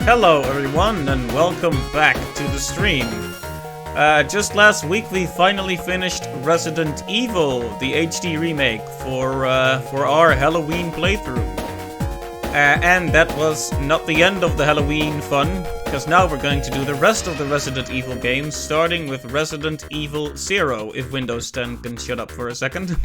Hello everyone and welcome back to the stream. Just last week we finally finished Resident Evil, the HD remake for our Halloween playthrough. And that was not the end of the Halloween fun, because now we're going to do the rest of the Resident Evil games, starting with Resident Evil 0, if Windows 10 can shut up for a second.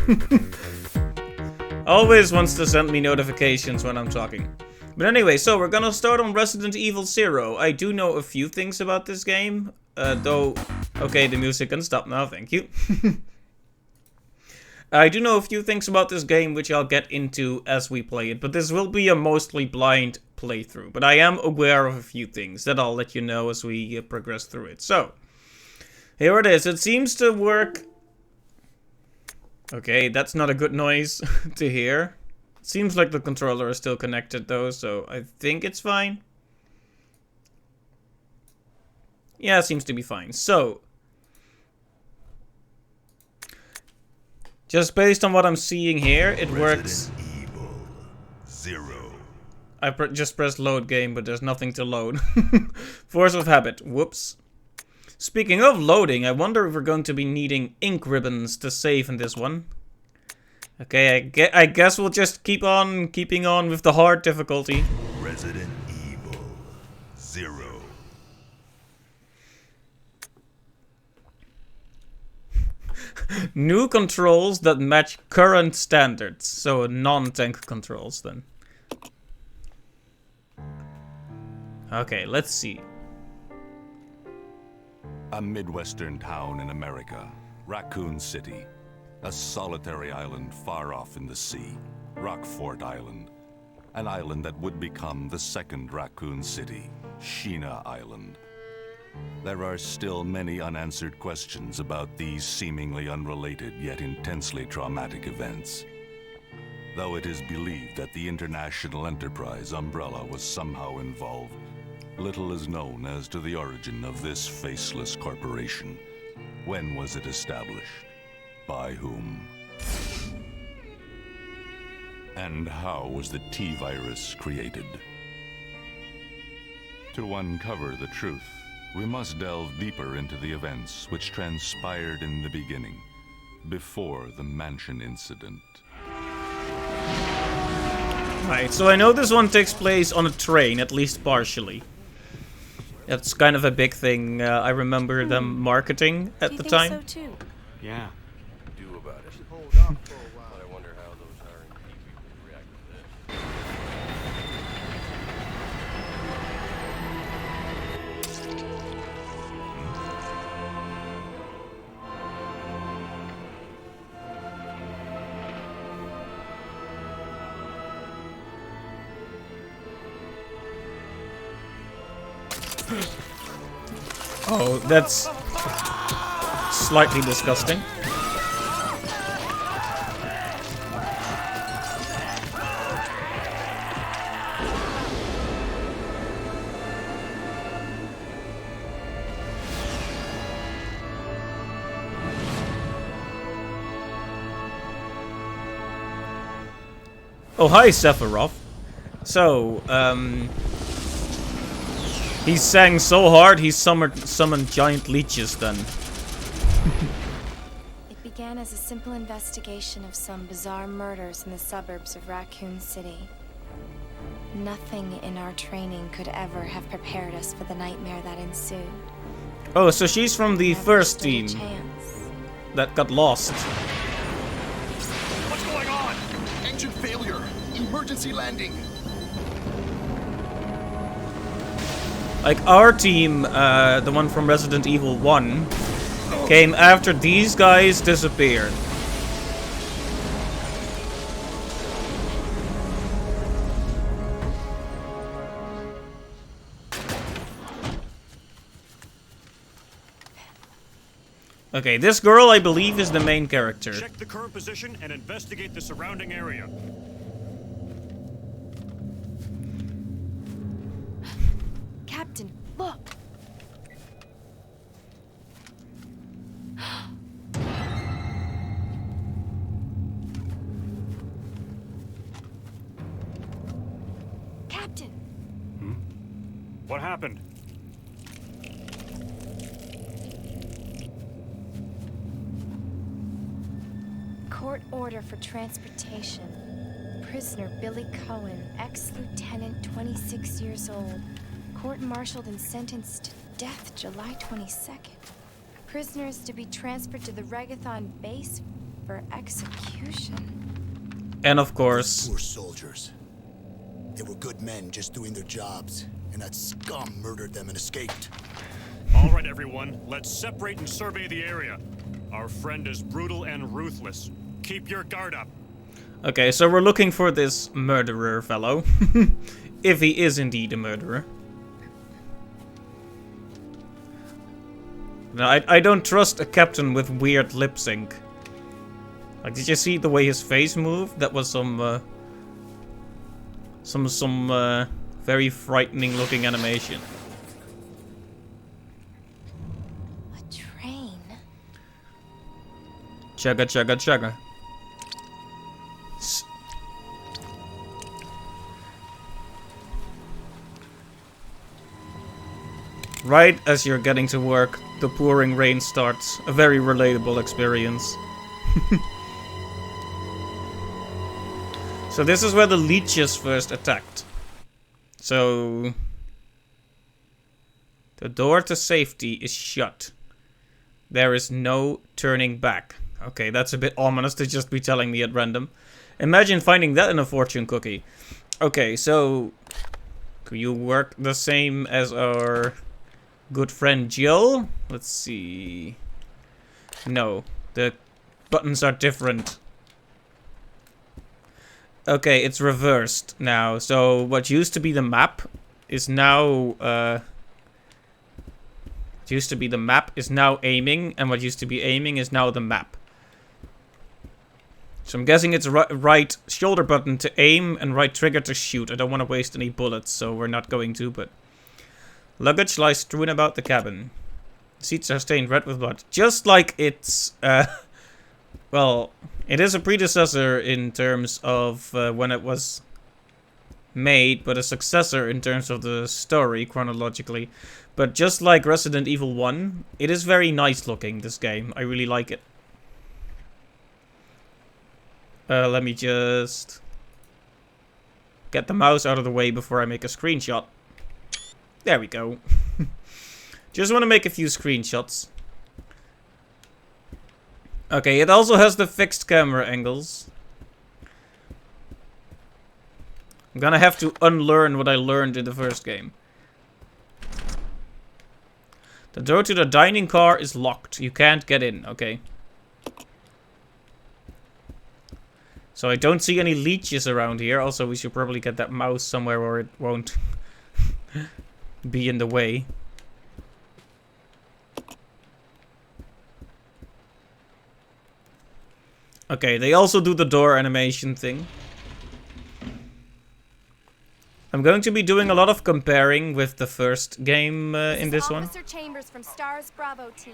Always wants to send me notifications when I'm talking. But anyway, so we're gonna start on Resident Evil 0. I do know a few things about this game, though... Okay, the music can stop now, thank you. I do know a few things about this game which I'll get into as we play it, but this will be a mostly blind playthrough. But I am aware of a few things that I'll let you know as we progress through it. So, here it is. It seems to work... Okay, that's not a good noise to hear. Seems like the controller is still connected though, so I think it's fine. Yeah, it seems to be fine. So, just based on what I'm seeing here, it works. Resident Evil 0. I just pressed load game, but there's nothing to load. Force of habit. Whoops. Speaking of loading, I wonder if we're going to be needing ink ribbons to save in this one. Okay, I guess we'll just keep on keeping on with the hard difficulty. Resident Evil 0. New controls that match current standards. So non-tank controls then. Okay, let's see. A Midwestern town in America, Raccoon City. A solitary island far off in the sea, Rockfort Island. An island that would become the second Raccoon City, Sheena Island. There are still many unanswered questions about these seemingly unrelated yet intensely traumatic events. Though it is believed that the international enterprise umbrella was somehow involved, little is known as to the origin of this faceless corporation. When was it established? By whom? And how was the T-Virus created? To uncover the truth, we must delve deeper into the events which transpired in the beginning, before the Mansion incident. Right, so I know this one takes place on a train, at least partially. That's kind of a big thing. I remember them marketing at the time. So too? Yeah. About it. Hold off for a while. I wonder how those R&D people would react to this. Oh, that's slightly disgusting. Oh, hi, Sephiroth. So, he sang so hard he summoned giant leeches then. It began as a simple investigation of some bizarre murders in the suburbs of Raccoon City. Nothing in our training could ever have prepared us for the nightmare that ensued. Oh, so she's from the Never first stood a team chance. that got lost. What's going on? Engine failure. Emergency landing. Like, our team, the one from Resident Evil 1, came after these guys disappeared. Okay, this girl, I believe, is the main character. Check the current position and investigate the surrounding area. Captain, look! What happened? Court order for transportation. Prisoner Billy Cohen, ex-lieutenant, 26 years old. Court-martialed and sentenced to death July 22nd. Prisoners to be transferred to the Regathon base for execution. And of course, Poor soldiers. They were good men just doing their jobs, and that scum murdered them and escaped. All right, everyone. Let's separate and survey the area. Our friend is brutal and ruthless. Keep your guard up. okay, so we're looking for this murderer fellow. If he is indeed a murderer. Now, I don't trust a captain with weird lip sync. Like, did you see the way his face moved? That was some very frightening looking animation. A train? Chugga chugga chugga. Right as you're getting to work, the pouring rain starts. A very relatable experience. So this is where the leeches first attacked. So the door to safety is shut. There is no turning back. Okay, that's a bit ominous to just be telling me at random. Imagine finding that in a fortune cookie. Okay, so could you work the same as our good friend Jill? Let's see. No, the buttons are different. Okay, it's reversed now. So what used to be the map is now aiming, and what used to be aiming is now the map. So I'm guessing it's right shoulder button to aim and right trigger to shoot. I don't want to waste any bullets, so we're not going to, but luggage lies strewn about the cabin. Seats are stained red with blood. Just like it's well, it is a predecessor in terms of when it was made, but a successor in terms of the story chronologically. But just like Resident Evil 1, it is very nice looking, this game. I really like it. Let me just get the mouse out of the way before I make a screenshot. There we go. Just want to make a few screenshots. Okay, it also has the fixed camera angles. I'm gonna have to unlearn what I learned in the first game. The door to the dining car is locked. You can't get in, okay. So I don't see any leeches around here. Also, we should probably get that mouse somewhere where it won't be in the way. Okay, they also do the door animation thing. I'm going to be doing a lot of comparing with the first game in this one. Officer Chambers from STARS Bravo team.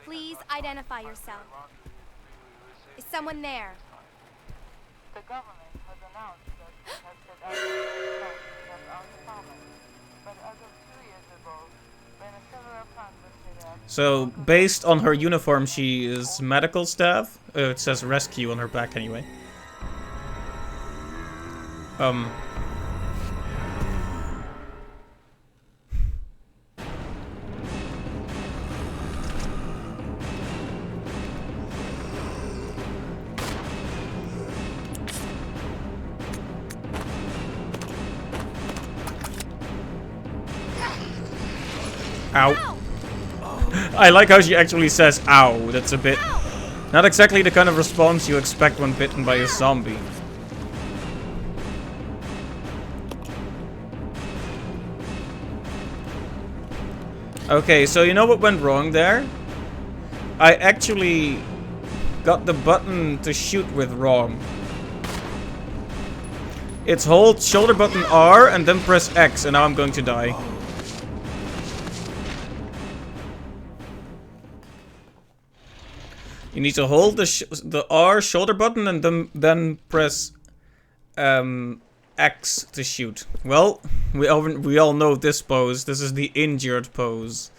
Please identify yourself. Is someone there? The government has announced that it has set out that are common, but as of 2 years ago, when several plans were set up. So, based on her uniform, she is medical staff. It says rescue on her back anyway. Ow. I like how she actually says ow. That's a bit... not exactly the kind of response you expect when bitten by a zombie. Okay, so you know what went wrong there? I actually got the button to shoot with wrong. It's hold shoulder button R and then press X, and now I'm going to die. You need to hold the R shoulder button and then press X to shoot? Well, we all know this pose. This is the injured pose.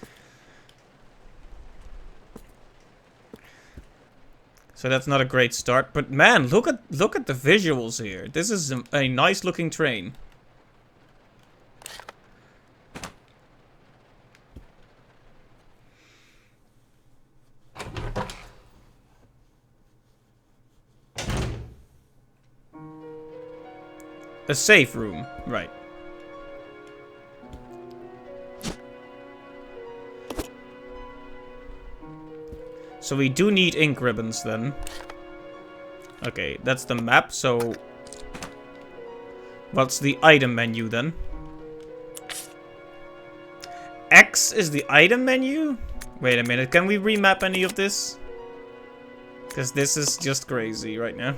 So that's not a great start, but man, look at the visuals here. This is a nice looking train. A safe room, right. So we do need ink ribbons then. Okay, that's the map, so... What's the item menu then? X is the item menu? Wait a minute, can we remap any of this? Because this is just crazy right now.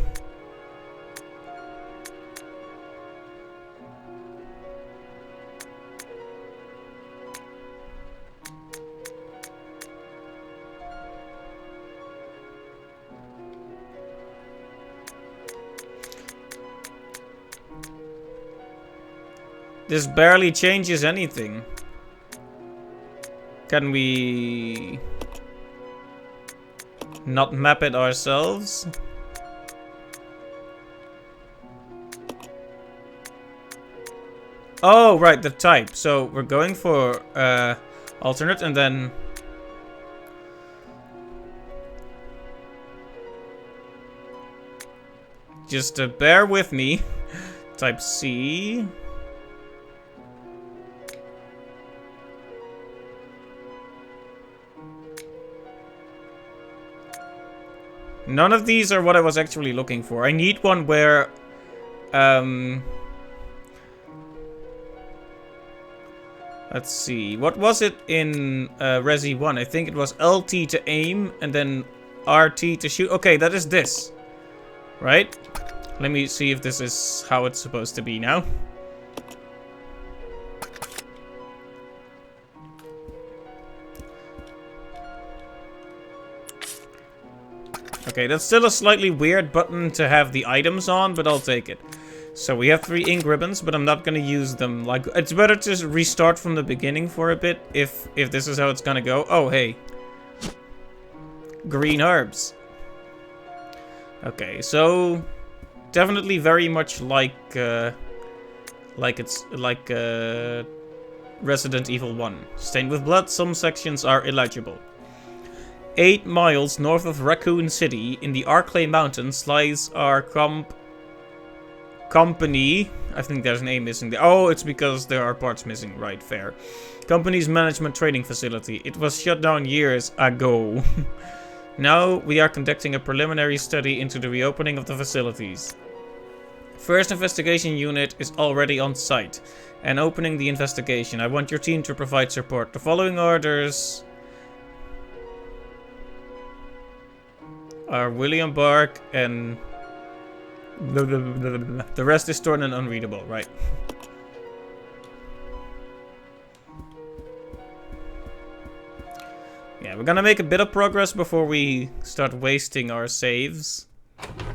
This barely changes anything. Can we not map it ourselves? Oh, right, the type. So we're going for alternate and then... Just bear with me. Type C. None of these are what I was actually looking for. I need one where... let's see. What was it in Resi 1? I think it was LT to aim and then RT to shoot. Okay, that is this. Right? Let me see if this is how it's supposed to be now. Okay, that's still a slightly weird button to have the items on, but I'll take it. So we have 3 ink ribbons, but I'm not gonna use them. Like, it's better to restart from the beginning for a bit if this is how it's gonna go. Oh, hey. Green herbs. Okay, so definitely very much like Resident Evil 1. Stained with blood, some sections are illegible. 8 miles north of Raccoon City, in the Arklay Mountains, lies our company. I think there's a name missing there. Oh, it's because there are parts missing. Right, fair. Company's management training facility. It was shut down years ago. Now we are conducting a preliminary study into the reopening of the facilities. First investigation unit is already on site and opening the investigation. I want your team to provide support. The following orders are William Bark and the rest is torn and unreadable, right? Yeah, we're gonna make a bit of progress before we start wasting our saves.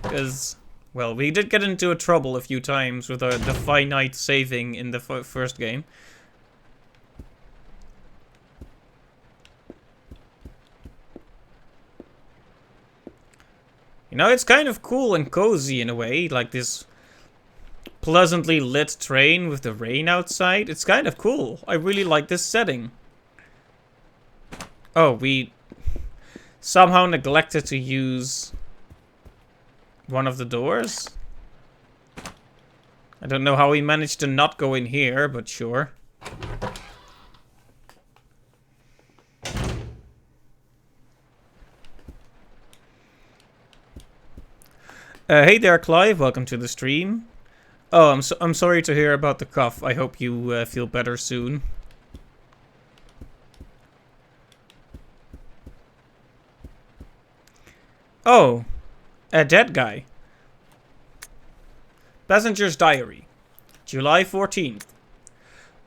Because, well, we did get into trouble a few times with the finite saving in the first game. You know, it's kind of cool and cozy in a way, like this pleasantly lit train with the rain outside. It's kind of cool. I really like this setting. Oh, we somehow neglected to use one of the doors. I don't know how we managed to not go in here, but sure. Hey there, Clive. Welcome to the stream. Oh, I'm sorry to hear about the cough. I hope you feel better soon. Oh, a dead guy. Passenger's diary. July 14th.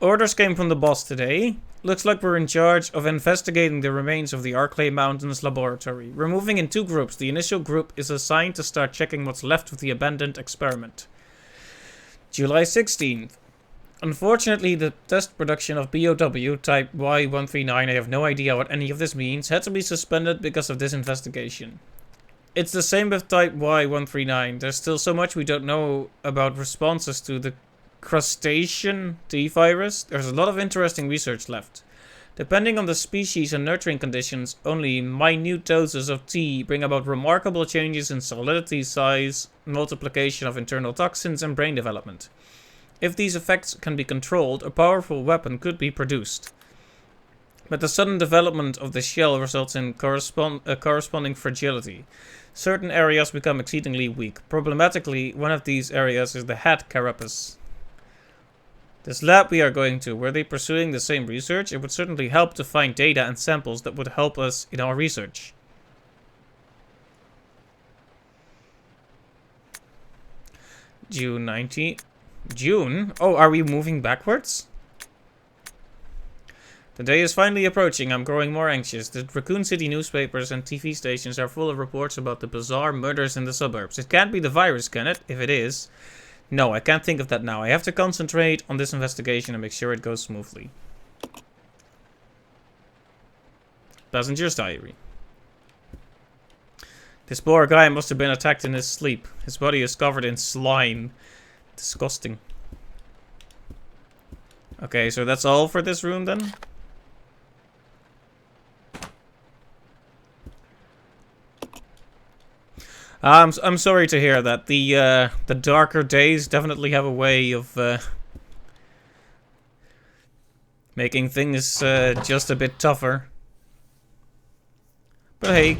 Orders came from the boss today. Looks like we're in charge of investigating the remains of the Arklay Mountains laboratory. We're moving in 2 groups. The initial group is assigned to start checking what's left of the abandoned experiment. July 16th. Unfortunately, the test production of BOW Type Y139, I have no idea what any of this means, had to be suspended because of this investigation. It's the same with Type Y139. There's still so much we don't know about responses to the crustacean T-virus. There's a lot of interesting research left. Depending on the species and nurturing conditions, only minute doses of T bring about remarkable changes in solidity, size, multiplication of internal toxins, and brain development. If these effects can be controlled, a powerful weapon could be produced. But the sudden development of the shell results in corresponding fragility. Certain areas become exceedingly weak. Problematically, one of these areas is the head carapace. This lab we are going to, were they pursuing the same research? It would certainly help to find data and samples that would help us in our research. June 19th. June? Oh, are we moving backwards? The day is finally approaching. I'm growing more anxious. The Raccoon City newspapers and TV stations are full of reports about the bizarre murders in the suburbs. It can't be the virus, can it? If it is. No, I can't think of that now. I have to concentrate on this investigation and make sure it goes smoothly. Passenger's diary. This poor guy must have been attacked in his sleep. His body is covered in slime. Disgusting. Okay, so that's all for this room then? I'm sorry to hear that. The darker days definitely have a way of making things just a bit tougher. But hey,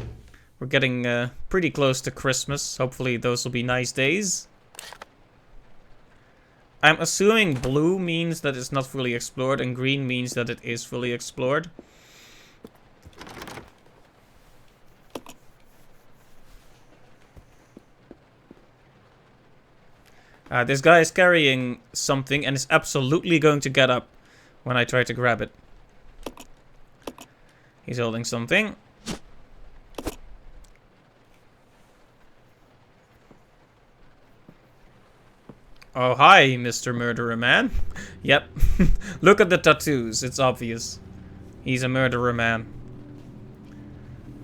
we're getting pretty close to Christmas. Hopefully those will be nice days. I'm assuming blue means that it's not fully explored and green means that it is fully explored. This guy is carrying something and is absolutely going to get up when I try to grab it. He's holding something. Oh, hi, Mr. Murderer Man. Yep. Look at the tattoos. It's obvious. He's a murderer man.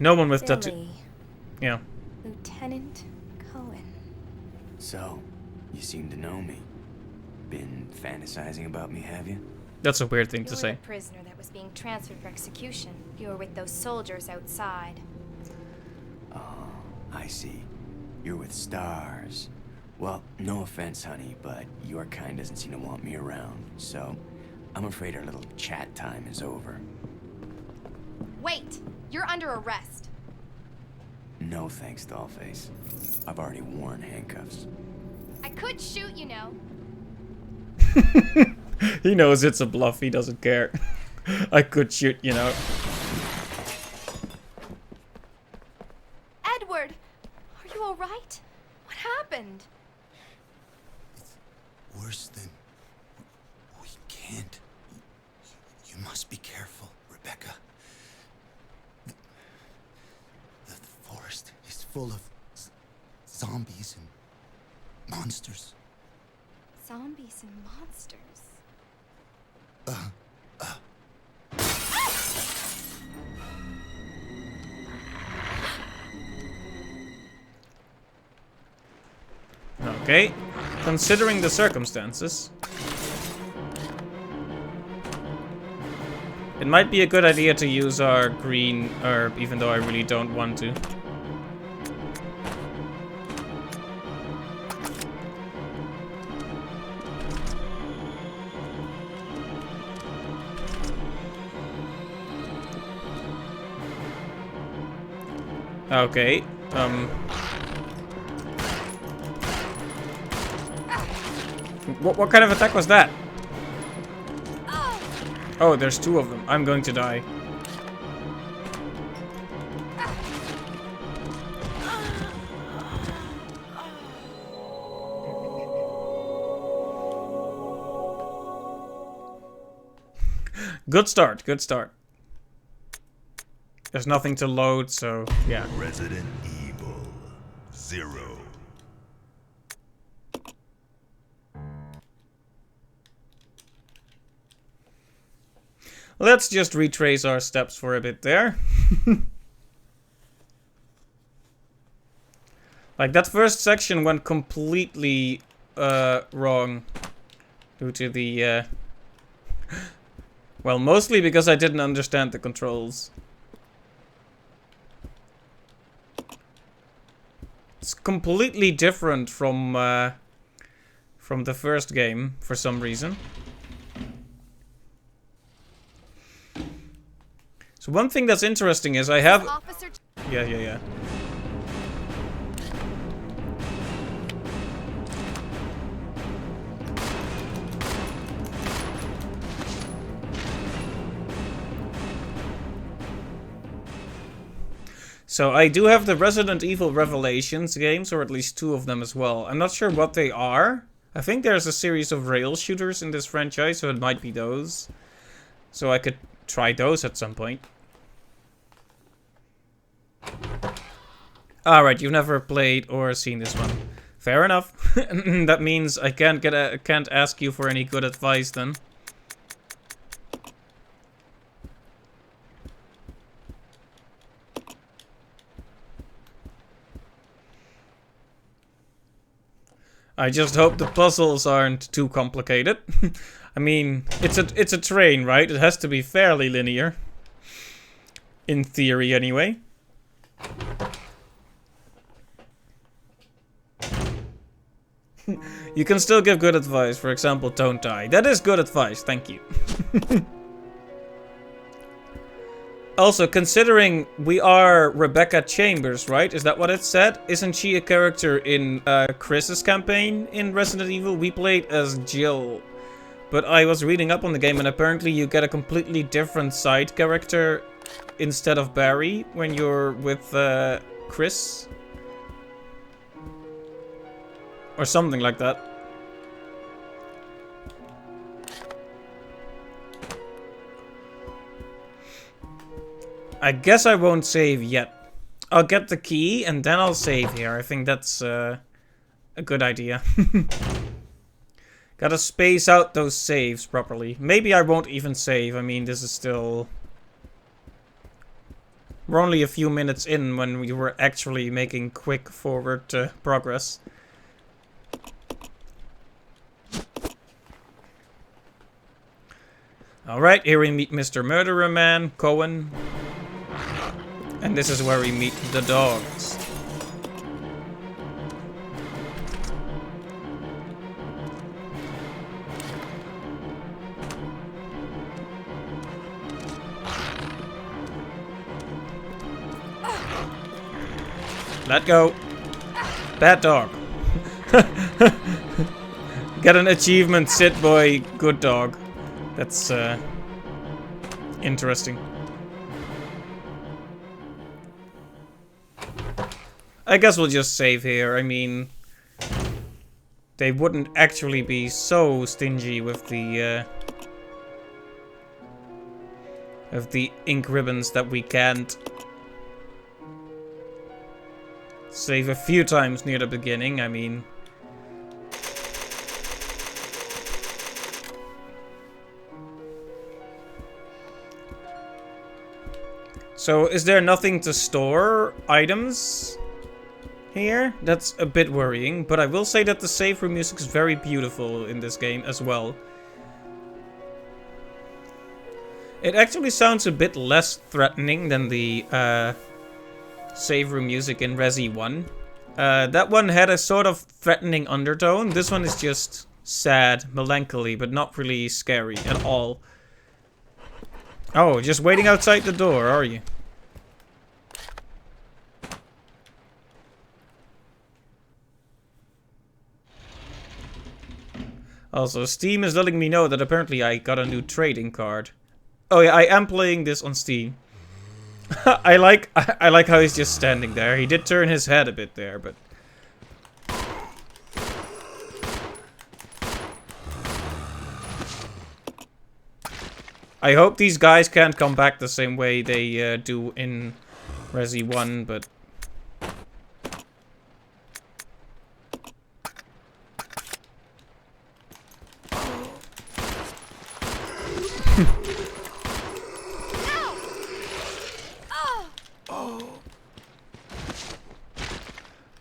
No one with tattoos. Yeah. Lieutenant Cohen. So, you seem to know me. Been fantasizing about me, have you? That's a weird thing to say. You were the prisoner that was being transferred for execution. You were with those soldiers outside. Oh, I see. You're with stars. Well, no offense, honey, but your kind doesn't seem to want me around, so I'm afraid our little chat time is over. Wait! You're under arrest. No thanks, Dollface. I've already worn handcuffs. I could shoot, you know. He knows it's a bluff. He doesn't care. I could shoot, you know. Edward! Are you alright? What happened? Worse than... We can't. You must be careful, Rebecca. The forest is full of zombies and monsters. Zombies and monsters. Okay. Considering the circumstances, it might be a good idea to use our green herb, even though I really don't want to. Okay, What kind of attack was that? Oh, there's two of them. I'm going to die. Good start, good start. There's nothing to load, so yeah. Resident Evil 0. Let's just retrace our steps for a bit there. Like, that first section went completely wrong. Due to the... well, mostly because I didn't understand the controls. It's completely different from the first game, for some reason. So one thing that's interesting is I have... Yeah. So I do have the Resident Evil Revelations games, or at least 2 of them as well. I'm not sure what they are. I think there's a series of rail shooters in this franchise, so it might be those. So I could try those at some point. Alright, you've never played or seen this one. Fair enough. That means I can't ask you for any good advice then. I just hope the puzzles aren't too complicated. I mean, it's a train, right? It has to be fairly linear. In theory, anyway. You can still give good advice. For example, don't die. That is good advice, thank you. Also, considering we are Rebecca Chambers, right? Is that what it said? Isn't she a character in Chris's campaign in Resident Evil? We played as Jill. But I was reading up on the game and apparently you get a completely different side character instead of Barry when you're with Chris. Or something like that. I guess I won't save yet. I'll get the key and then I'll save here. I think that's a good idea. Gotta space out those saves properly. Maybe I won't even save. I mean, this is still... We're only a few minutes in when we were actually making quick forward progress. Alright, here we meet Mr. Murderer Man, Cohen. And this is where we meet the dogs. Let go. Bad dog. Get an achievement, sit boy, good dog. That's interesting. I guess we'll just save here. I mean, they wouldn't actually be so stingy with the ink ribbons that we can't save a few times near the beginning. I mean, so is there nothing to store items here? That's a bit worrying, but I will say that the save room music is very beautiful in this game as well. It actually sounds a bit less threatening than the save room music in Resi 1. That one had a sort of threatening undertone. This one is just sad, melancholy, but not really scary at all. Oh, just waiting outside the door, are you? Also, Steam is letting me know that apparently I got a new trading card. Oh yeah, I am playing this on Steam. I like how he's just standing there. He did turn his head a bit there, but... I hope these guys can't come back the same way they do in Resi 1, but...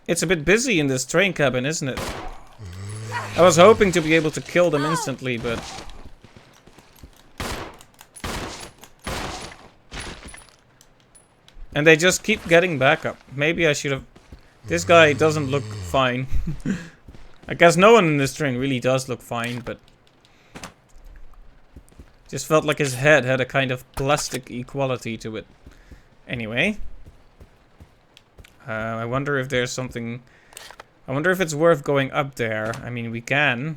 It's a bit busy in this train cabin, isn't it? I was hoping to be able to kill them instantly, but... And they just keep getting back up. Maybe I should have... This guy doesn't look fine. I guess no one in this train really does look fine, but... Just felt like his head had a kind of plastic-y quality to it. Anyway. I wonder if there's something... I wonder if it's worth going up there. I mean, we can.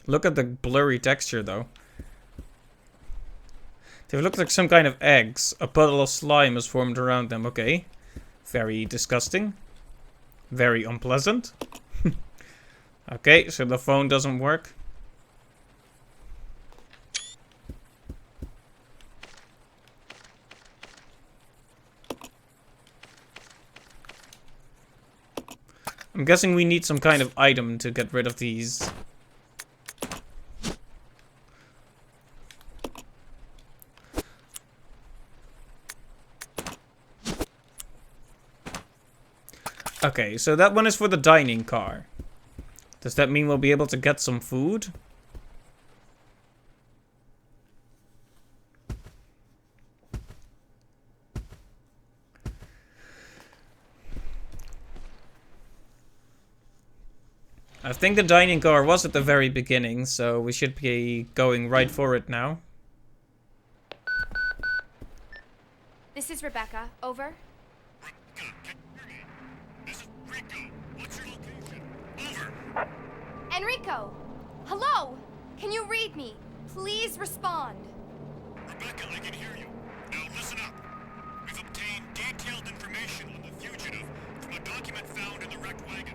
Look at the blurry texture, though. They look like some kind of eggs. A puddle of slime is formed around them. Okay. Very disgusting. Very unpleasant. Okay, so the phone doesn't work. I'm guessing we need some kind of item to get rid of these. Okay, so that one is for the dining car. Does that mean we'll be able to get some food? I think the dining car was at the very beginning, so we should be going right for it now. This is Rebecca. Over. Enrico! Hello! Can you read me? Please respond. Rebecca, I can hear you. Now listen up. We've obtained detailed information on the fugitive from a document found in the wrecked wagon.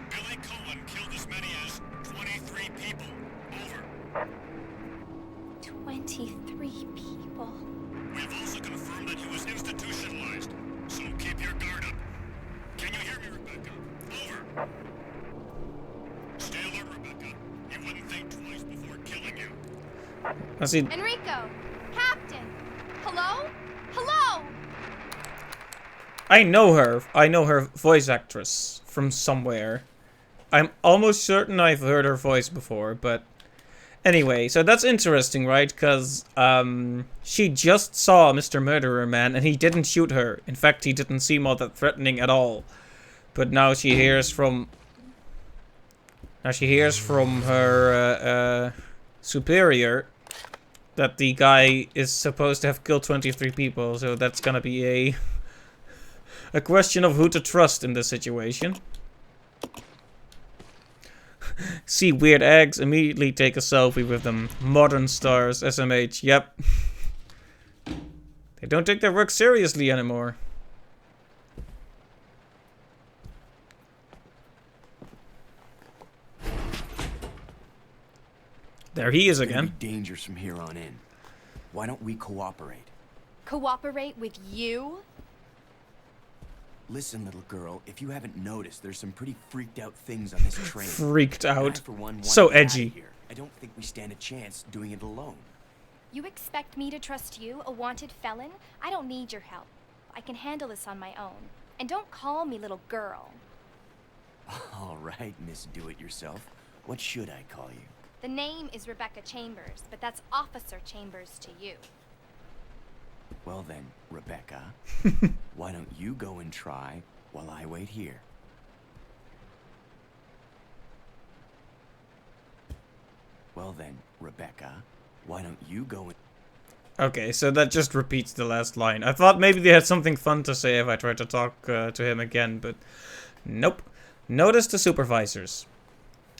Billy Cohen killed as many as 23 people. Over. 23 people. We have also confirmed that he was institutionalized, so keep your guard up. Can you hear me, Rebecca? Over. Stay alert, Rebecca. He wouldn't think twice before killing you. I see. Enrico! Captain! Hello? Hello! I know her. I know her voice actress from somewhere. I'm almost certain I've heard her voice before, but... Anyway, so that's interesting, right? Because, she just saw Mr. Murderer Man, and he didn't shoot her. In fact, he didn't seem all that threatening at all. But now she hears from... Now she hears from her, superior that the guy is supposed to have killed 23 people, so that's gonna be a question of who to trust in this situation. See weird eggs, immediately take a selfie with them. Modern stars, SMH, yep. They don't take their work seriously anymore. There he is again. There'll be dangers from here on in. Why don't we cooperate? Cooperate with you? Listen, little girl, if you haven't noticed, there's some pretty freaked out things on this train. Freaked out. I, for one, want So to get out of edgy. here. I don't think we stand a chance doing it alone. You expect me to trust you, a wanted felon? I don't need your help. I can handle this on my own. And don't call me little girl. All right, Miss Do-It-Yourself. What should I call you? The name is Rebecca Chambers, but that's Officer Chambers to you. Well then, Rebecca, why don't you go and try while I wait here? Well then, Rebecca, why don't you go and... Okay, so that just repeats the last line. I thought maybe they had something fun to say if I tried to talk to him again, but nope. Notice the supervisors.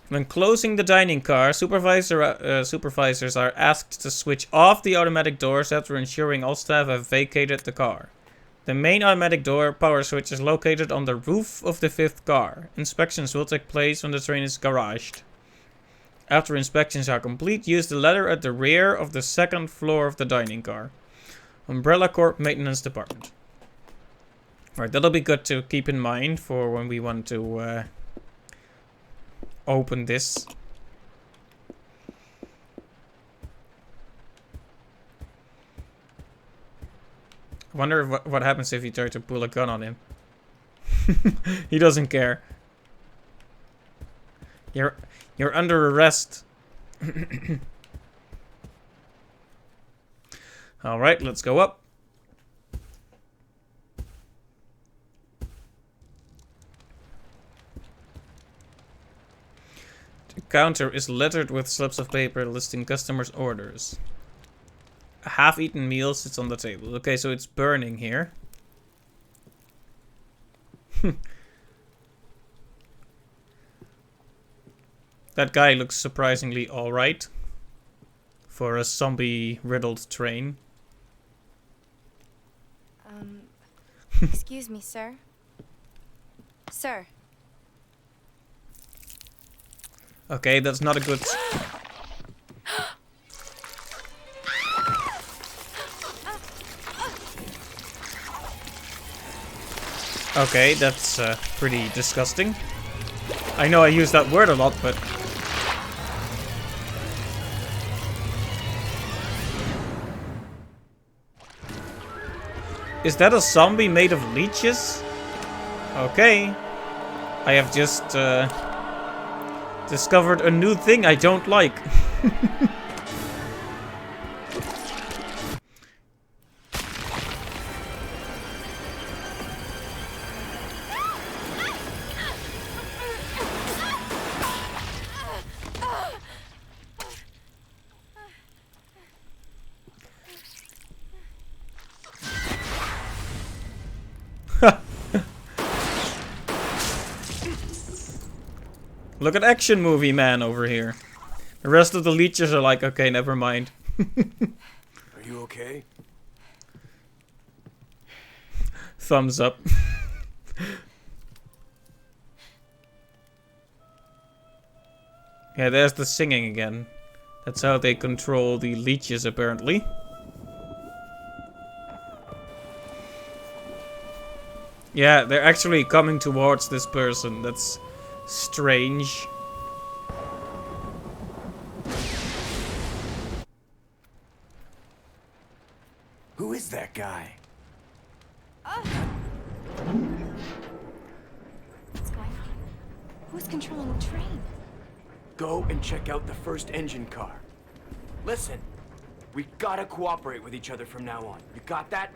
When closing the dining car, supervisors are asked to switch off the automatic doors after ensuring all staff have vacated the car. The main automatic door power switch is located on the roof of the 5th car. Inspections will take place when the train is garaged. After inspections are complete, use the ladder at the rear of the 2nd floor of the dining car. Umbrella Corp Maintenance Department. Alright, that'll be good to keep in mind for when we want to open this. I wonder what happens if you try to pull a gun on him. He doesn't care. You're under arrest. Alright, let's go up. The counter is littered with slips of paper listing customers' orders. A half-eaten meal sits on the table. Okay, so it's burning here. That guy looks surprisingly alright for a zombie-riddled train. Excuse me, sir. Sir. Okay, that's not a good... Okay, that's pretty disgusting. I know I use that word a lot, but... Is that a zombie made of leeches? Okay. I have just discovered a new thing I don't like. Look at Action Movie Man over here. The rest of the leeches are like, okay, never mind. Are you okay? Thumbs up. Yeah, there's the singing again. That's how they control the leeches, apparently. Yeah, they're actually coming towards this person. That's strange. Who is that guy? What's going on? Who's controlling the train? Go and check out the first engine car. Listen, we gotta cooperate with each other from now on. You got that?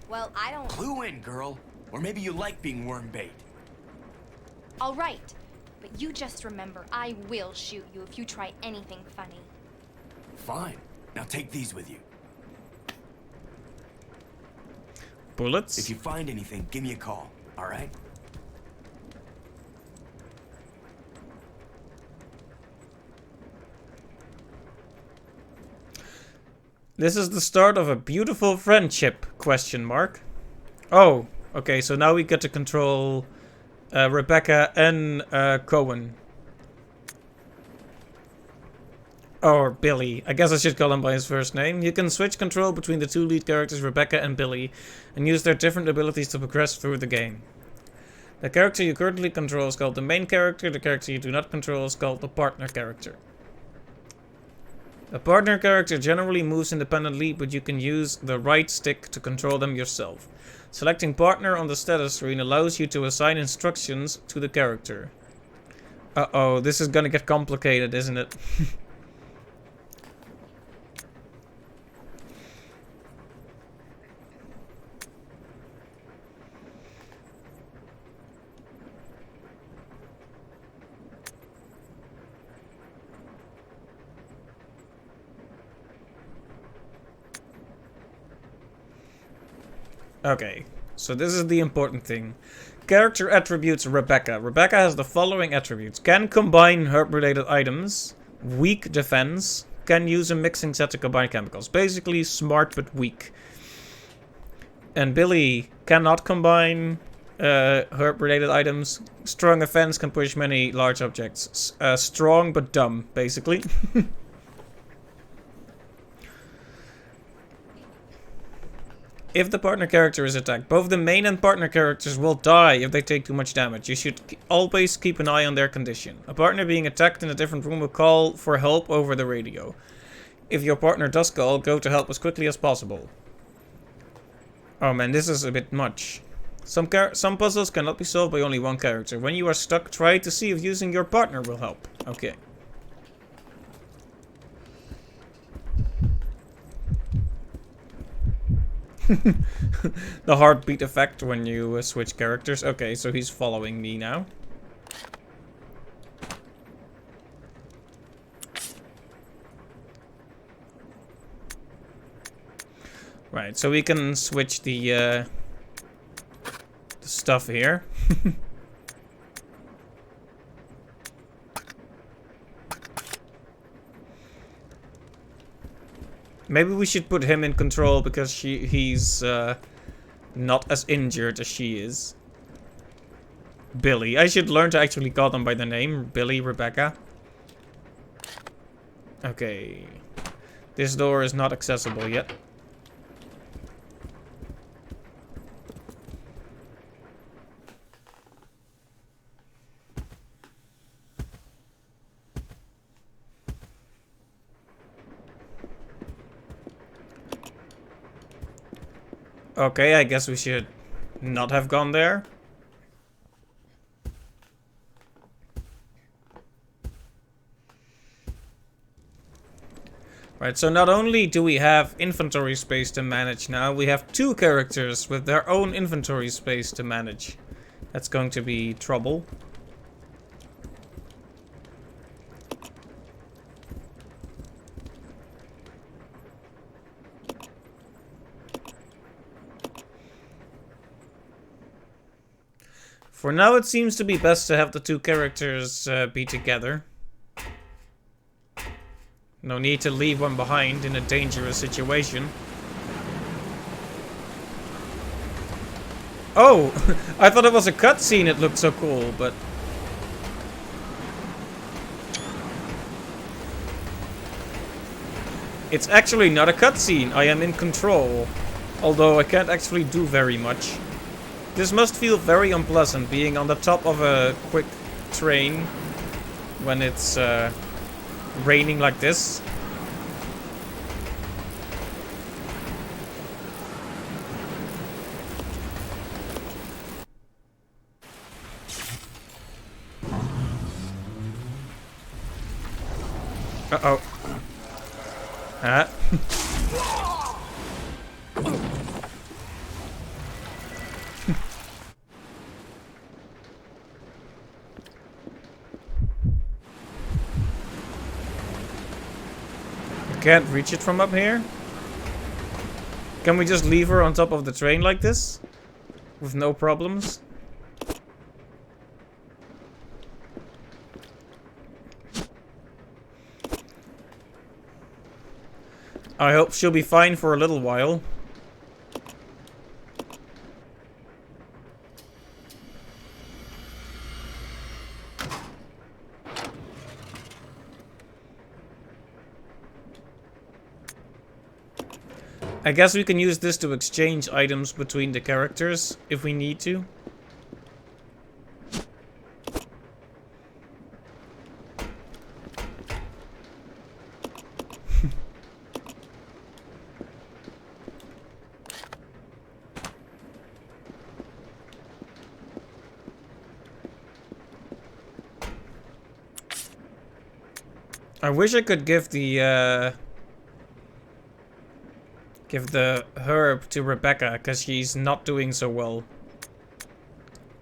Well, I don't... Clue in, girl. Or maybe you like being worm bait. All right. But you just remember, I will shoot you if you try anything funny. Fine. Now take these with you. Bullets? If you find anything, give me a call. All right? This is the start of a beautiful friendship, question mark. Oh, okay, so now we get to control Rebecca and Cohen. Or Billy. I guess I should call him by his first name. You can switch control between the two lead characters, Rebecca and Billy, and use their different abilities to progress through the game. The character you currently control is called the main character. The character you do not control is called the partner character. A partner character generally moves independently, but you can use the right stick to control them yourself. Selecting partner on the status screen allows you to assign instructions to the character. Uh-oh, this is gonna get complicated, isn't it? Okay, so this is the important thing. Character attributes Rebecca. Rebecca has the following attributes. Can combine herb-related items. Weak defense. Can use a mixing set to combine chemicals. Basically smart but weak. And Billy cannot combine herb-related items. Strong offense, can push many large objects. Strong but dumb, basically. If the partner character is attacked, both the main and partner characters will die if they take too much damage. You should always keep an eye on their condition. A partner being attacked in a different room will call for help over the radio. If your partner does call, go to help as quickly as possible. Oh man, this is a bit much. Some puzzles cannot be solved by only one character. When you are stuck, try to see if using your partner will help. Okay. The heartbeat effect when you switch characters. Okay, so he's following me now. Right, so we can switch the stuff here. Maybe we should put him in control because he's not as injured as she is. Billy. I should learn to actually call them by the name. Billy, Rebecca. Okay. This door is not accessible yet. Okay, I guess we should not have gone there. Right, so not only do we have inventory space to manage now, we have two characters with their own inventory space to manage. That's going to be trouble. For now, it seems to be best to have the two characters be together. No need to leave one behind in a dangerous situation. Oh! I thought it was a cutscene, it looked so cool, but... It's actually not a cutscene, I am in control. Although I can't actually do very much. This must feel very unpleasant, being on the top of a quick train when it's raining like this. Uh-oh. Huh? Can't reach it from up here? Can we just leave her on top of the train like this? With no problems? I hope she'll be fine for a little while. I guess we can use this to exchange items between the characters, if we need to. I wish I could give the herb to Rebecca, because she's not doing so well.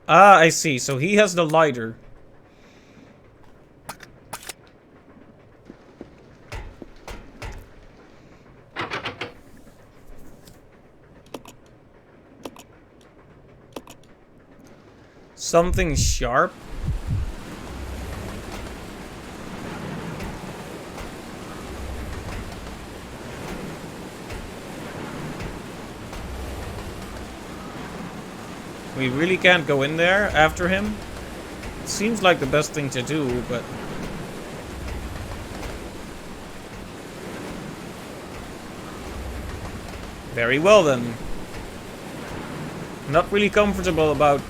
Ah, I see. So he has the lighter. Something sharp. We really can't go in there after him. It seems like the best thing to do, but... Very well then. Not really comfortable about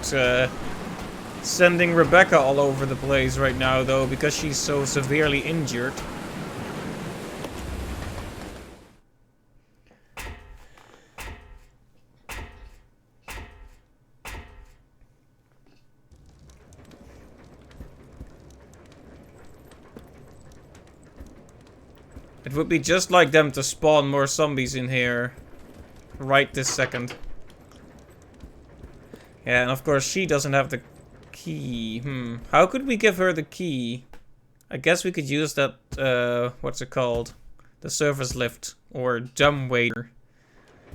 sending Rebecca all over the place right now though, because she's so severely injured. It would be just like them to spawn more zombies in here right this second. Yeah, and of course she doesn't have the key. How could we give her the key? I guess we could use that, what's it called? The service lift, or dumbwaiter.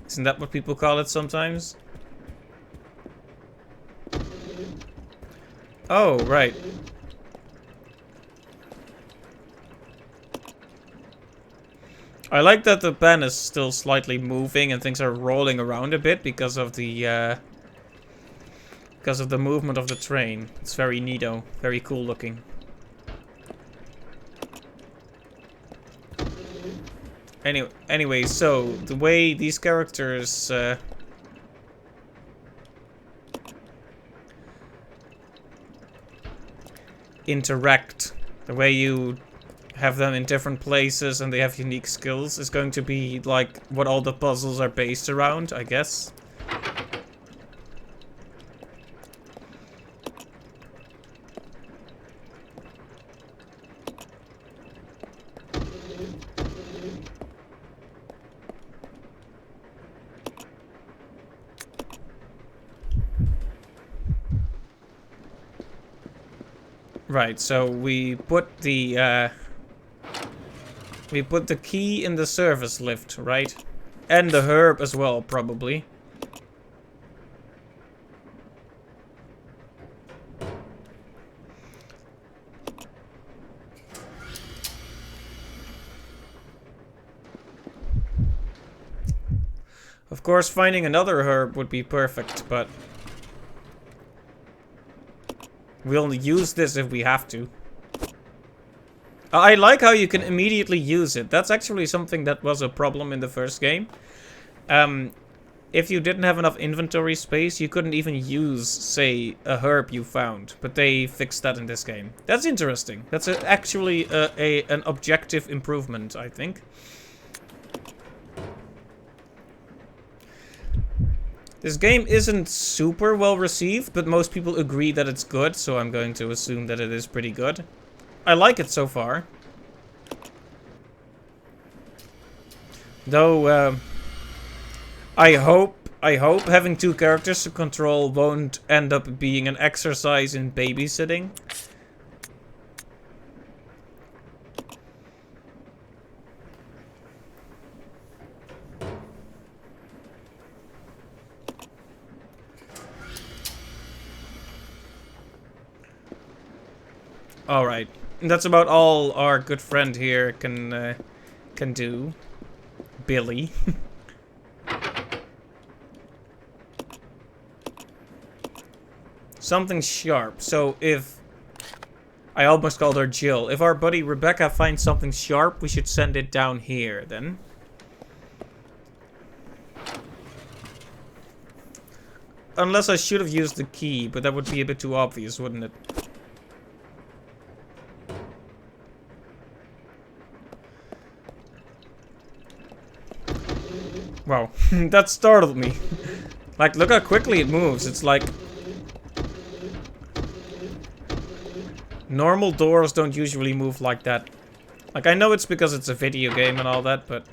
Isn't that what people call it sometimes? Oh, right. I like that the pen is still slightly moving and things are rolling around a bit because of the movement of the train. It's very neato, very cool looking. Anyway, so the way these characters interact, the way you have them in different places and they have unique skills, is going to be like what all the puzzles are based around, I guess. Right, so we put the key in the service lift, right? And the herb as well, probably. Of course, finding another herb would be perfect, but we'll use this if we have to. I like how you can immediately use it. That's actually something that was a problem in the first game. If you didn't have enough inventory space, you couldn't even use, say, a herb you found. But they fixed that in this game. That's interesting. That's actually an objective improvement, I think. This game isn't super well received, but most people agree that it's good, so I'm going to assume that it is pretty good. I like it so far. Though, I hope having two characters to control won't end up being an exercise in babysitting. Alright, that's about all our good friend here can do. Billy. Something sharp. So if... I almost called her Jill. If our buddy Rebecca finds something sharp, we should send it down here, then. Unless I should have used the key, but that would be a bit too obvious, wouldn't it? Wow, that startled me. Like, look how quickly it moves. It's like... normal doors don't usually move like that. Like, I know it's because it's a video game and all that, but...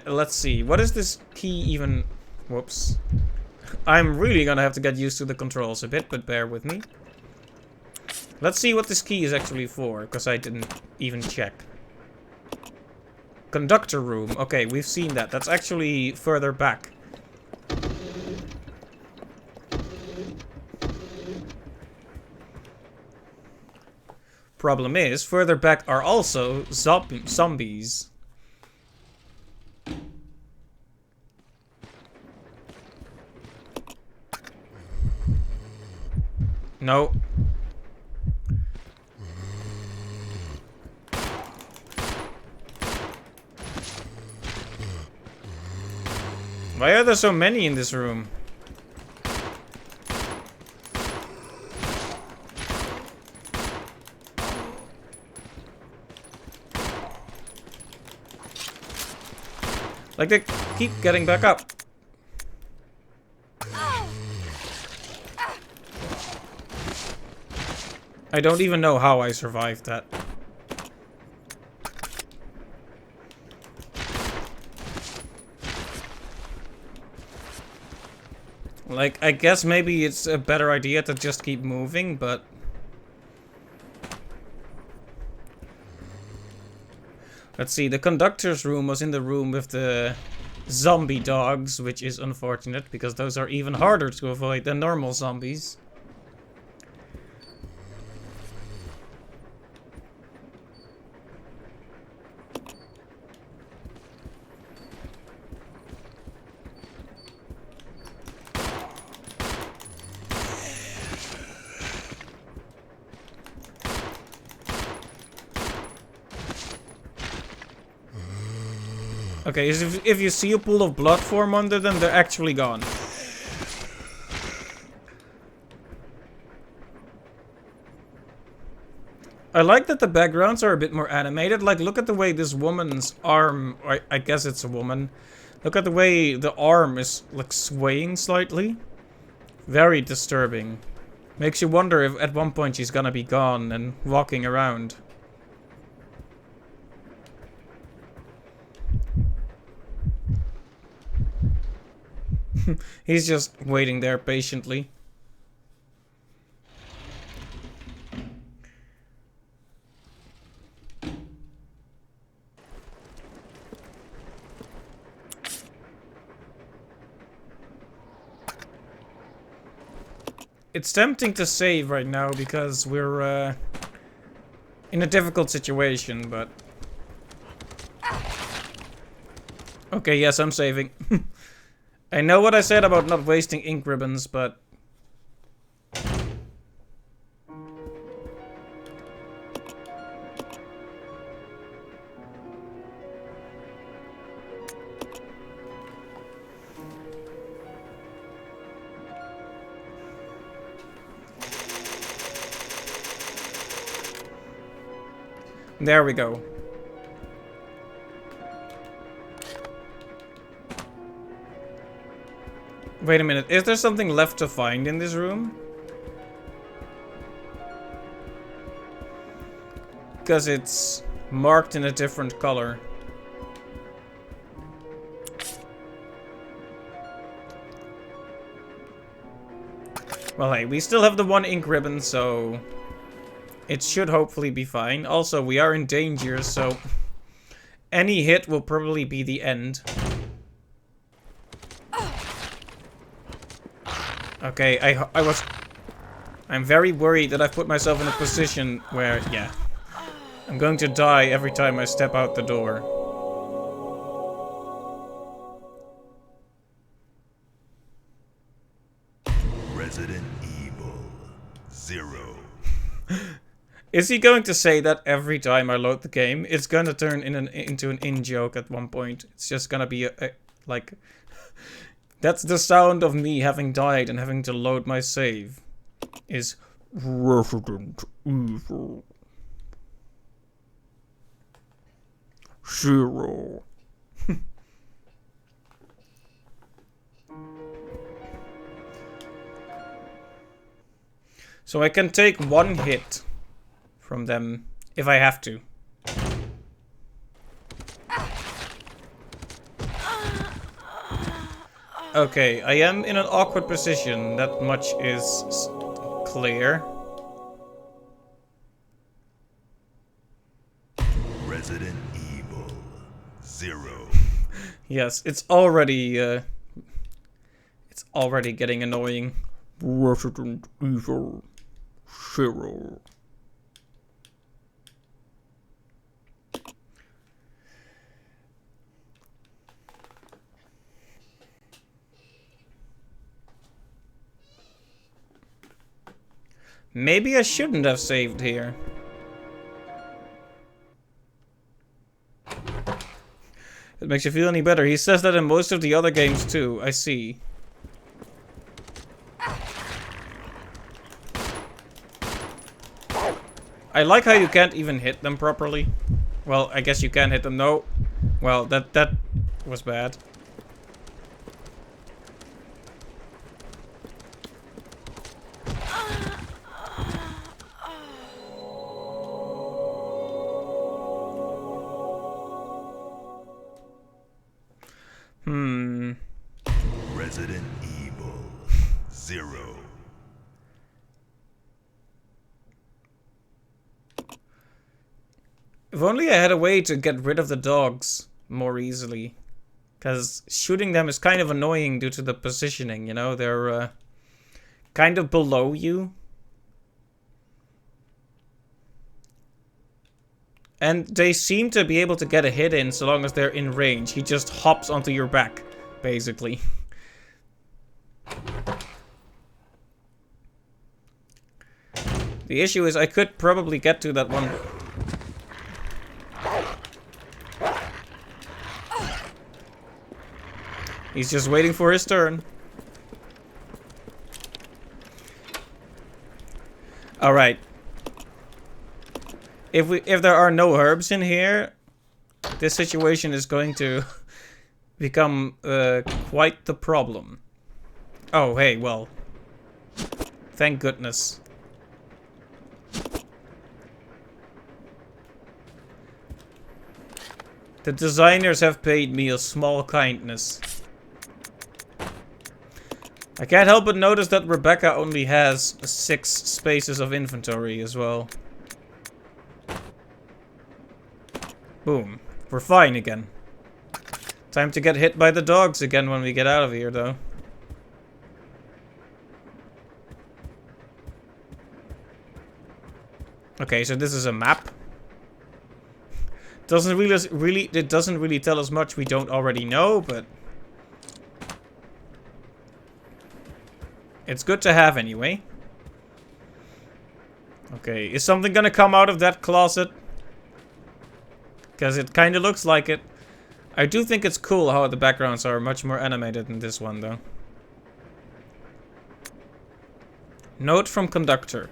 let's see, what is this key even... Whoops. I'm really gonna have to get used to the controls a bit, but bear with me. Let's see what this key is actually for, because I didn't even check. Conductor room. Okay, we've seen that. That's actually further back. Problem is, further back are also zombies. No. Why are there so many in this room? Like they keep getting back up. I don't even know how I survived that. Like, I guess maybe it's a better idea to just keep moving, but... Let's see, the conductor's room was in the room with the zombie dogs, which is unfortunate, because those are even harder to avoid than normal zombies. Okay, if you see a pool of blood form under them, they're actually gone. I like that the backgrounds are a bit more animated. Like, look at the way this woman's arm... I guess it's a woman. Look at the way the arm is, like, swaying slightly. Very disturbing. Makes you wonder if at one point she's gonna be gone and walking around. He's just waiting there patiently. It's tempting to save right now because we're in a difficult situation, but... Okay, yes, I'm saving. I know what I said about not wasting ink ribbons, but... There we go. Wait a minute, is there something left to find in this room? Because it's marked in a different color. Well, hey, we still have the one ink ribbon, so it should hopefully be fine. Also, we are in danger, so any hit will probably be the end. Okay, I'm very worried that I've put myself in a position where, yeah, I'm going to die every time I step out the door. Resident Evil 0. Is he going to say that every time I load the game? It's gonna turn into an in-joke at one point. It's just gonna be like... That's the sound of me having died and having to load my save. Is Resident Evil 0. So I can take one hit from them if I have to. Okay, I am in an awkward position. That much is clear. Resident Evil 0. Yes, it's already getting annoying. Resident Evil 0. Maybe I shouldn't have saved here. It makes you feel any better. He says that in most of the other games too, I see. I like how you can't even hit them properly. Well, I guess you can hit them. No. Well, that was bad. 0. If only I had a way to get rid of the dogs more easily. Because shooting them is kind of annoying due to the positioning, you know? They're kind of below you. And they seem to be able to get a hit in so long as they're in range. He just hops onto your back, basically. The issue is I could probably get to that one. He's just waiting for his turn. Alright. If there are no herbs in here, this situation is going to become quite the problem. Oh, hey, well. Thank goodness. The designers have paid me a small kindness. I can't help but notice that Rebecca only has 6 spaces of inventory as well. Boom. We're fine again. Time to get hit by the dogs again when we get out of here, though. Okay, so this is a map. It doesn't really tell us much we don't already know, but it's good to have anyway. Okay, is something gonna come out of that closet? Because it kind of looks like it. I do think it's cool how the backgrounds are much more animated in this one, though. Note from conductor.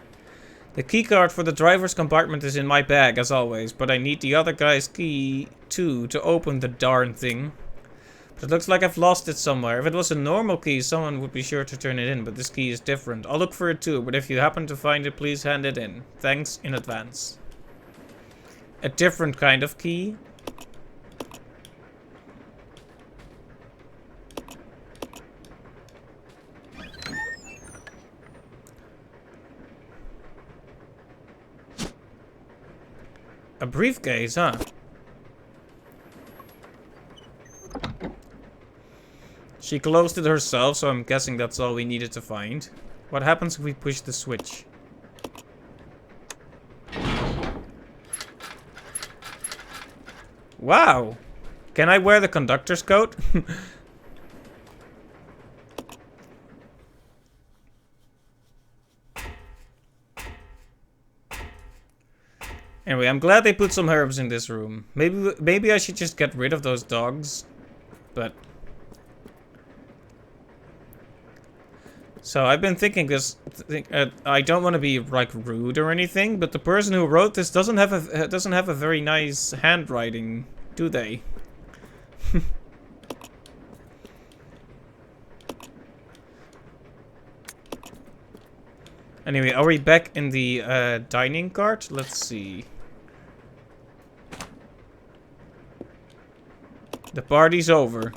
The keycard for the driver's compartment is in my bag, as always, but I need the other guy's key, too, to open the darn thing. But it looks like I've lost it somewhere. If it was a normal key, someone would be sure to turn it in, but this key is different. I'll look for it too, but if you happen to find it, please hand it in. Thanks in advance. A different kind of key. A briefcase, huh? She closed it herself, so I'm guessing that's all we needed to find. What happens if we push the switch? Wow! Can I wear the conductor's coat? Anyway, I'm glad they put some herbs in this room. Maybe I should just get rid of those dogs. But so I've been thinking this. I don't want to be like rude or anything, but the person who wrote this doesn't have a very nice handwriting, do they? Anyway, are we back in the dining cart? Let's see. The party's over.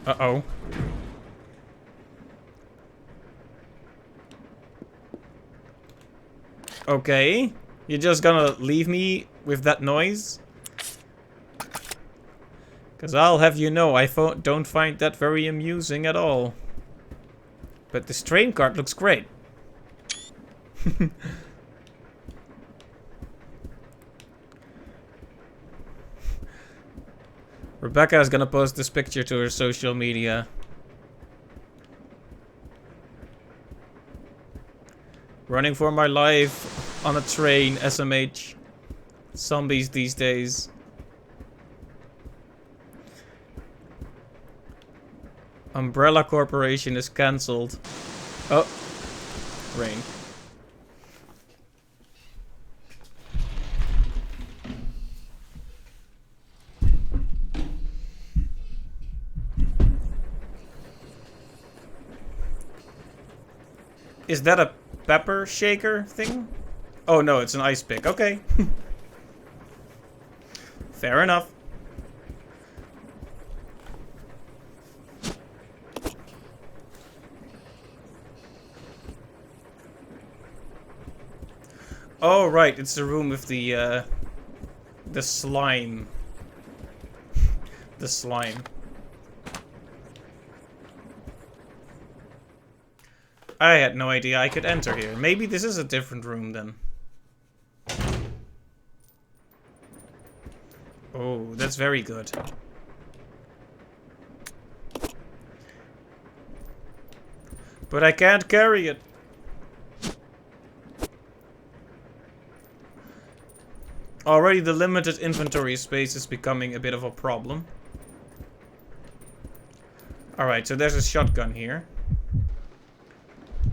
Uh-oh. Okay. You're just gonna leave me with that noise? Because I'll have you know, I don't find that very amusing at all. But this train cart looks great. Rebecca is gonna post this picture to her social media. Running for my life on a train, SMH. Zombies these days. Umbrella Corporation is cancelled. Oh. Rain. Is that a pepper shaker thing? Oh no, it's an ice pick. Okay. Fair enough. Oh right, it's the room with the slime. The slime. I had no idea I could enter here. Maybe this is a different room then. Oh, that's very good. But I can't carry it. Already the limited inventory space is becoming a bit of a problem. Alright, so there's a shotgun here.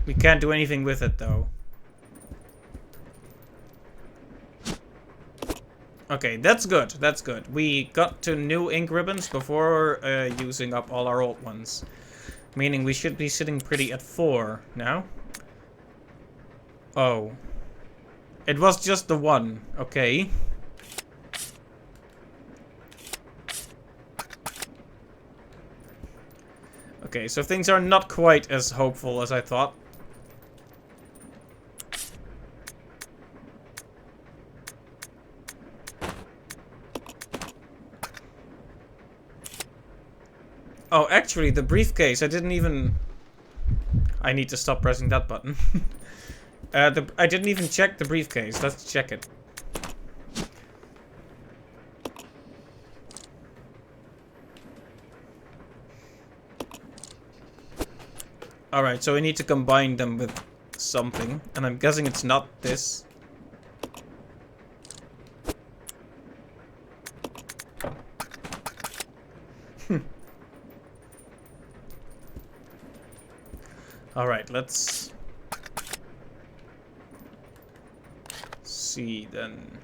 We can't do anything with it though. Okay, that's good. That's good. We got to new ink ribbons before using up all our old ones. Meaning we should be sitting pretty at 4 now. Oh. It was just the one. Okay. Okay, so things are not quite as hopeful as I thought. Oh, actually, the briefcase, I didn't even... I need to stop pressing that button. I didn't even check the briefcase. Let's check it. Alright, so we need to combine them with something. And I'm guessing it's not this. Alright, let's see then.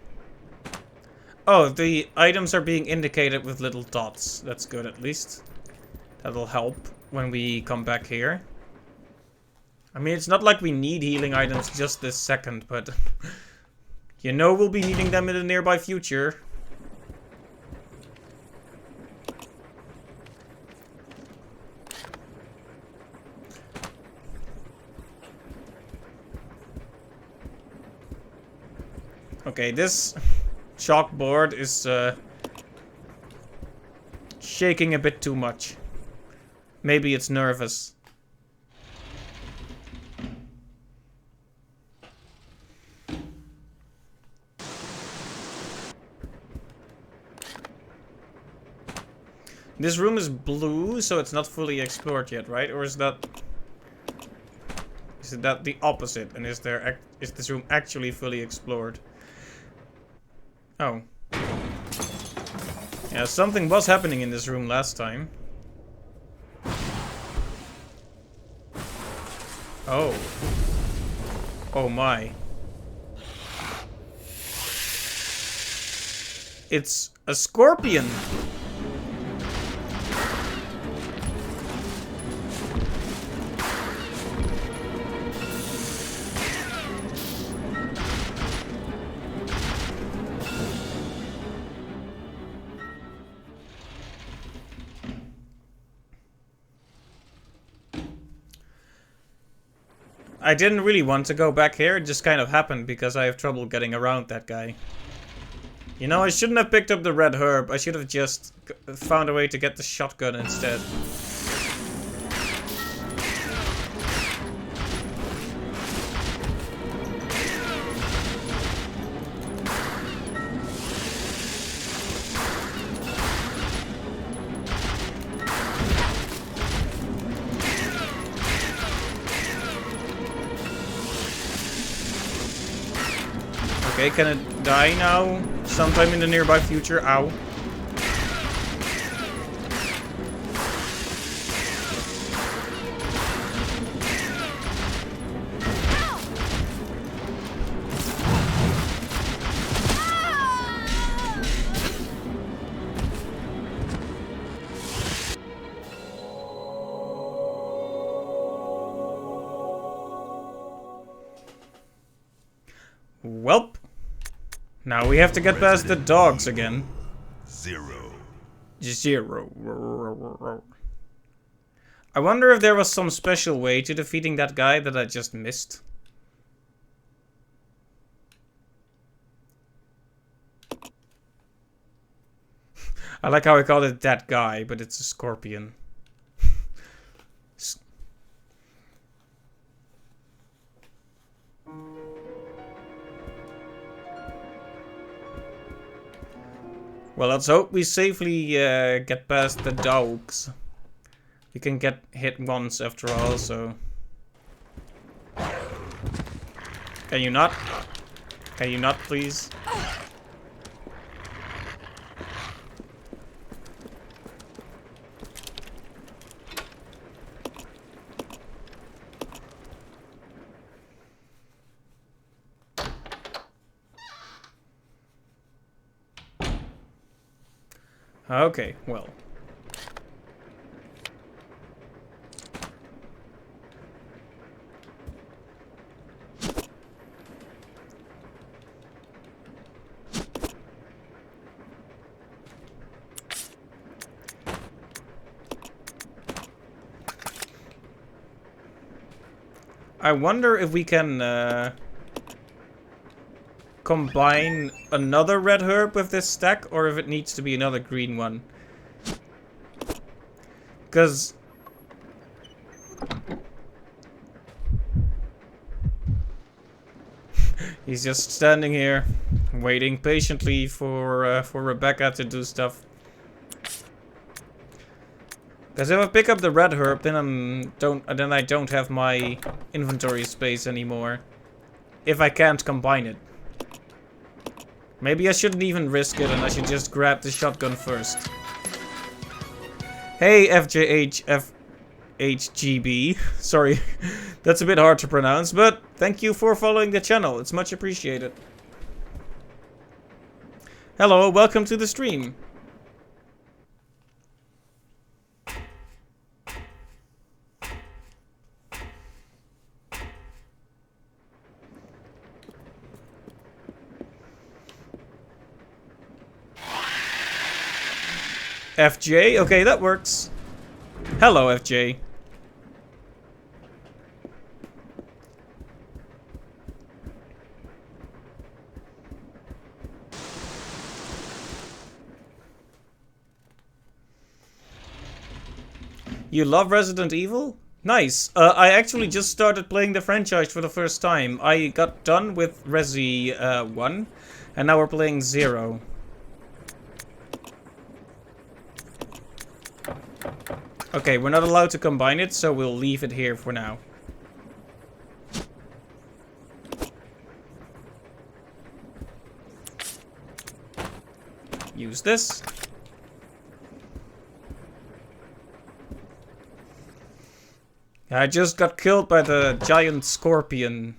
Oh, the items are being indicated with little dots. That's good at least. That'll help when we come back here. I mean, it's not like we need healing items just this second, but you know we'll be needing them in the nearby future. Okay, this chalkboard is shaking a bit too much. Maybe it's nervous. This room is blue, so it's not fully explored yet, right? Or is that the opposite? And is this room actually fully explored? Oh. Yeah, something was happening in this room last time. Oh. Oh my. It's a scorpion. I didn't really want to go back here, it just kind of happened because I have trouble getting around that guy. You know, I shouldn't have picked up the red herb, I should have just found a way to get the shotgun instead. Okay, can it die now? Sometime in the nearby future? Ow. Welp. Now we have to get past the dogs again. 0. 0. I wonder if there was some special way to defeating that guy that I just missed. I like how I called it that guy, but it's a scorpion. Well, let's hope we safely get past the dogs. We can get hit once after all, so... Can you not? Can you not, please? Okay, well. I wonder if we can combine another red herb with this stack, or if it needs to be another green one. Because... he's just standing here, waiting patiently for Rebecca to do stuff. Because if I pick up the red herb, then I don't have my inventory space anymore. If I can't combine it. Maybe I shouldn't even risk it and I should just grab the shotgun first. Hey FJHFHGB. Sorry, that's a bit hard to pronounce, but thank you for following the channel. It's much appreciated. Hello, welcome to the stream. FJ? Okay, that works. Hello, FJ. You love Resident Evil? Nice. I actually just started playing the franchise for the first time. I got done with Resi 1, and now we're playing 0. Okay, we're not allowed to combine it, so we'll leave it here for now. Use this. I just got killed by the giant scorpion.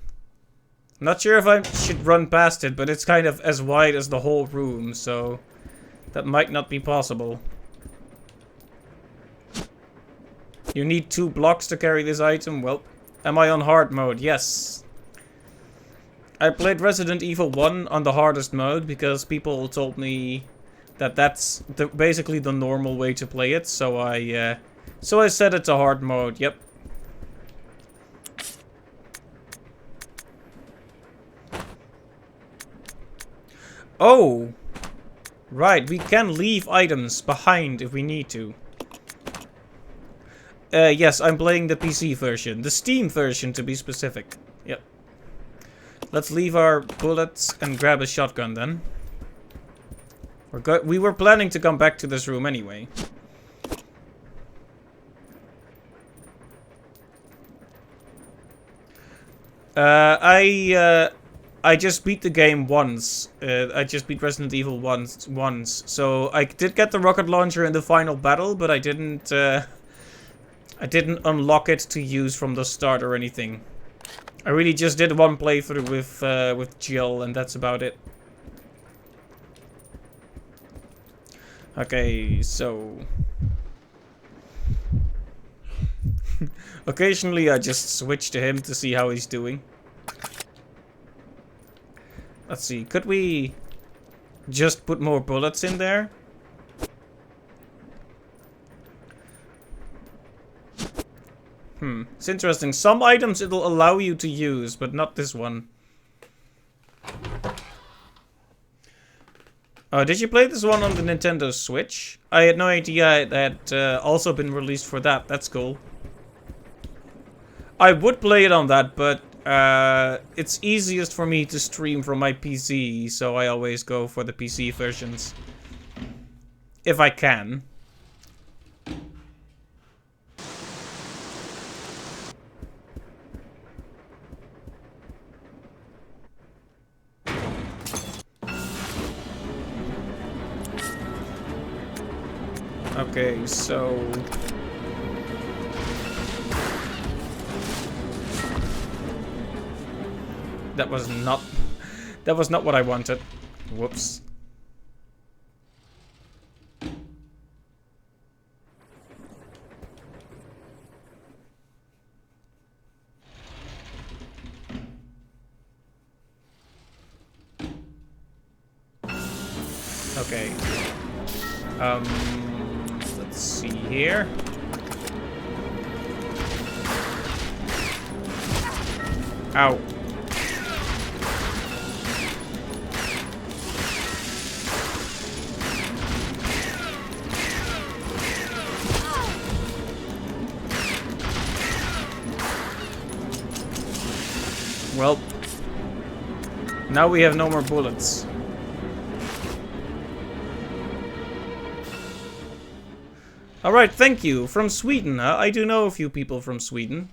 Not sure if I should run past it, but it's kind of as wide as the whole room, so that might not be possible. You need 2 blocks to carry this item. Well, am I on hard mode? Yes. I played Resident Evil 1 on the hardest mode because people told me that that's basically the normal way to play it. So I set it to hard mode. Yep. Oh, right. We can leave items behind if we need to. Yes, I'm playing the PC version. The Steam version, to be specific. Yep. Let's leave our bullets and grab a shotgun, then. We were planning to come back to this room anyway. I just beat the game once. I just beat Resident Evil once. So I did get the rocket launcher in the final battle, but I didn't unlock it to use from the start or anything. I really just did one playthrough with Jill, and that's about it. Okay, so occasionally I just switch to him to see how he's doing. Let's see, could we just put more bullets in there? It's interesting. Some items it'll allow you to use, but not this one. Oh, did you play this one on the Nintendo Switch? I had no idea it had also been released for that. That's cool. I would play it on that, but it's easiest for me to stream from my PC, so I always go for the PC versions. If I can. Okay, so... That was not what I wanted. Whoops. Okay. Let's see here. Ow. Well, now we have no more bullets. Alright, thank you. From Sweden, huh? I do know a few people from Sweden.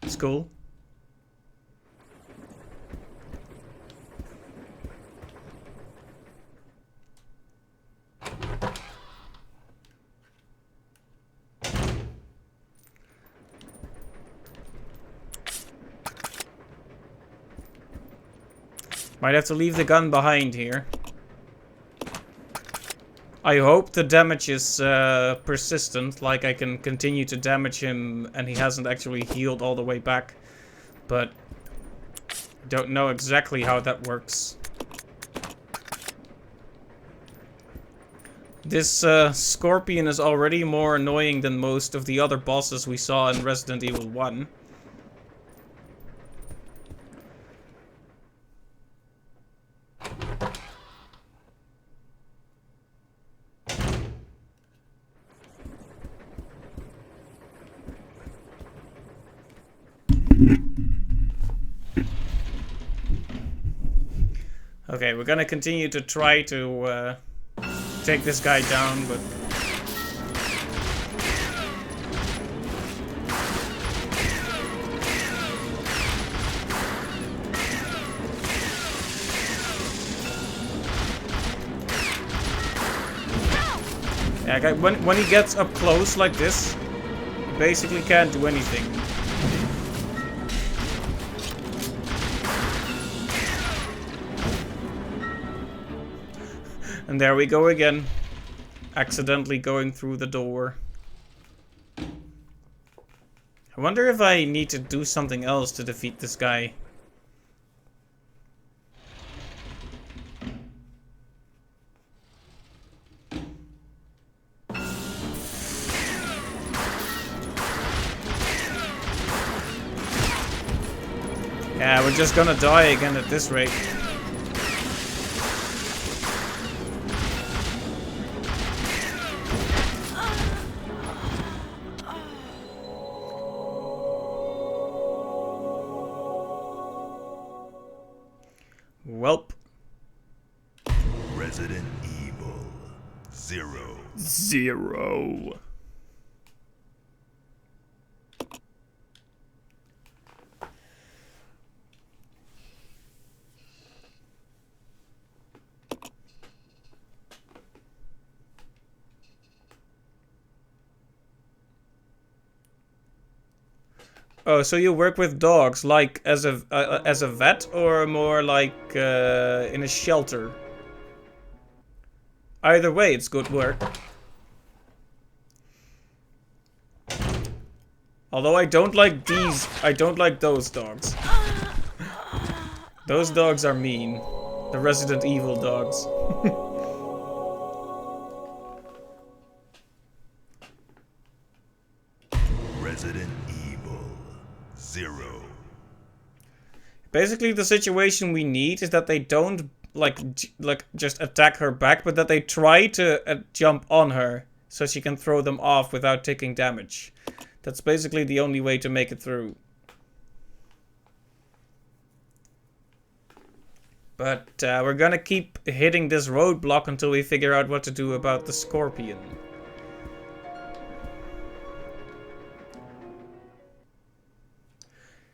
It's cool. Might have to leave the gun behind here. I hope the damage is persistent, like I can continue to damage him and he hasn't actually healed all the way back. But don't know exactly how that works. This Scorpion is already more annoying than most of the other bosses we saw in Resident Evil 1. Okay, we're gonna continue to try to take this guy down, but... Yeah, when he gets up close like this, he basically can't do anything. And there we go again. Accidentally going through the door. I wonder if I need to do something else to defeat this guy. Yeah, we're just gonna die again at this rate. Welp. Resident Evil 0. 0. Oh, so you work with dogs, like as a vet, or more like in a shelter? Either way, it's good work. Although I don't like these, I don't like those dogs. Those dogs are mean. The Resident Evil dogs. Resident Evil 0. Basically, the situation we need is that they don't like just attack her back, but that they try to jump on her so she can throw them off without taking damage. That's basically the only way to make it through. But we're gonna keep hitting this roadblock until we figure out what to do about the scorpion.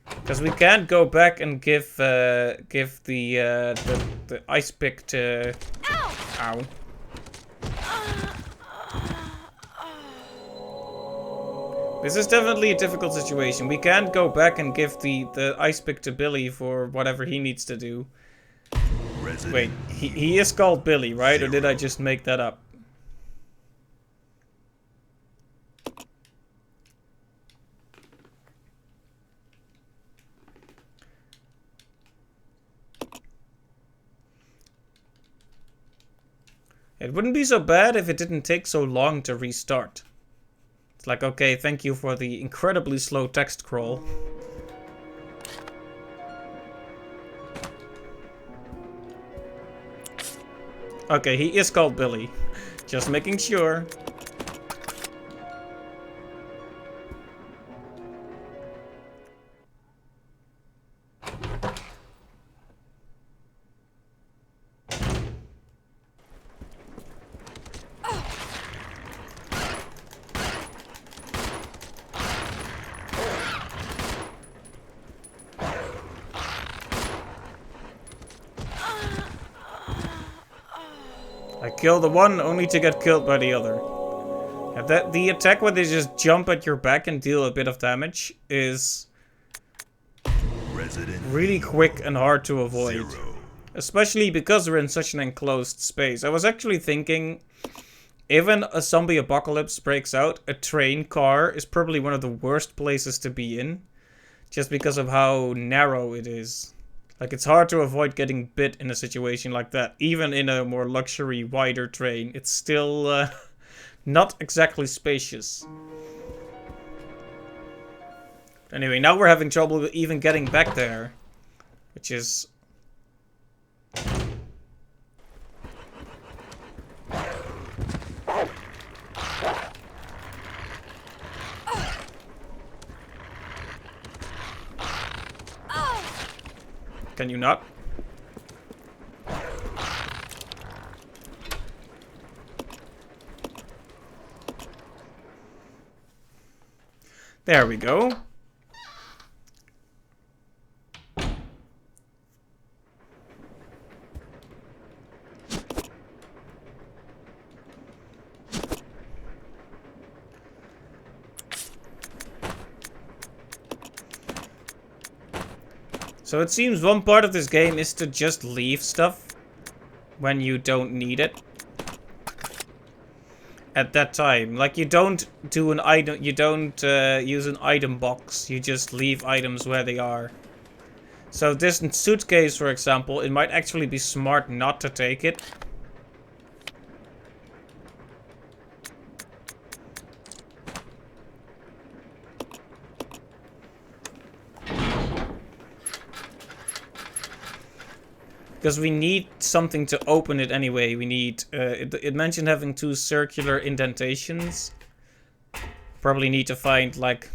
Because we can't go back and give the ice pick to... Ow. This is definitely a difficult situation. We can't go back and give the ice pick to Billy for whatever he needs to do. Wait, he is called Billy, right? Or did I just make that up? It wouldn't be so bad if it didn't take so long to restart. It's like, okay, thank you for the incredibly slow text scroll. Okay, he is called Billy. Just making sure. I kill the one only to get killed by the other. Yeah, the attack where they just jump at your back and deal a bit of damage is really quick and hard to avoid. Especially because we're in such an enclosed space. I was actually thinking, even a zombie apocalypse breaks out, a train car is probably one of the worst places to be in. Just because of how narrow it is. Like, it's hard to avoid getting bit in a situation like that. Even in a more luxury, wider train, it's still not exactly spacious. Anyway, now we're having trouble even getting back there. Which is... Can you not? There we go. So it seems one part of this game is to just leave stuff when you don't need it at that time. Like, you don't do an item, you don't use an item box, you just leave items where they are. So this suitcase, for example, it might actually be smart not to take it. Because we need something to open it anyway. We need... it mentioned having 2 circular indentations. Probably need to find, like,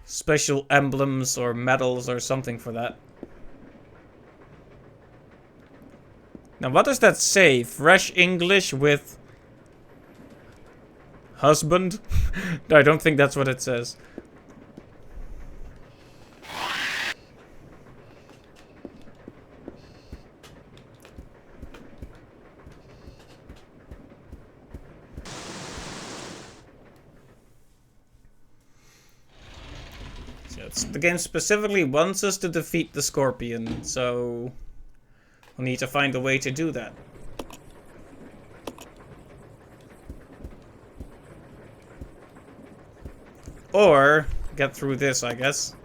special emblems or medals or something for that. Now, what does that say? Fresh English with... husband? No, I don't think that's what it says. The game specifically wants us to defeat the Scorpion, so we'll need to find a way to do that. Or get through this, I guess.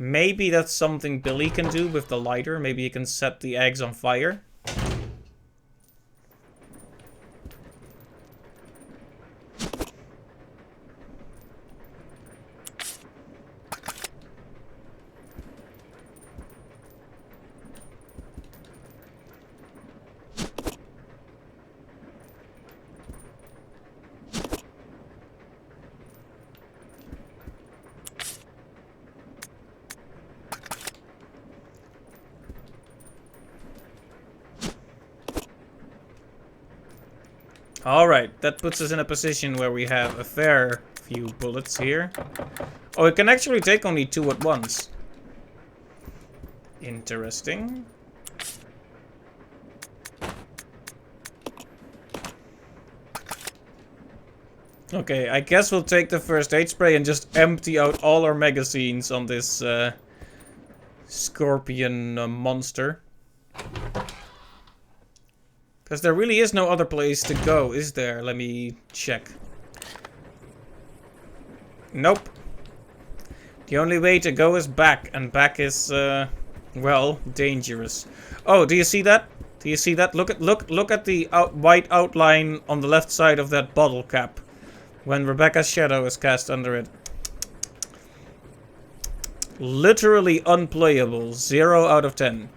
Maybe that's something Billy can do with the lighter. Maybe he can set the eggs on fire. Alright, that puts us in a position where we have a fair few bullets here. Oh, it can actually take only 2 at once. Interesting. Okay, I guess we'll take the first aid spray and just empty out all our magazines on this scorpion monster. Because there really is no other place to go, is there? Let me check. Nope. The only way to go is back, and back is, well, dangerous. Oh, do you see that? Do you see that? Look at the white outline on the left side of that bottle cap. When Rebecca's shadow is cast under it. Literally unplayable. 0 out of 10.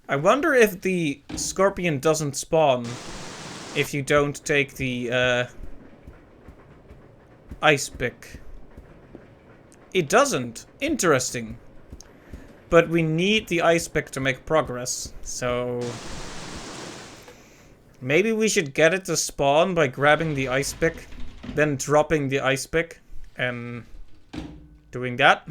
I wonder if the scorpion doesn't spawn if you don't take the ice pick. It doesn't. Interesting. But we need the ice pick to make progress, so maybe we should get it to spawn by grabbing the ice pick, then dropping the ice pick, and doing that.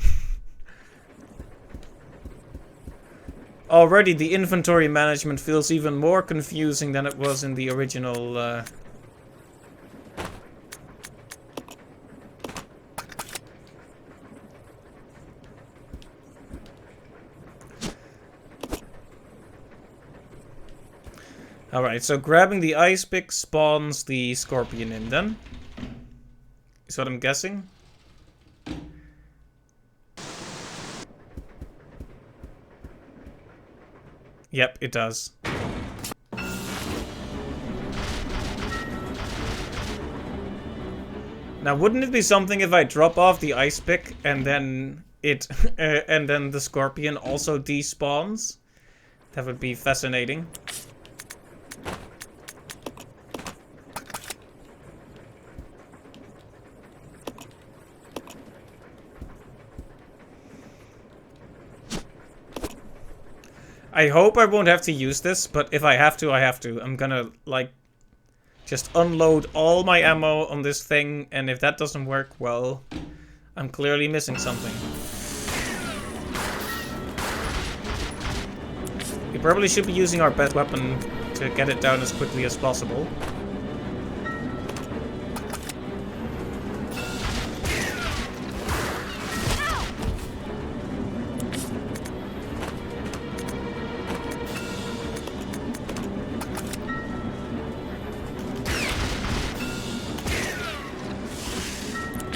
Already the inventory management feels even more confusing than it was in the original Alright, so grabbing the ice pick spawns the scorpion in then. Is what I'm guessing. Yep, it does. Now, wouldn't it be something if I drop off the ice pick and then it and then the scorpion also despawns? That would be fascinating. I hope I won't have to use this, but if I have to, I have to. I'm gonna, like, just unload all my ammo on this thing, and if that doesn't work, well, I'm clearly missing something. We probably should be using our best weapon to get it down as quickly as possible.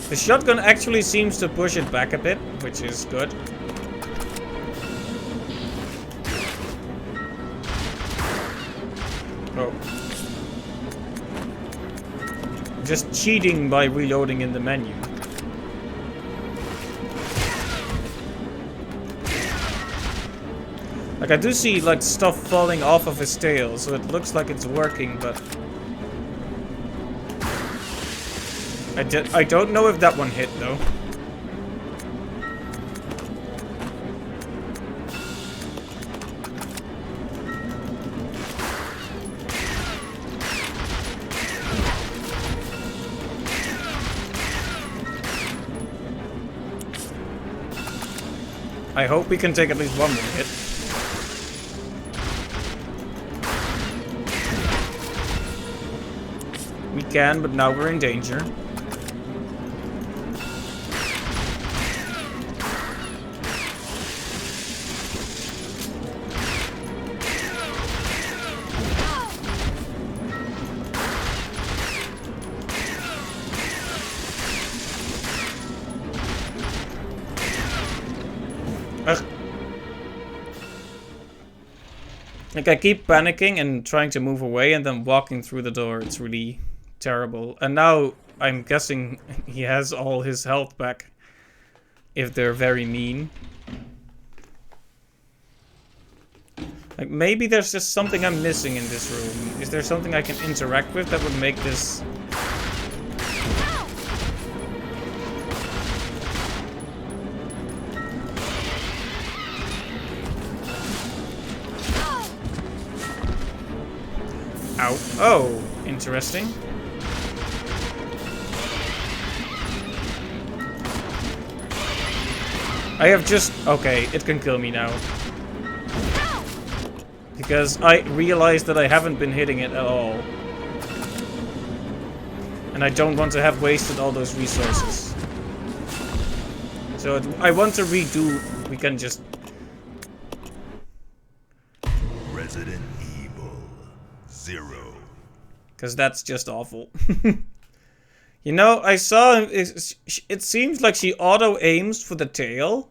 The shotgun actually seems to push it back a bit, which is good. Oh. Just cheating by reloading in the menu. Like, I do see, like, stuff falling off of his tail, so it looks like it's working, but I don't know if that one hit, though. I hope we can take at least one more hit. We can, but now we're in danger. Ugh. Like, I keep panicking and trying to move away and then walking through the door. It's really terrible. And now I'm guessing he has all his health back. If they're very mean. Like, maybe there's just something I'm missing in this room. Is there something I can interact with that would make this... Ow. Oh, interesting. I have just... Okay, it can kill me now. Because I realized that I haven't been hitting it at all. And I don't want to have wasted all those resources. So I want to redo... We can just... Resident Evil 0. Because that's just awful. You know, I saw... It seems like she auto-aims for the tail.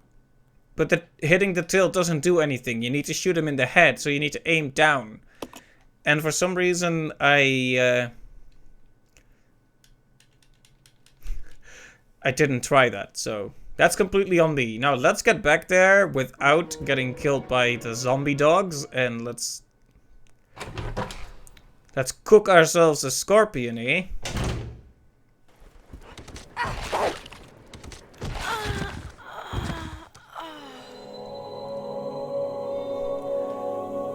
But hitting the tail doesn't do anything. You need to shoot him in the head, so you need to aim down. And for some reason, I didn't try that, so... That's completely on me. Now, let's get back there without getting killed by the zombie dogs. And let's cook ourselves a scorpion, eh?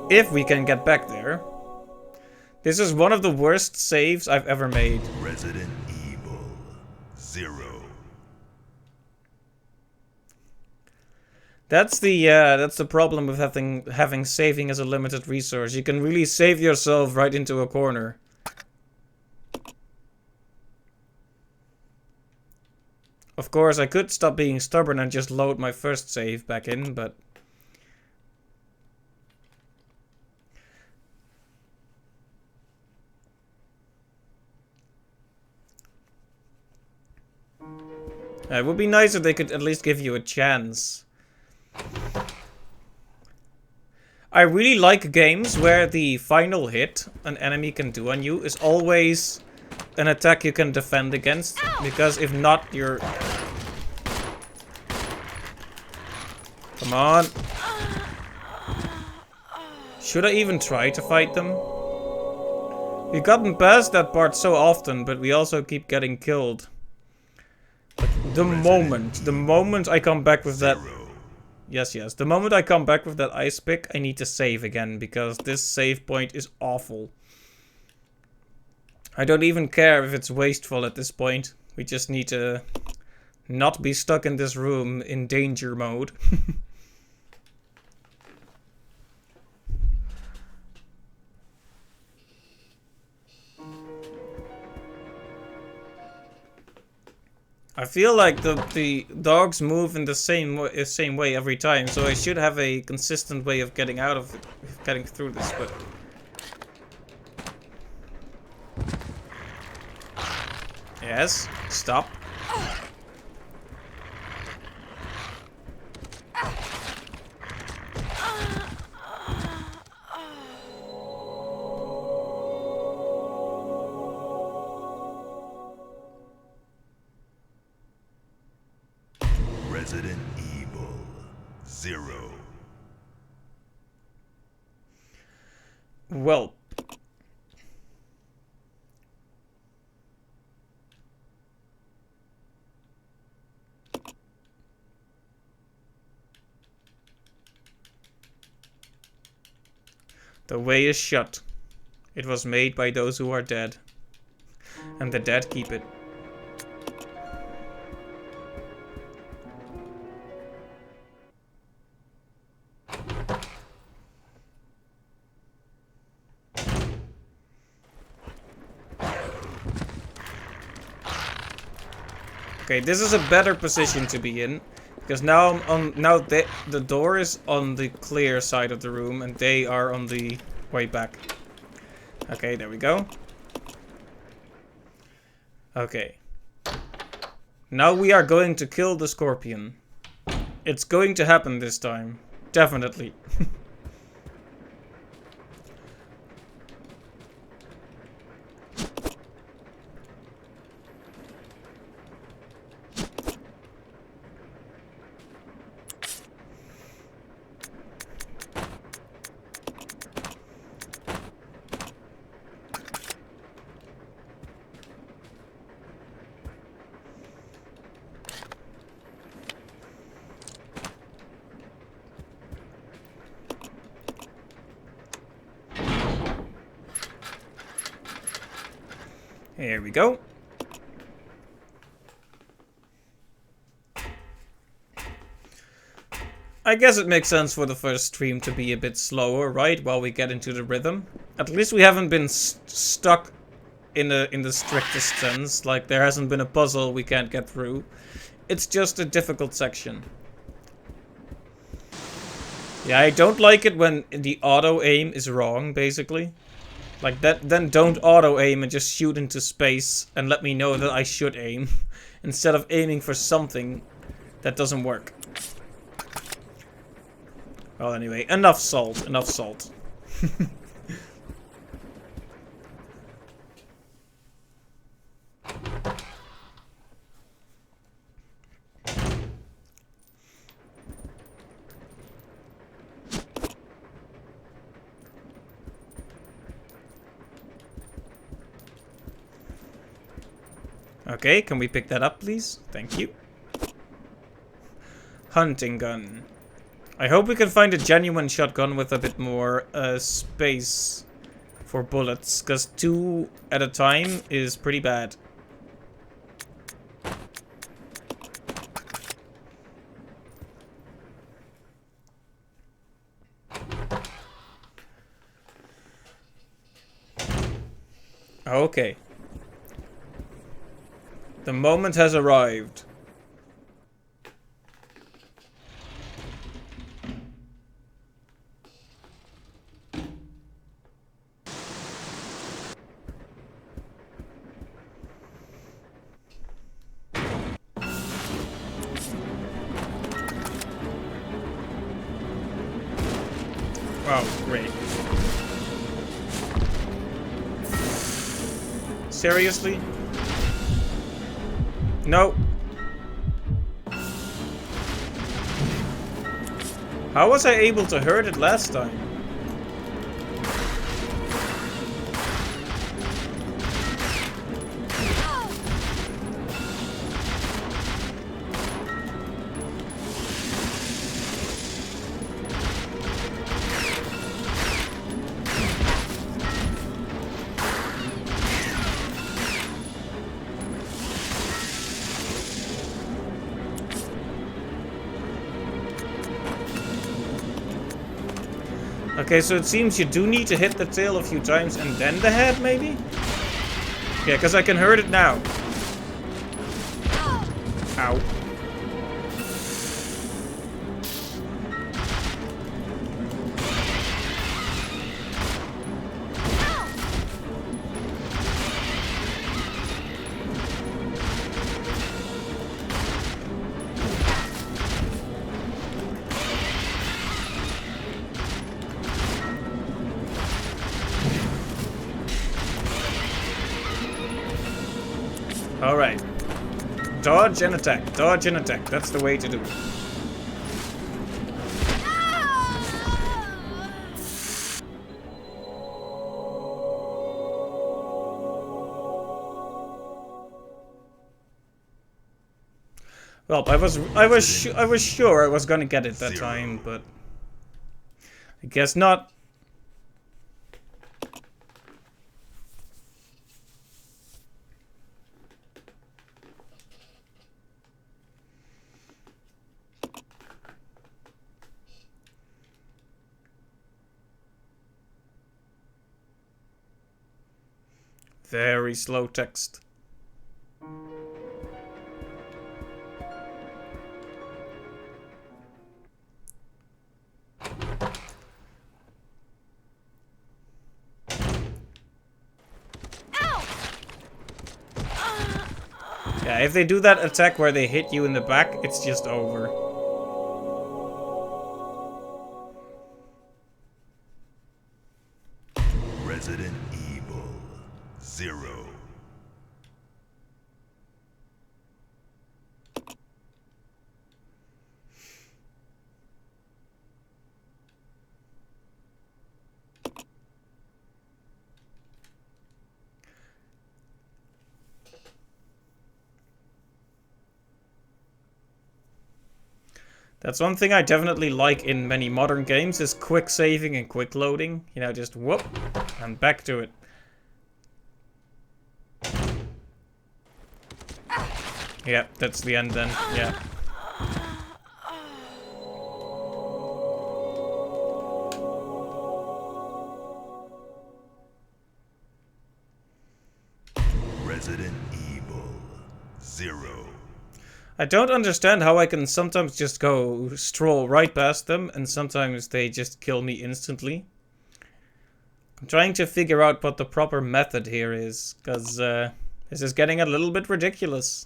If we can get back there. This is one of the worst saves I've ever made. Resident Evil 0. That's the problem with having saving as a limited resource. You can really save yourself right into a corner. Of course, I could stop being stubborn and just load my first save back in, but... It would be nice if they could at least give you a chance. I really like games where the final hit an enemy can do on you is always an attack you can defend against. Because if not, you're... Come on. Should I even try to fight them? We've gotten past that part so often, but we also keep getting killed. The moment I come back with that... Yes. The moment I come back with that ice pick, I need to save again, because this save point is awful. I don't even care if it's wasteful at this point. We just need to not be stuck in this room in danger mode. I feel like the dogs move in the same way every time, so I should have a consistent way of getting out of it, getting through this. But yes, stop. Resident Evil 0. Well. The way is shut. It was made by those who are dead. And the dead keep it. Okay, this is a better position to be in, because now the door is on the clear side of the room and they are on the way back. Okay, there we go. Okay. Now we are going to kill the scorpion. It's going to happen this time. Definitely. Here we go. I guess it makes sense for the first stream to be a bit slower, right? While we get into the rhythm. At least we haven't been stuck in the strictest sense. Like, there hasn't been a puzzle we can't get through. It's just a difficult section. Yeah, I don't like it when the auto-aim is wrong, basically. Like, then don't auto-aim and just shoot into space and let me know that I should aim. Instead of aiming for something that doesn't work. Well, anyway, enough salt, enough salt. Okay, can we pick that up, please? Thank you. Hunting gun. I hope we can find a genuine shotgun with a bit more space for bullets, because 2 at a time is pretty bad. Okay. The moment has arrived. Wow, great. Seriously? No. How was I able to hurt it last time? Okay, so it seems you do need to hit the tail a few times and then the head, maybe? Yeah, because I can hurt it now. Ow. Alright. Dodge and attack. Dodge and attack. That's the way to do it. Well, I was sure I was gonna get it that time, but I guess not. Very slow text. Yeah, if they do that attack where they hit you in the back, it's just over. That's one thing I definitely like in many modern games is quick saving and quick loading. You know, just whoop, and back to it. Yeah, that's the end then. Yeah. Resident Evil 0. I don't understand how I can sometimes just go stroll right past them and sometimes they just kill me instantly. I'm trying to figure out what the proper method here is, because this is getting a little bit ridiculous.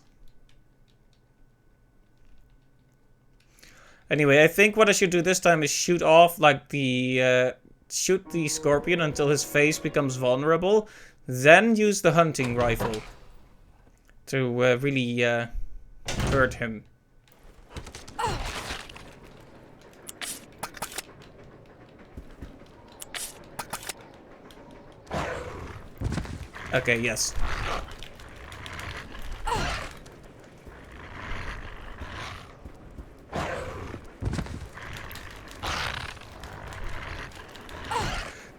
Anyway, I think what I should do this time is shoot off like the shoot the scorpion until his face becomes vulnerable, then use the hunting rifle to really hurt him. Okay, yes.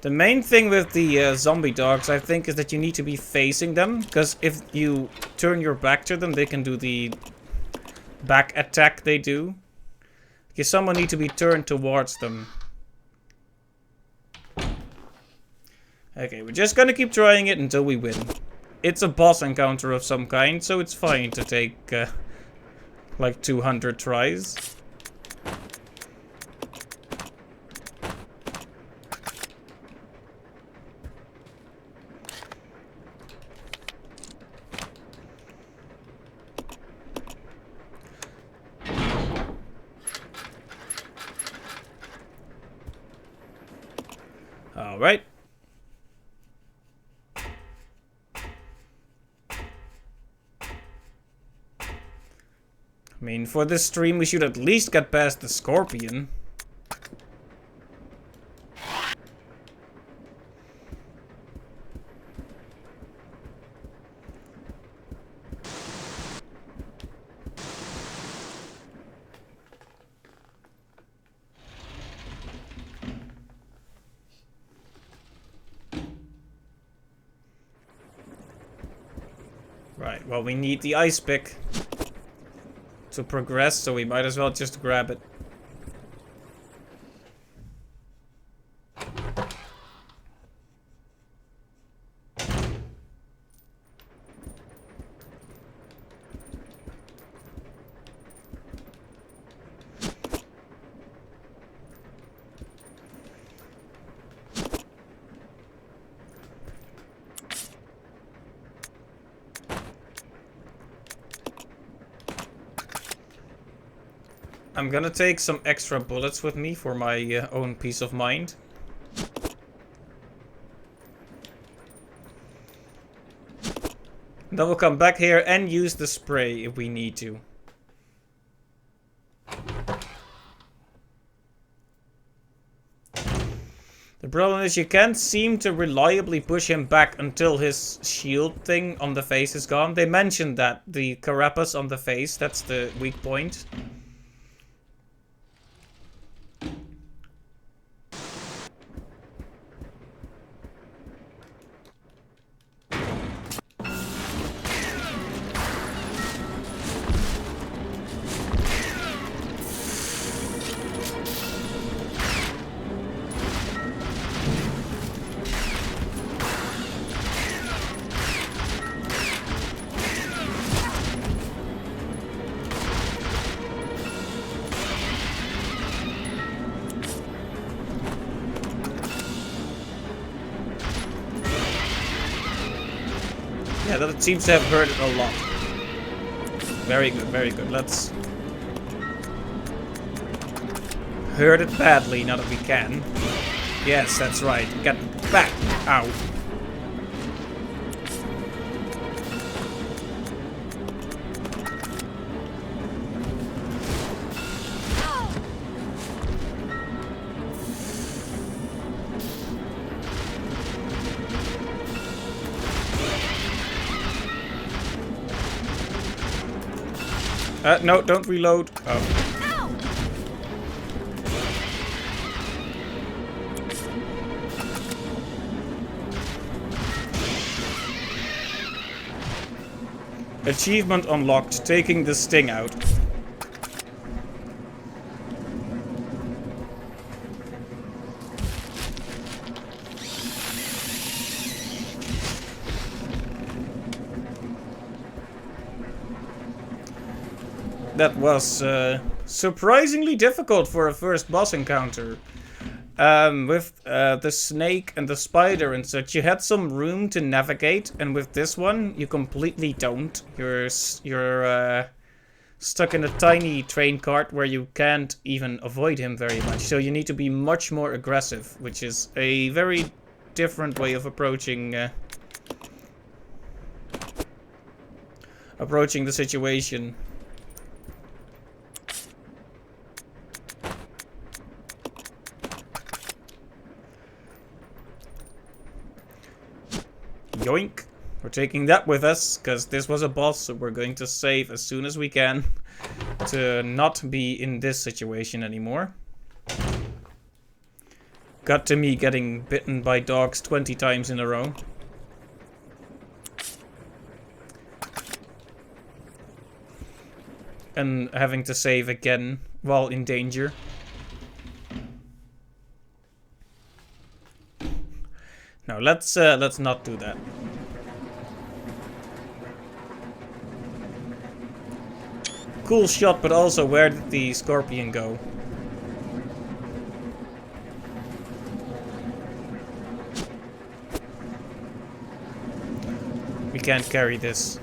The main thing with the zombie dogs, I think, is that you need to be facing them, because if you turn your back to them, they can do the back attack they do. You someone need to be turned towards them. Okay, we're just gonna keep trying it until we win. It's a boss encounter of some kind, so it's fine to take like 200 tries. All right. I mean, for this stream, we should at least get past the scorpion. Right, well, we need the ice pick to progress, so we might as well just grab it. I'm gonna take some extra bullets with me for my own peace of mind. Then we'll come back here and use the spray if we need to. The problem is you can't seem to reliably push him back until his shield thing on the face is gone. They mentioned that, the carapace on the face, that's the weak point. Yeah, that seems to have hurt it a lot. Very good, very good. Let's hurt it badly now that we can. Yes, that's right. Get back. Ow. No, don't reload. Oh. Achievement unlocked, taking the sting out. That was surprisingly difficult for a first boss encounter. With the snake and the spider and such, you had some room to navigate, and with this one, you completely don't. You're stuck in a tiny train cart where you can't even avoid him very much. So you need to be much more aggressive, which is a very different way of approaching the situation. Yoink. We're taking that with us, because this was a boss, so we're going to save as soon as we can to not be in this situation anymore. Got to me getting bitten by dogs 20 times in a row. And having to save again while in danger. No, let's not do that. Cool shot, but also where did the scorpion go? We can't carry this.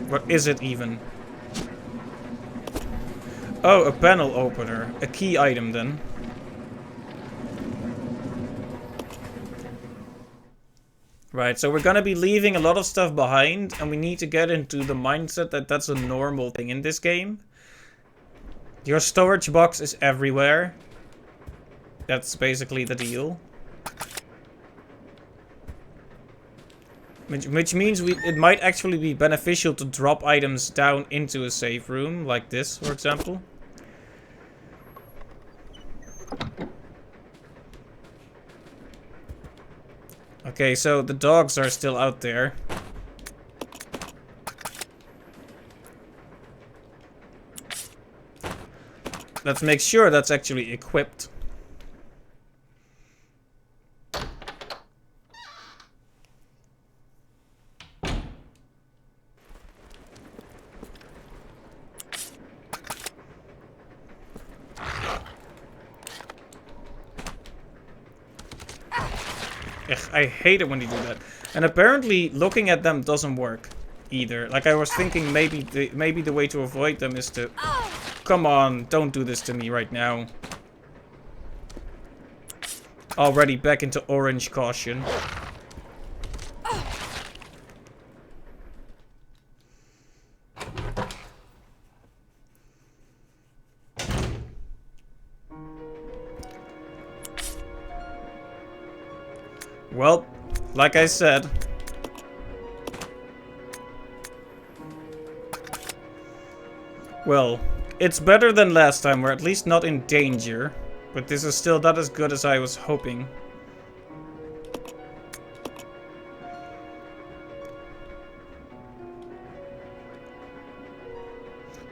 What is it even? Oh, a panel opener. A key item then. Right, so we're gonna be leaving a lot of stuff behind, and we need to get into the mindset that that's a normal thing in this game. Your storage box is everywhere. That's basically the deal. Which means it might actually be beneficial to drop items down into a safe room, like this, for example. Okay, so the dogs are still out there. Let's make sure that's actually equipped. I hate it when you do that. And apparently looking at them doesn't work either. Like I was thinking maybe the way to avoid them is to... Come on, don't do this to me right now. Already back into orange caution. Well, like I said, well, it's better than last time. We're at least not in danger, but this is still not as good as I was hoping.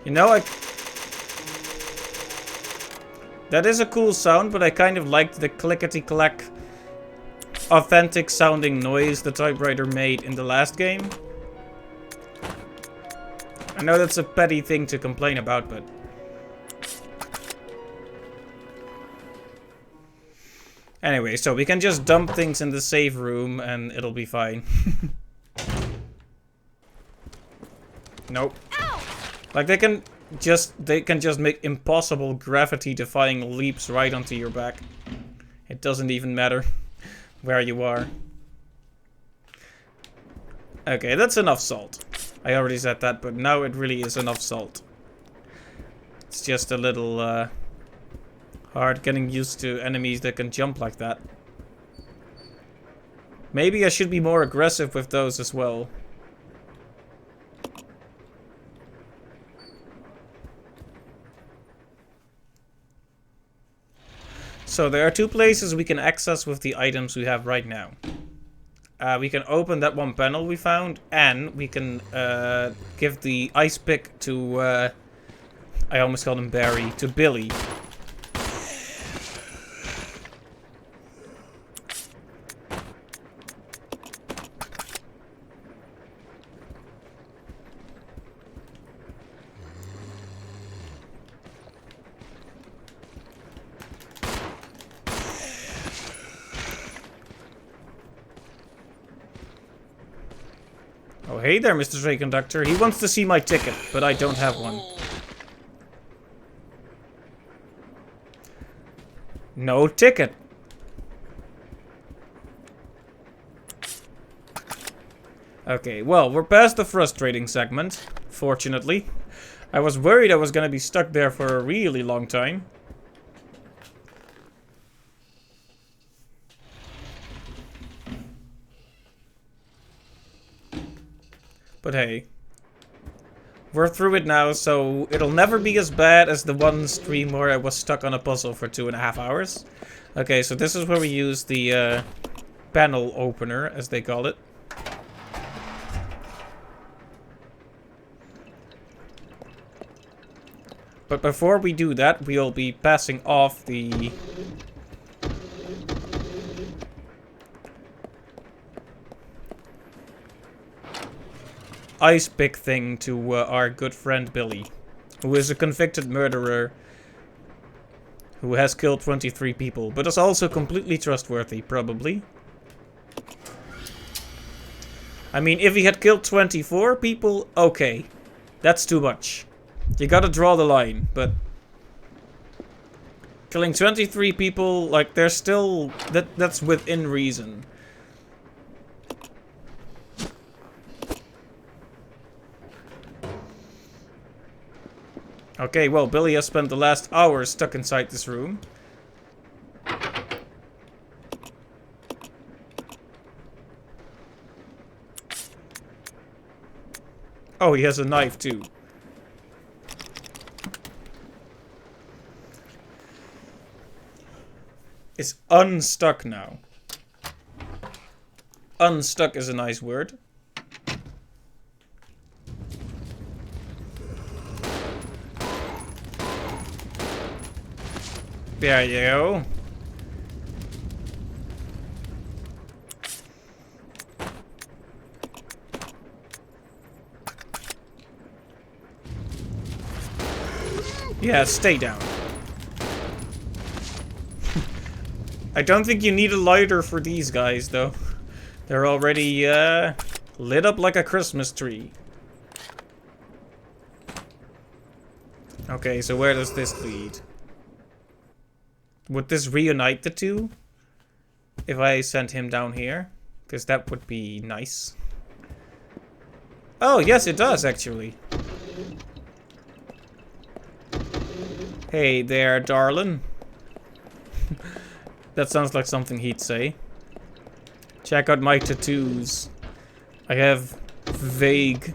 You know, that is a cool sound, but I kind of liked the clickety-clack authentic sounding noise the typewriter made in the last game. I know that's a petty thing to complain about, but... Anyway, so we can just dump things in the save room and it'll be fine. Nope. Like they can just make impossible gravity-defying leaps right onto your back. It doesn't even matter where you are. Okay, that's enough salt. I already said that, but now it really is enough salt. It's just a little hard getting used to enemies that can jump like that. Maybe I should be more aggressive with those as well. So there are two places we can access with the items we have right now. We can open that one panel we found, and we can give the ice pick to, I almost called him Barry, to Billy. Oh, hey there, Mr. Stray Conductor. He wants to see my ticket, but I don't have one. No ticket. Okay, well, we're past the frustrating segment, fortunately. I was worried I was gonna be stuck there for a really long time. But hey, we're through it now, so it'll never be as bad as the one stream where I was stuck on a puzzle for 2.5 hours. Okay, so this is where we use the panel opener, as they call it. But before we do that, we'll be passing off the ice pick thing to our good friend Billy, who is a convicted murderer who has killed 23 people, but is also completely trustworthy, probably. I mean, if he had killed 24 people, okay, that's too much. You gotta draw the line, but killing 23 people, like, they're still, that's within reason. Okay, well, Billy has spent the last hour stuck inside this room. Oh, he has a knife too. It's unstuck now. Unstuck is a nice word. There you go. Yeah, stay down. I don't think you need a lighter for these guys, though. They're already lit up like a Christmas tree. Okay, so where does this lead? Would this reunite the two? If I sent him down here? Because that would be nice. Oh, yes, it does, actually. Hey there, darling. That sounds like something he'd say. Check out my tattoos. I have a vague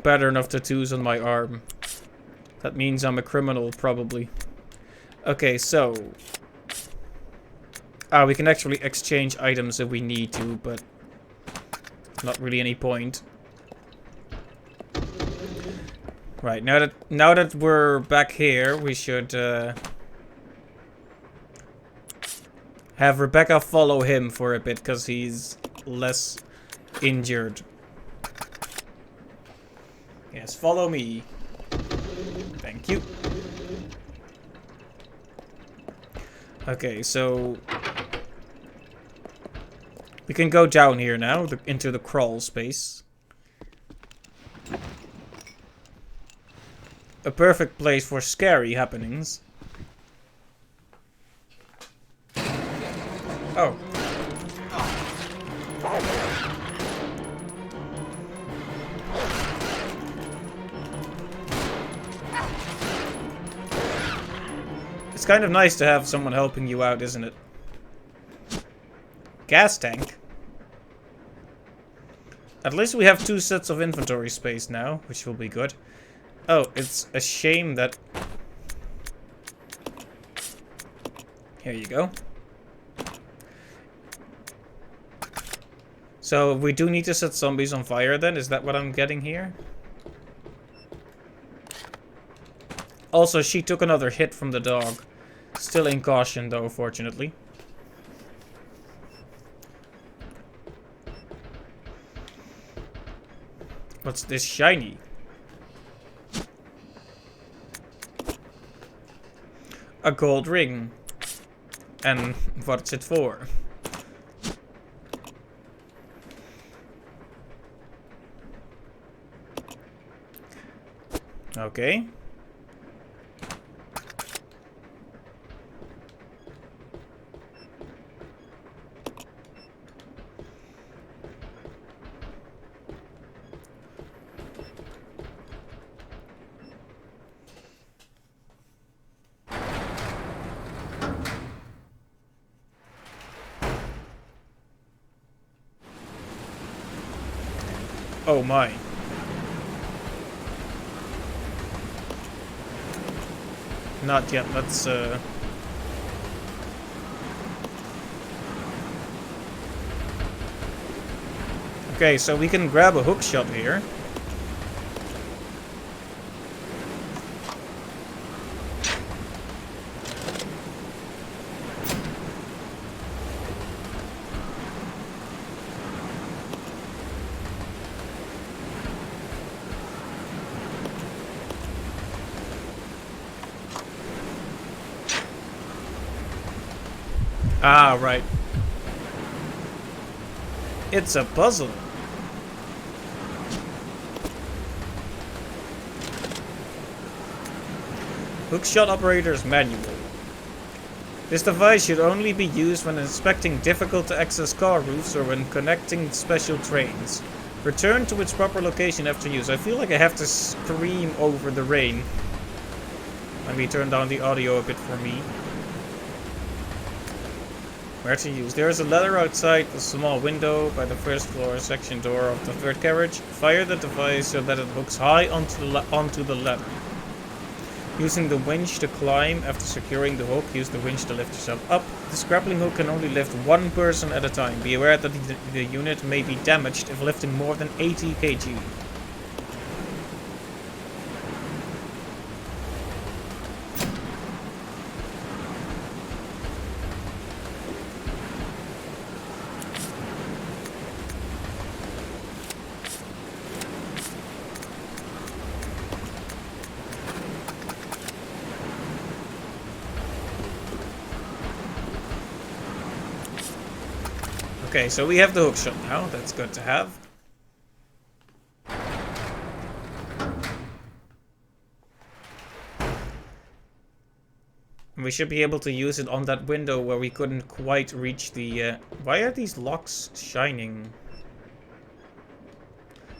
pattern of tattoos on my arm. That means I'm a criminal, probably. Okay, so... we can actually exchange items if we need to, but... not really any point. Right, now that we're back here, we should have Rebecca follow him for a bit, because he's less injured. Yes, follow me. Thank you. Okay, so we can go down here now, into the crawl space. A perfect place for scary happenings. Oh. It's kind of nice to have someone helping you out, isn't it? Gas tank. At least we have 2 sets of inventory space now, which will be good. Oh, it's a shame that... Here you go. So we do need to set zombies on fire then? Is that what I'm getting here? Also, she took another hit from the dog. Still in caution though, fortunately. What's this shiny? A gold ring. And what's it for? Okay. Oh my. Not yet, let's Okay, so we can grab a hook shot here. Ah, right. It's a puzzle. Hookshot operator's manual. This device should only be used when inspecting difficult to access car roofs or when connecting special trains. Return to its proper location after use. I feel like I have to scream over the rain. Let me turn down the audio a bit for me. Where to use. There is a ladder outside the small window by the first floor section door of the third carriage. Fire the device so that it hooks high onto the ladder. Using the winch to climb after securing the hook, use the winch to lift yourself up. This grappling hook can only lift one person at a time. Be aware that the unit may be damaged if lifting more than 80 kg. Okay, so we have the hookshot now. That's good to have. We should be able to use it on that window where we couldn't quite reach the... Why are these locks shining?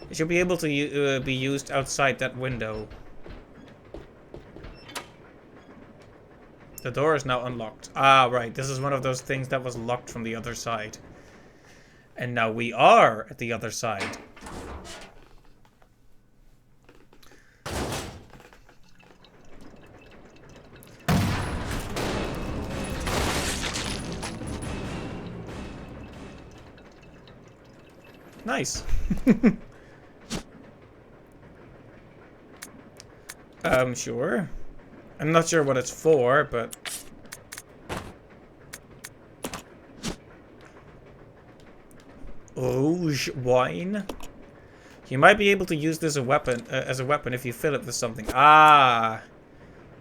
It should be able to be used outside that window. The door is now unlocked. Ah, right. This is one of those things that was locked from the other side. And now we are at the other side. Nice. Sure. I'm not sure what it's for, but... Rouge wine. You might be able to use this as a weapon if you fill it with something. Ah,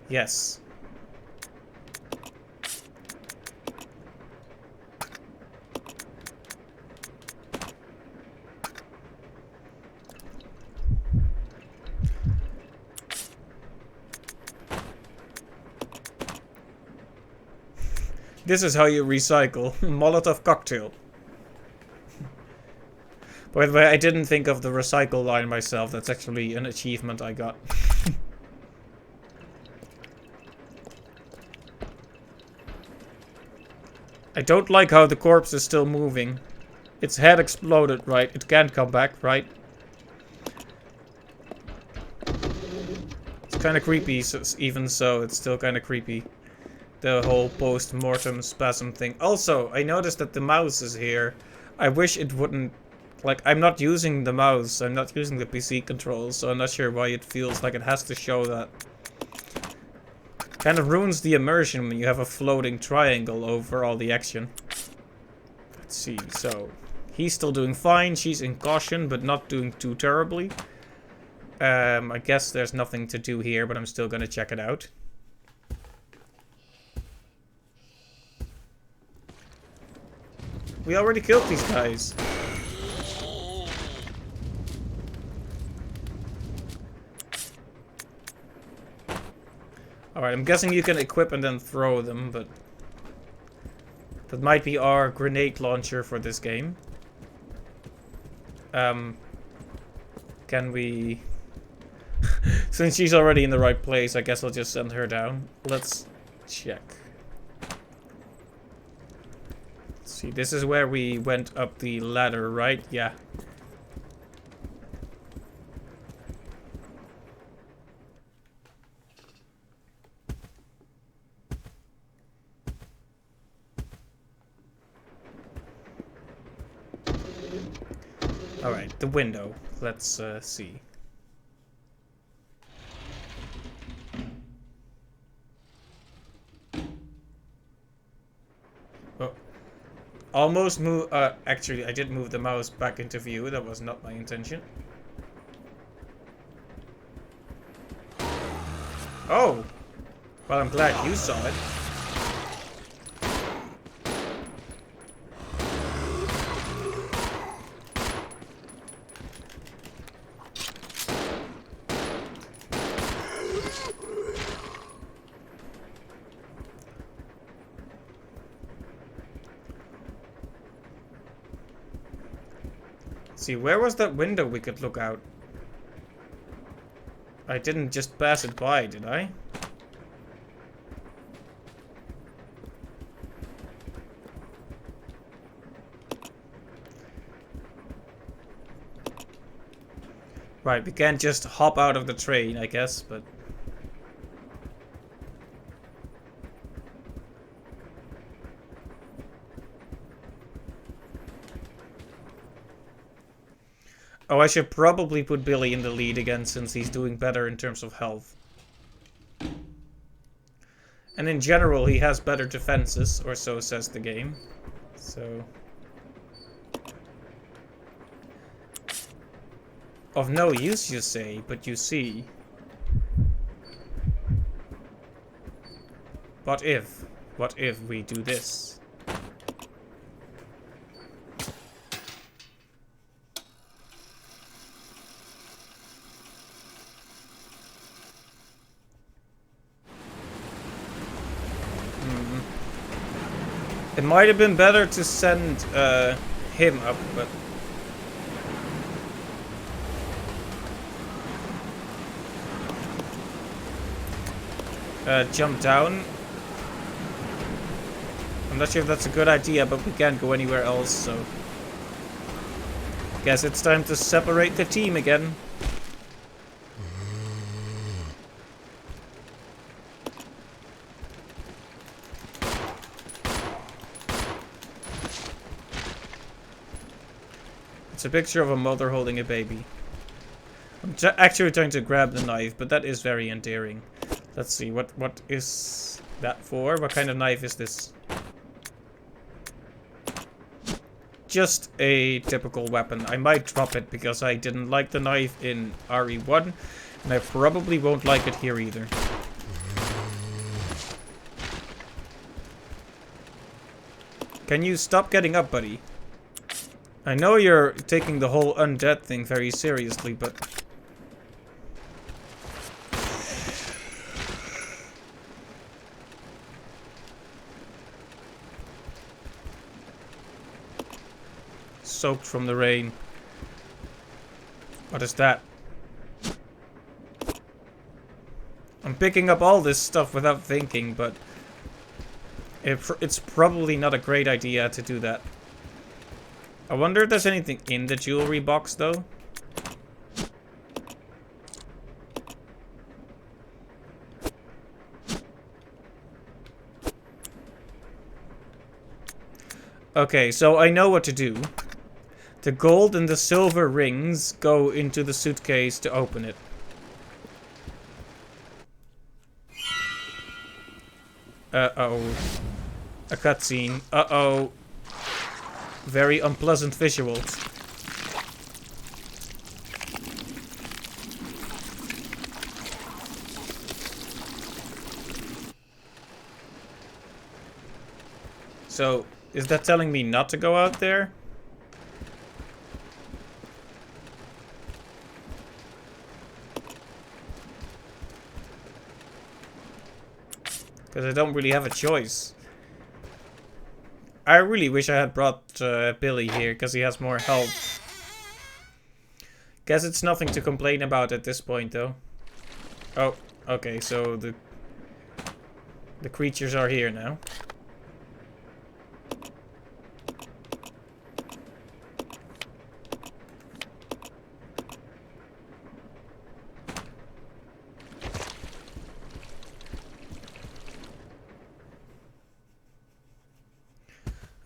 yes. This is how you recycle. Molotov cocktail. By the way, I didn't think of the recycle line myself. That's actually an achievement I got. I don't like how the corpse is still moving. Its head exploded, right? It can't come back, right? It's kind of creepy, so even so, it's still kind of creepy. the whole post-mortem spasm thing. Also, I noticed that the mouse is here. I wish it wouldn't... Like, I'm not using the mouse. I'm not using the PC controls, so I'm not sure why it feels like it has to show that. Kind of ruins the immersion when you have a floating triangle over all the action. Let's see, so... He's still doing fine. She's in caution, but not doing too terribly. I guess there's nothing to do here, but I'm still gonna check it out. We already killed these guys. Alright, I'm guessing you can equip and then throw them, but... That might be our grenade launcher for this game. Can we... Since she's already in the right place, I guess I'll just send her down. Let's check. Let's see, this is where we went up the ladder, right? Yeah. Alright, the window. Let's see. Oh. Almost move... actually, I did move the mouse back into view. That was not my intention. Oh! Well, I'm glad you saw it. See, where was that window we could look out? I didn't just pass it by, did I? Right, we can't just hop out of the train, I guess, but... Oh, I should probably put Billy in the lead again, since he's doing better in terms of health. And in general, he has better defenses, or so says the game. So... Of no use, you say, but you see. What if we do this? It might have been better to send him up, but... jump down. I'm not sure if that's a good idea, but we can't go anywhere else, so... Guess it's time to separate the team again. It's a picture of a mother holding a baby. I'm actually trying to grab the knife, but that is very endearing. Let's see, what is that for? What kind of knife is this? Just a typical weapon. I might drop it because I didn't like the knife in RE1, and I probably won't like it here either. Can you stop getting up, buddy? I know you're taking the whole undead thing very seriously, but... Soaked from the rain. What is that? I'm picking up all this stuff without thinking, but... It's probably not a great idea to do that. I wonder if there's anything in the jewelry box, though. Okay, so I know what to do. The gold and the silver rings go into the suitcase to open it. Uh-oh. A cutscene. Uh-oh. Very unpleasant visuals. So, is that telling me not to go out there? Because I don't really have a choice. I really wish I had brought Billy here, because he has more health. Guess it's nothing to complain about at this point, though. Oh, okay, so the creatures are here now.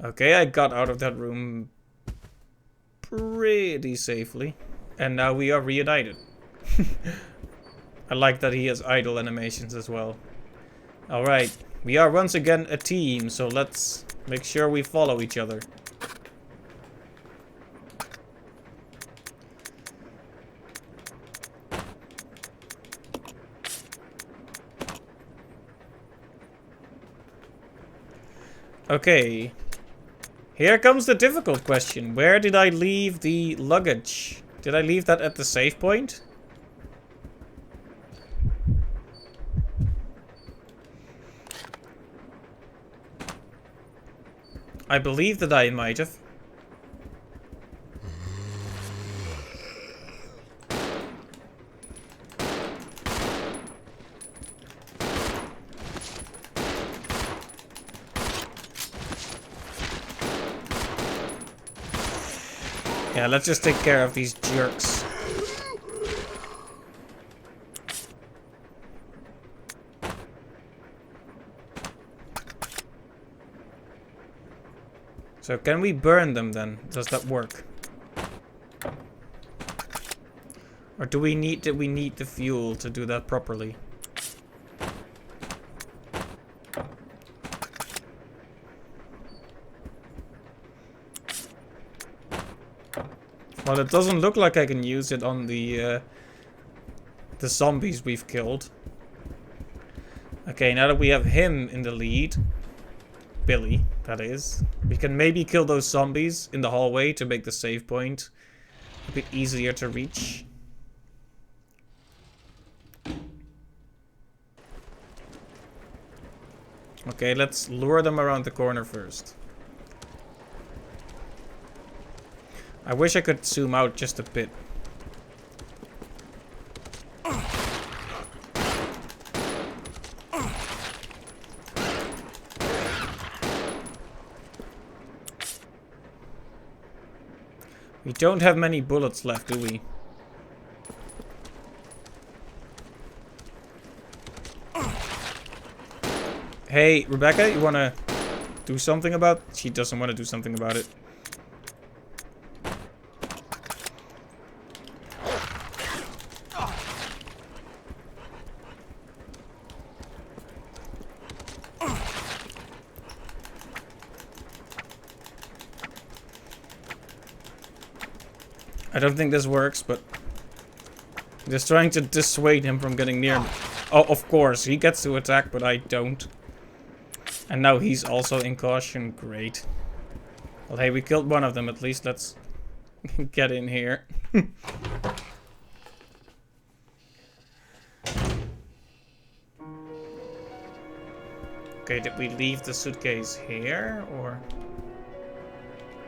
Okay, I got out of that room pretty safely. And now we are reunited. I like that he has idle animations as well. Alright, we are once again a team, so let's make sure we follow each other. Okay. Here comes the difficult question. Where did I leave the luggage? Did I leave that at the save point? I believe that I might have. Yeah, let's just take care of these jerks. So can we burn them then? Does that work? Or do we need the fuel to do that properly? Well, it doesn't look like I can use it on the zombies we've killed. Okay, now that we have him in the lead, Billy, that is, we can maybe kill those zombies in the hallway to make the save point a bit easier to reach. Okay, let's lure them around the corner first. I wish I could zoom out just a bit. We don't have many bullets left, do we? Hey, Rebecca, you wanna do something about... She doesn't want to do something about it. I don't think this works, but I'm just trying to dissuade him from getting near me. Oh, of course, he gets to attack, but I don't. And now he's also in caution. Great. Well, hey, we killed one of them at least. Let's get in here. Okay, did we leave the suitcase here, or?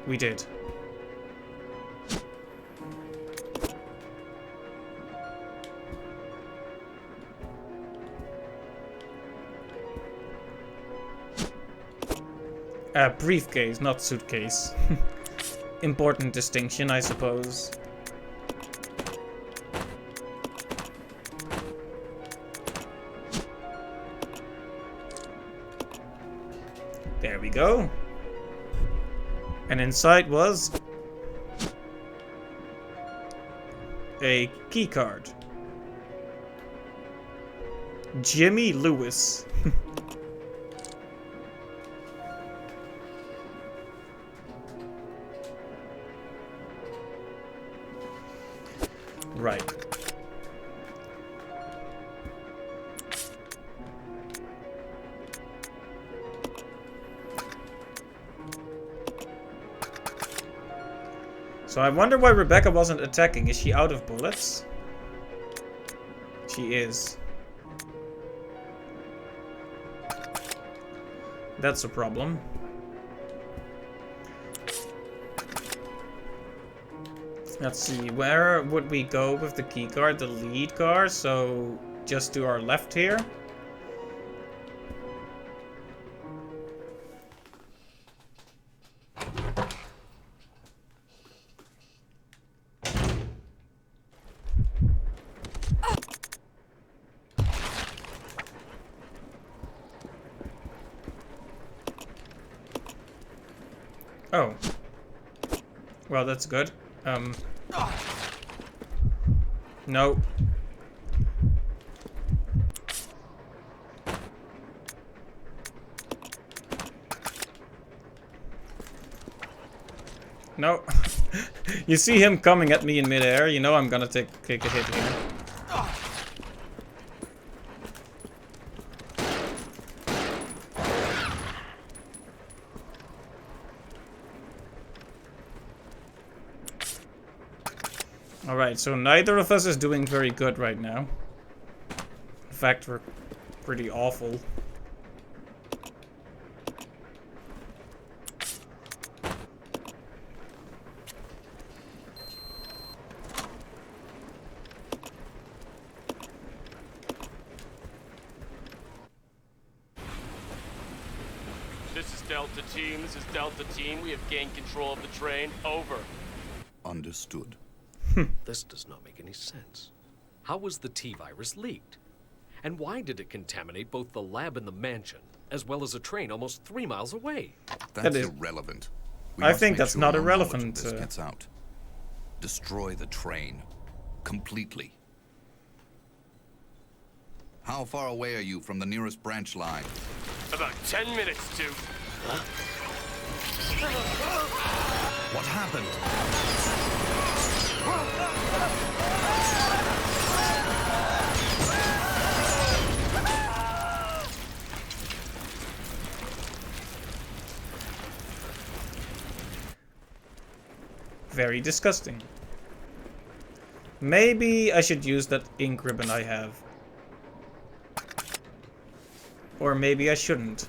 We did. Briefcase, not suitcase. Important distinction, I suppose. There we go. And inside was a key card. Jimmy Lewis. Right. So I wonder why Rebecca wasn't attacking. Is she out of bullets? She is. That's a problem. Let's see, where would we go with the key card? The lead car, so just to our left here. Oh. Well, that's good. No. No. You see him coming at me in midair, you know I'm gonna take a hit here. Alright, so neither of us is doing very good right now. In fact, we're pretty awful. This is Delta Team. This is Delta Team. We have gained control of the train. Over. Understood. This does not make any sense. How was the T-virus leaked? And why did it contaminate both the lab and the mansion, as well as a train almost 3 miles away? That's irrelevant. I think that's not irrelevant. This gets out. Destroy the train. Completely. How far away are you from the nearest branch line? About 10 minutes to... Huh? What happened? Very disgusting. Maybe I should use that ink ribbon I have. Or maybe I shouldn't.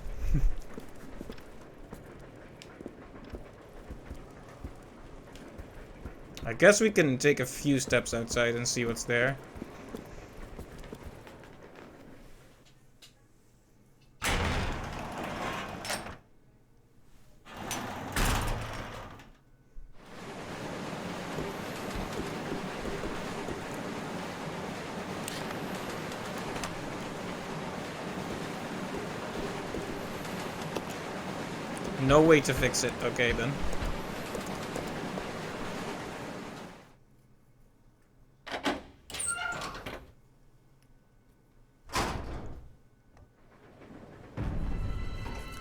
I guess we can take a few steps outside and see what's there. No way to fix it. Okay, then.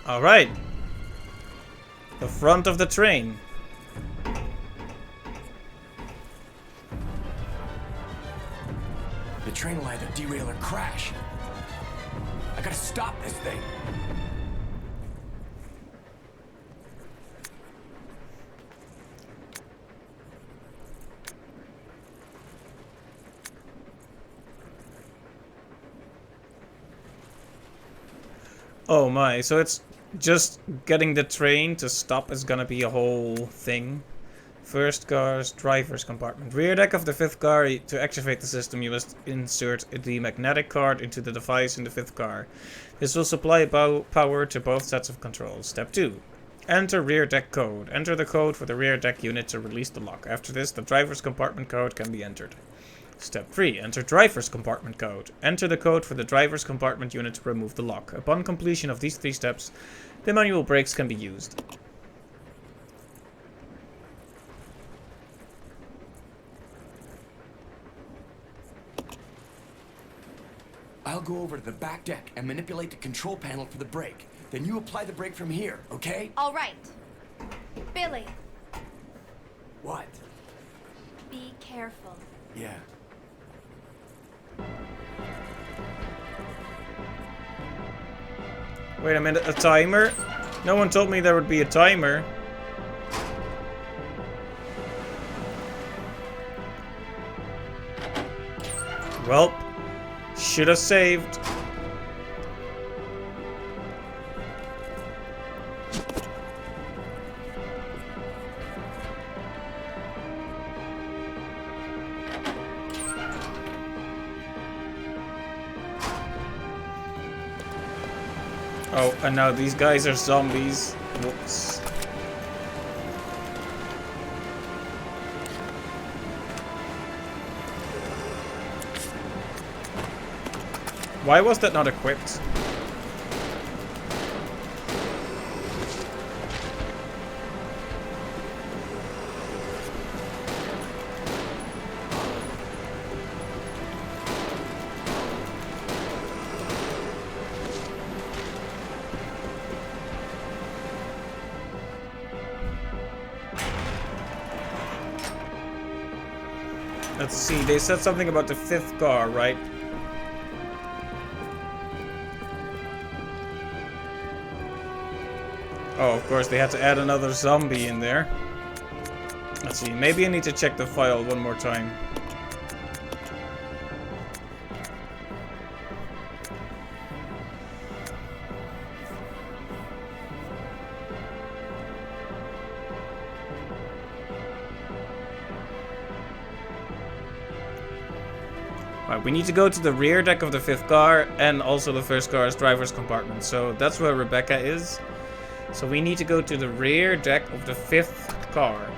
All right. The front of the train. The train will either derail or crash. I gotta stop this thing. Oh my, so it's just getting the train to stop is gonna be a whole thing. First car's driver's compartment. Rear deck of the fifth car. To activate the system, you must insert the magnetic card into the device in the fifth car. This will supply power to both sets of controls. Step 2. Enter rear deck code. Enter the code for the rear deck unit to release the lock. After this, the driver's compartment code can be entered. Step 3. Enter driver's compartment code. Enter the code for the driver's compartment unit to remove the lock. Upon completion of these 3 steps, the manual brakes can be used. I'll go over to the back deck and manipulate the control panel for the brake. Then you apply the brake from here, okay? All right. Billy, What? be careful. Yeah. Wait a minute, a timer? No one told me there would be a timer. Well, should have saved. Oh, and now these guys are zombies. Whoops. Why was that not equipped? Let's see, they said something about the 5th car, right? Oh, of course, they had to add another zombie in there. Let's see, maybe I need to check the file one more time. Right, we need to go to the rear deck of the 5th car and also the 1st car's driver's compartment. So that's where Rebecca is. So we need to go to the rear deck of the 5th car.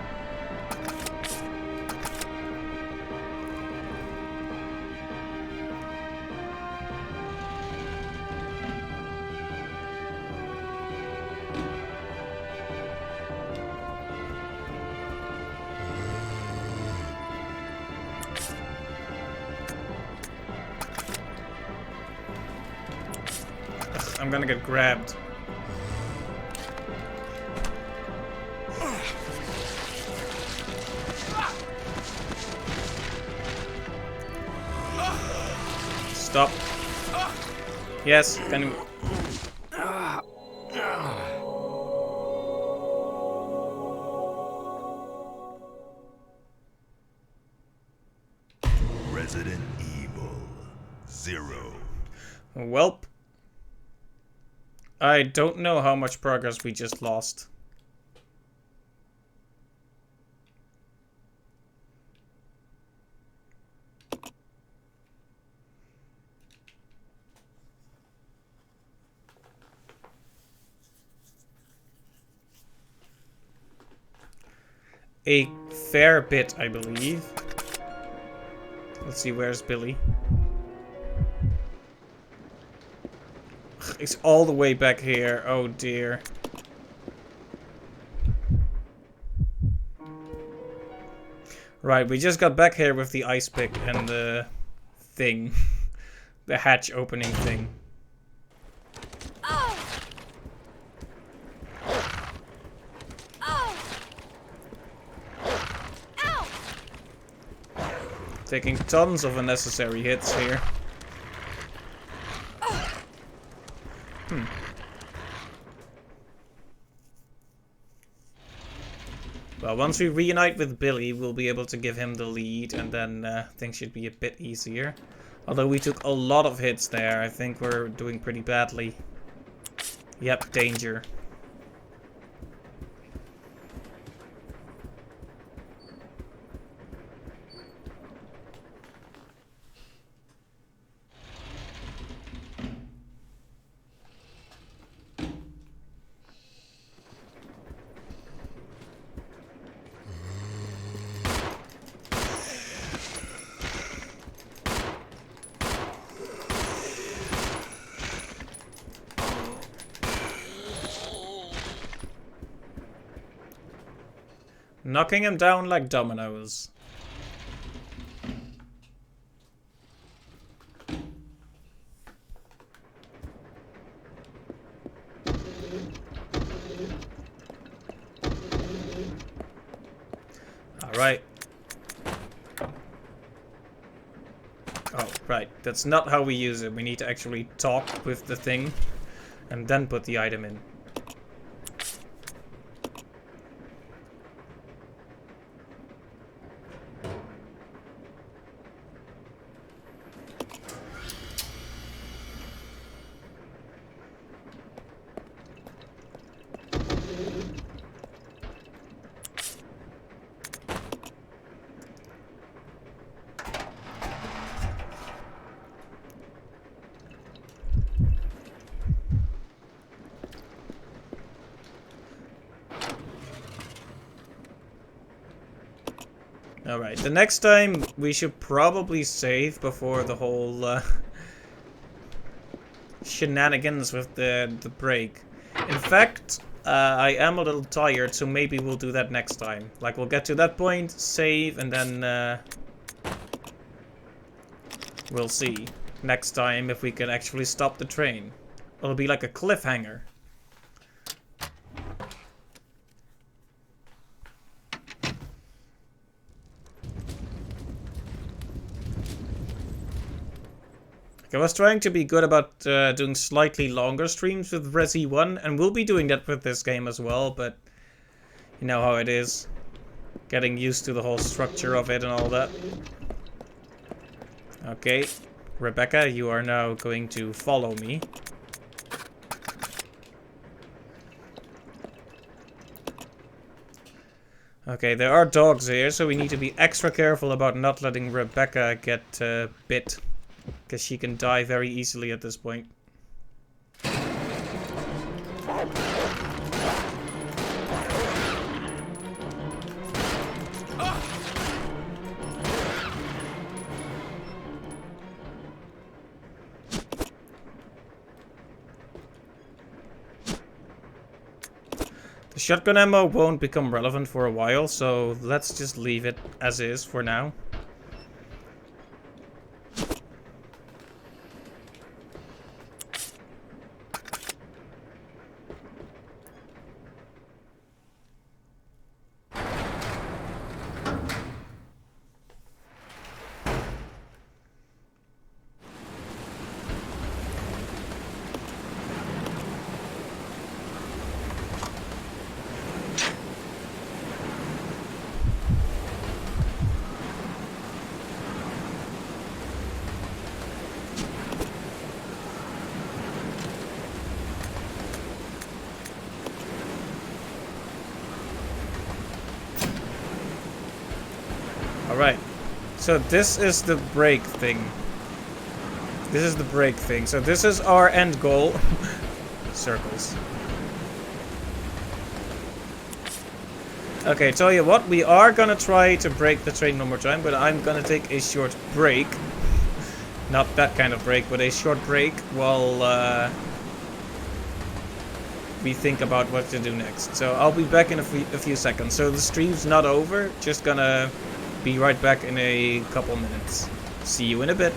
I'm gonna get grabbed. Stop. Yes, can you... Resident Evil 0. Welp. I don't know how much progress we just lost. A fair bit, I believe. Let's see, where's Billy? It's all the way back here. Oh dear. Right, we just got back here with the ice pick and the thing. The hatch opening thing. Oh! Oh! Ow! Taking tons of unnecessary hits here. Well, once we reunite with Billy, we'll be able to give him the lead, and then things should be a bit easier. Although we took a lot of hits there, I think we're doing pretty badly. Yep, danger. Knocking him down like dominoes. Alright. Oh, right. That's not how we use it. We need to actually talk with the thing and then put the item in. Alright, the next time we should probably save before the whole shenanigans with the break. In fact, I am a little tired, so maybe we'll do that next time. Like, we'll get to that point, save, and then we'll see next time if we can actually stop the train. It'll be like a cliffhanger. I was trying to be good about doing slightly longer streams with Resi 1, and we'll be doing that with this game as well, but you know how it is. Getting used to the whole structure of it and all that. Okay, Rebecca, you are now going to follow me. Okay, there are dogs here, so we need to be extra careful about not letting Rebecca get bit. Because she can die very easily at this point. The shotgun ammo won't become relevant for a while, so let's just leave it as is for now. Alright, so this is the break thing. This is the break thing. So this is our end goal. Circles. Okay, tell you what, we are gonna try to break the train one more time, but I'm gonna take a short break. Not that kind of break, but a short break while we think about what to do next. So I'll be back in a few seconds. So the stream's not over, just gonna be right back in a couple minutes. See you in a bit.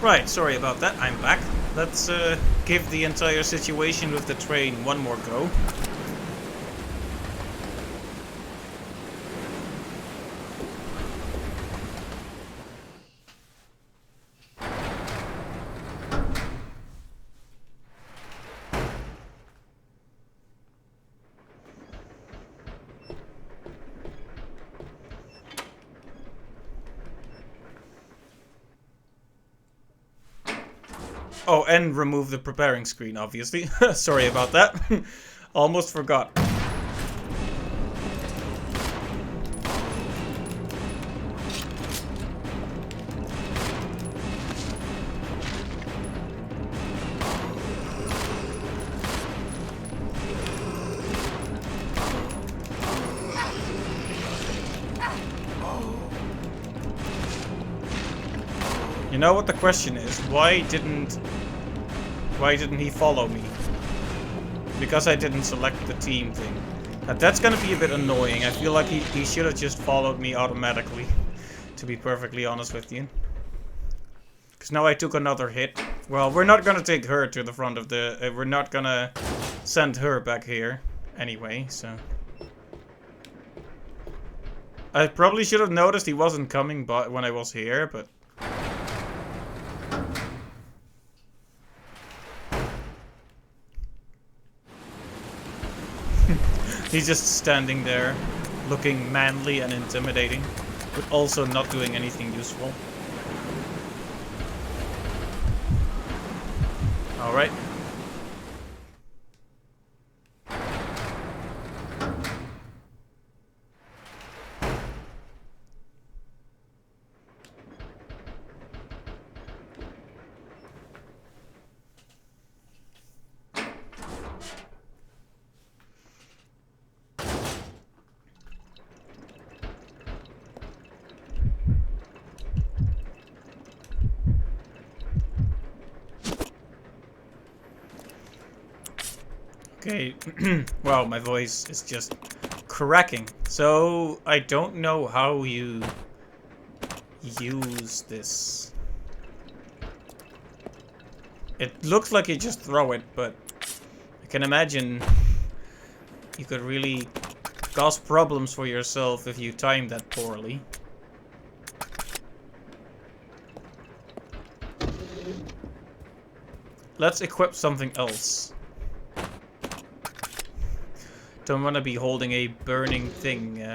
Right, sorry about that. I'm back. Let's give the entire situation with the train one more go. Oh, and remove the preparing screen, obviously. Sorry about that. Almost forgot. You know what the question is? Why didn't he follow me? Because I didn't select the team thing. That's gonna be a bit annoying. I feel like he should have just followed me automatically, to be perfectly honest with you. Because now I took another hit. Well, we're not gonna take her to the front of the... we're not gonna send her back here anyway, so... I probably should have noticed he wasn't coming when I was here, but... He's just standing there, looking manly and intimidating, but also not doing anything useful. Alright. Okay, wow, my voice is just cracking. So, I don't know how you use this. It looks like you just throw it, but I can imagine you could really cause problems for yourself if you time that poorly. Let's equip something else. Don't want to be holding a burning thing.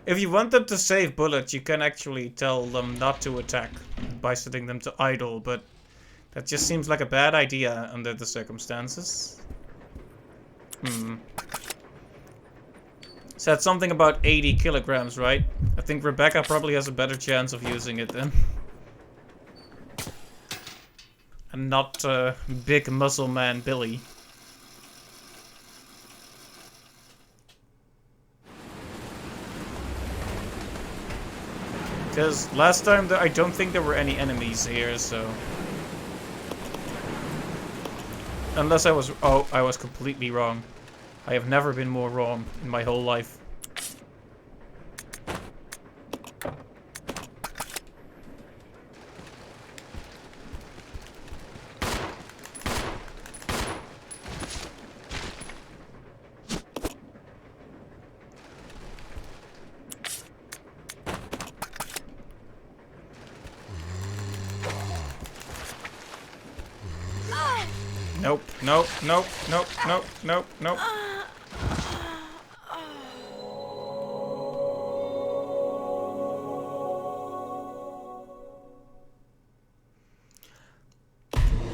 If you want them to save bullets, you can actually tell them not to attack by setting them to idle, but that just seems like a bad idea under the circumstances. Said something about 80 kilograms, right? I think Rebecca probably has a better chance of using it then. And not big muscle man Billy. Because last time I don't think there were any enemies here, so... Unless I was... Oh, I was completely wrong. I have never been more wrong in my whole life. Nope, nope, nope, nope, nope, nope, nope.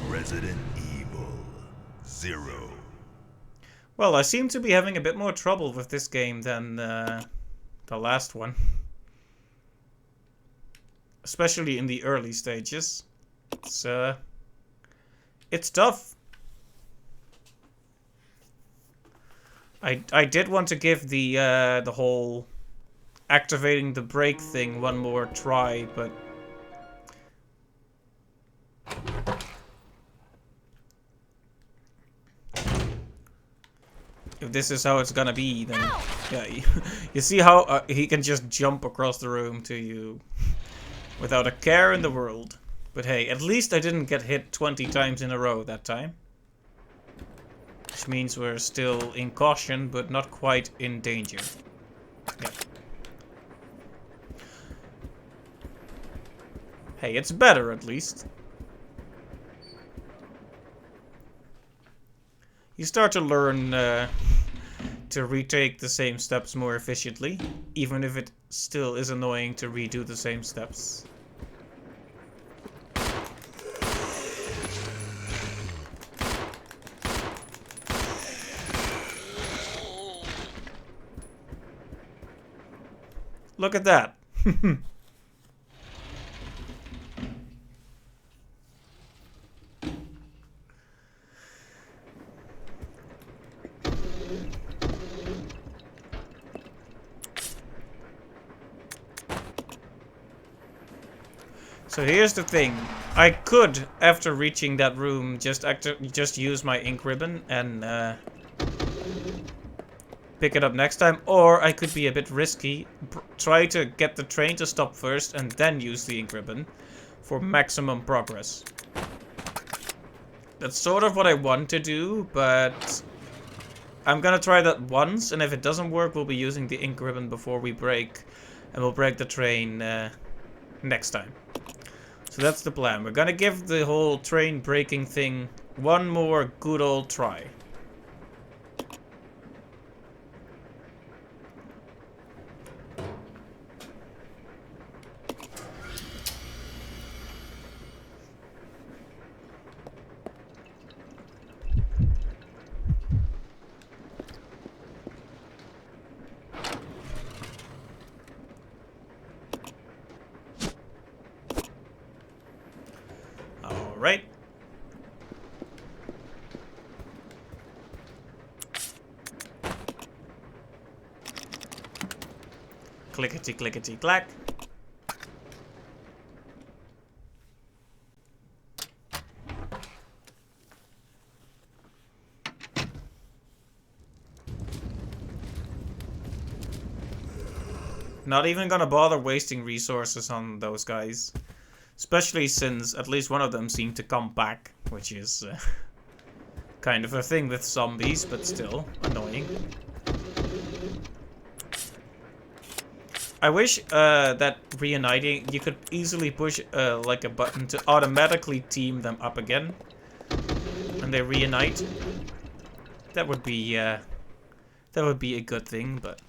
Resident Evil 0. Well, I seem to be having a bit more trouble with this game than the last one. Especially in the early stages. It's it's tough. I did want to give the whole activating the brake thing one more try, but if this is how it's gonna be, then yeah, you see how he can just jump across the room to you without a care in the world. But hey, at least I didn't get hit 20 times in a row that time. Which means we're still in caution, but not quite in danger. Yeah. Hey, it's better at least. You start to learn to retake the same steps more efficiently, even if it still is annoying to redo the same steps. Look at that. So here's the thing. I could, after reaching that room, just use my ink ribbon and pick it up next time, or I could be a bit risky, try to get the train to stop first and then use the ink ribbon for maximum progress. That's sort of what I want to do, but I'm gonna try that once, and if it doesn't work, we'll be using the ink ribbon before we break, and we'll break the train next time. So that's the plan. We're gonna give the whole train breaking thing one more good old try. Right. Clickety clickety clack. Not even gonna bother wasting resources on those guys. Especially since at least one of them seemed to come back, which is kind of a thing with zombies, but still annoying. I wish that reuniting, you could easily push like a button to automatically team them up again when they reunite. That would be a good thing, but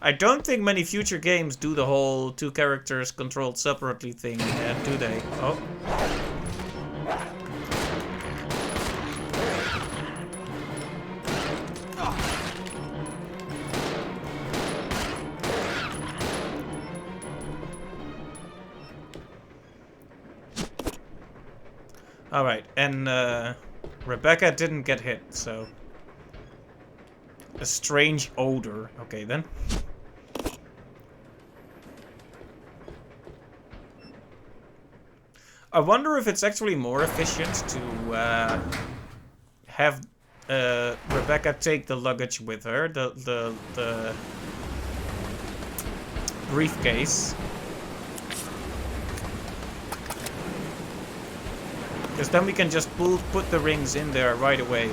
I don't think many future games do the whole two characters controlled separately thing, do they? Oh. Alright, and Rebecca didn't get hit, so a strange odor. Okay then. I wonder if it's actually more efficient to have Rebecca take the luggage with her, the briefcase. Because then we can just put the rings in there right away.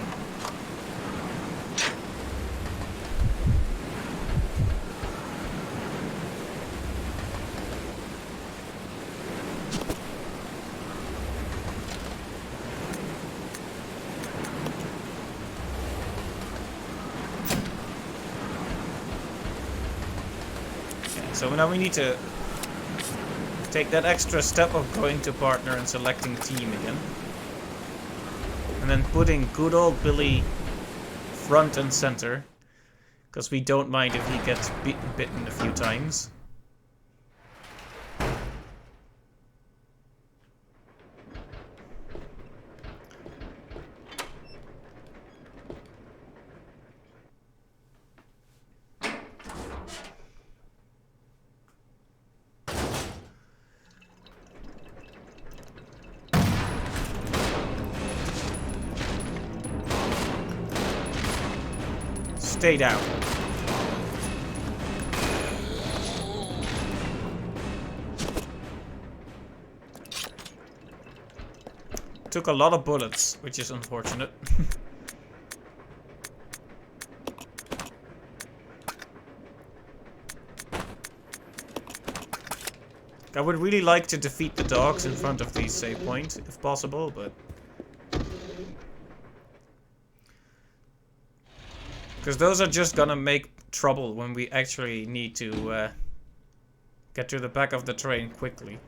So now we need to take that extra step of going to partner and selecting team again. And then putting good old Billy front and center. Because we don't mind if he gets bitten a few times. stay down. Took a lot of bullets, which is unfortunate. I would really like to defeat the dogs in front of the save point, if possible, but... because those are just gonna make trouble when we actually need to get to the back of the train quickly.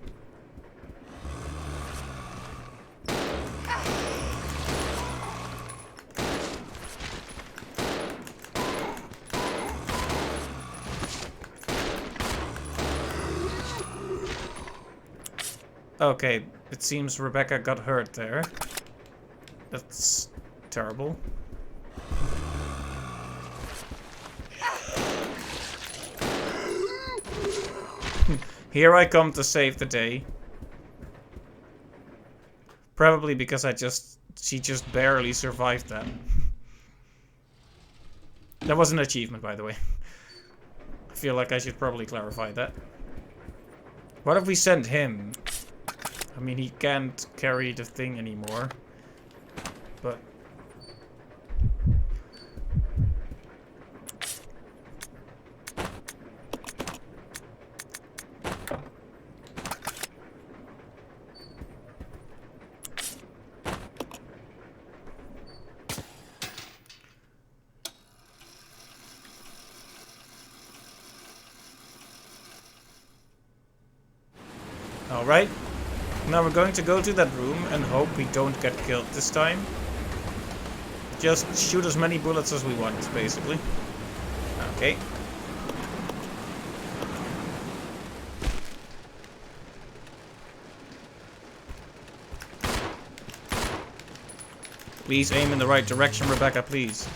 Okay, it seems Rebecca got hurt there. That's terrible. Here I come to save the day. Probably because she just barely survived that. That was an achievement, by the way. I feel like I should probably clarify that. What if we send him? I mean, he can't carry the thing anymore. But... alright. Now we're going to go to that room and hope we don't get killed this time. Just shoot as many bullets as we want, basically. Okay. Please aim in the right direction, Rebecca, please.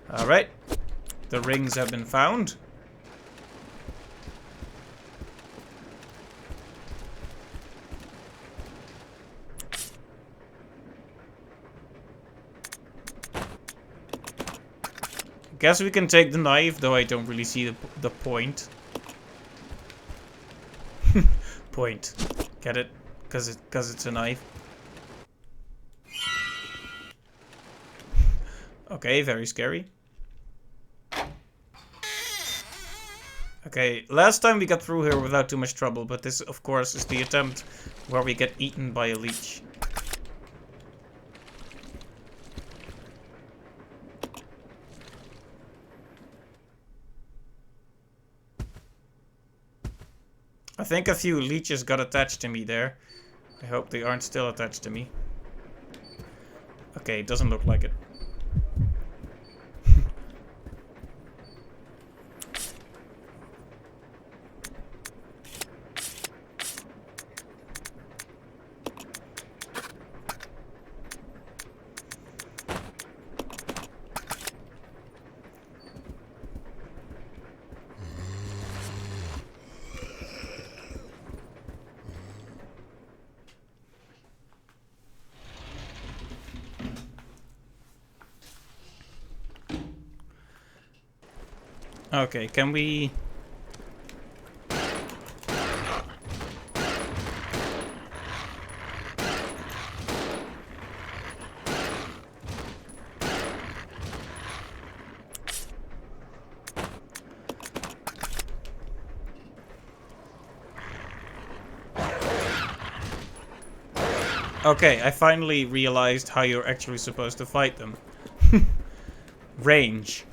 Alright, the rings have been found. Guess we can take the knife, though I don't really see the point. Point. Get it? Because it's a knife. Okay, very scary. Okay, last time we got through here without too much trouble, but this, of course, is the attempt where we get eaten by a leech. I think a few leeches got attached to me there. I hope they aren't still attached to me. Okay, it doesn't look like it. Okay, can we... Okay, I finally realized how you're actually supposed to fight them. Range.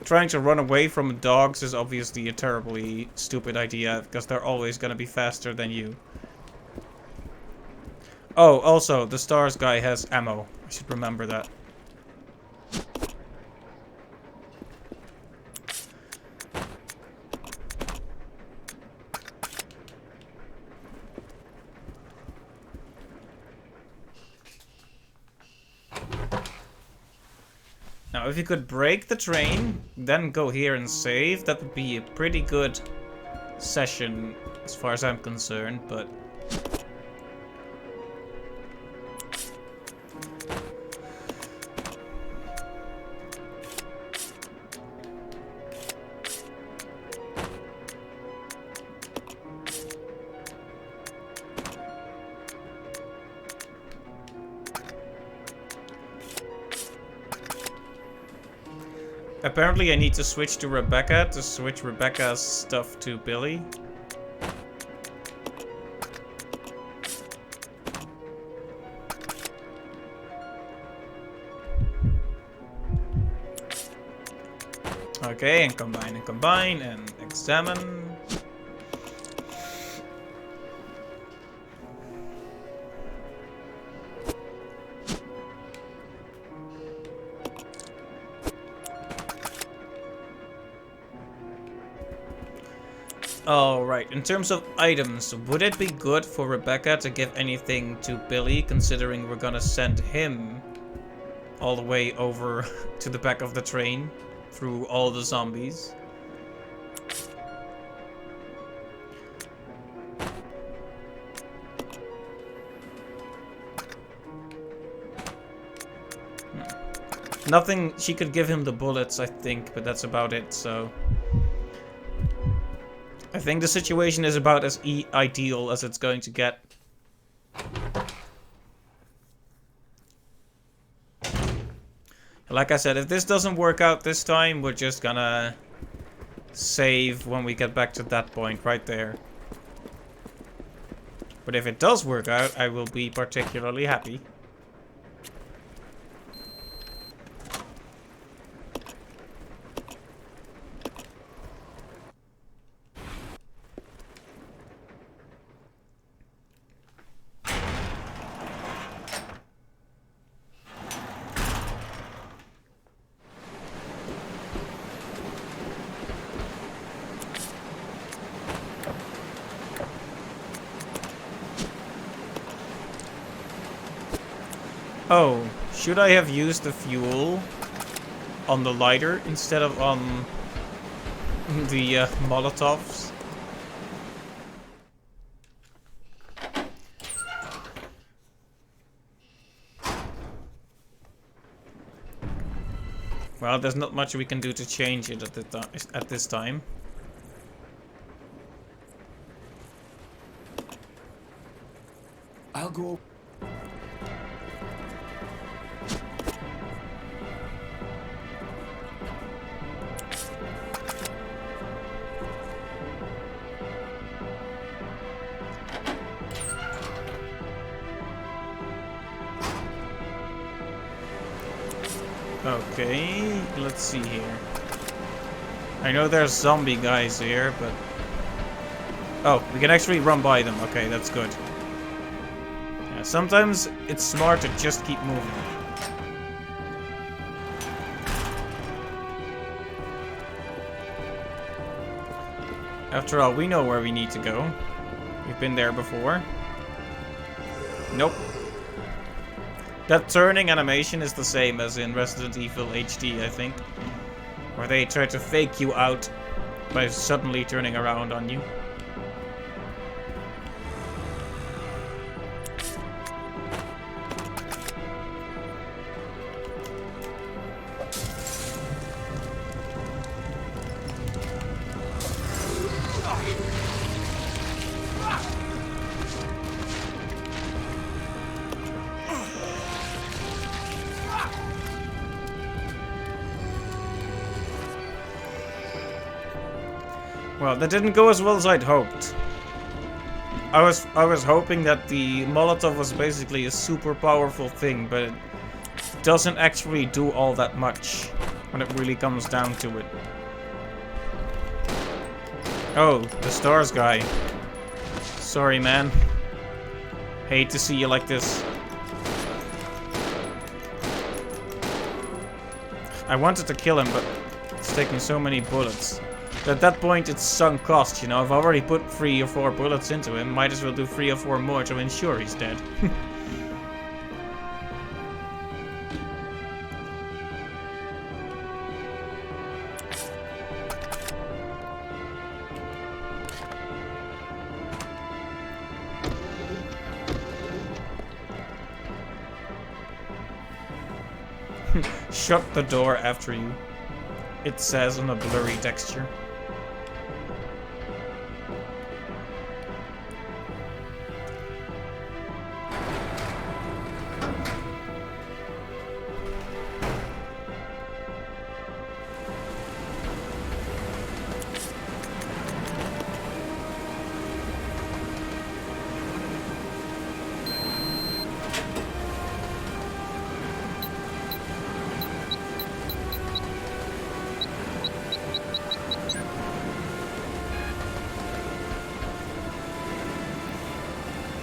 Trying to run away from dogs is obviously a terribly stupid idea, because they're always going to be faster than you. Oh, also, the stars guy has ammo. I should remember that. Now, if you could break the train, then go here and save, that would be a pretty good session as far as I'm concerned, but... Apparently I need to switch to Rebecca to switch Rebecca's stuff to Billy. Okay, and combine and examine. Alright, in terms of items, would it be good for Rebecca to give anything to Billy, considering we're gonna send him all the way over to the back of the train through all the zombies? Nothing, she could give him the bullets, I think, but that's about it, so... I think the situation is about as ideal as it's going to get. Like I said, if this doesn't work out this time, we're just gonna save when we get back to that point right there. But if it does work out, I will be particularly happy. Oh, should I have used the fuel on the lighter instead of on the Molotovs? Well, there's not much we can do to change it at this time. I'll go. Okay, let's see here. I know there's zombie guys here, but... Oh, we can actually run by them. Okay, that's good. Yeah, sometimes it's smart to just keep moving. After all, we know where we need to go. We've been there before. Nope. That turning animation is the same as in Resident Evil HD, I think. Where they try to fake you out by suddenly turning around on you. Well, that didn't go as well as I'd hoped. I was hoping that the Molotov was basically a super powerful thing, but it doesn't actually do all that much when it really comes down to it. Oh, the stars guy. Sorry, man. Hate to see you like this. I wanted to kill him, but it's taking so many bullets. At that point, it's sunk cost, you know. I've already put 3 or 4 bullets into him. Might as well do 3 or 4 more to ensure he's dead. Shut the door after you. It says on a blurry texture.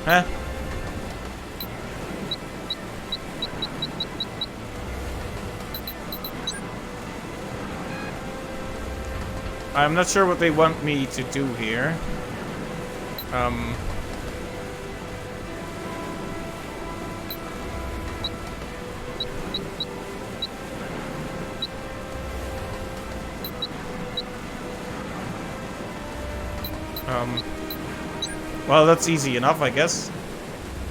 Huh? I'm not sure what they want me to do here. Well, that's easy enough, I guess.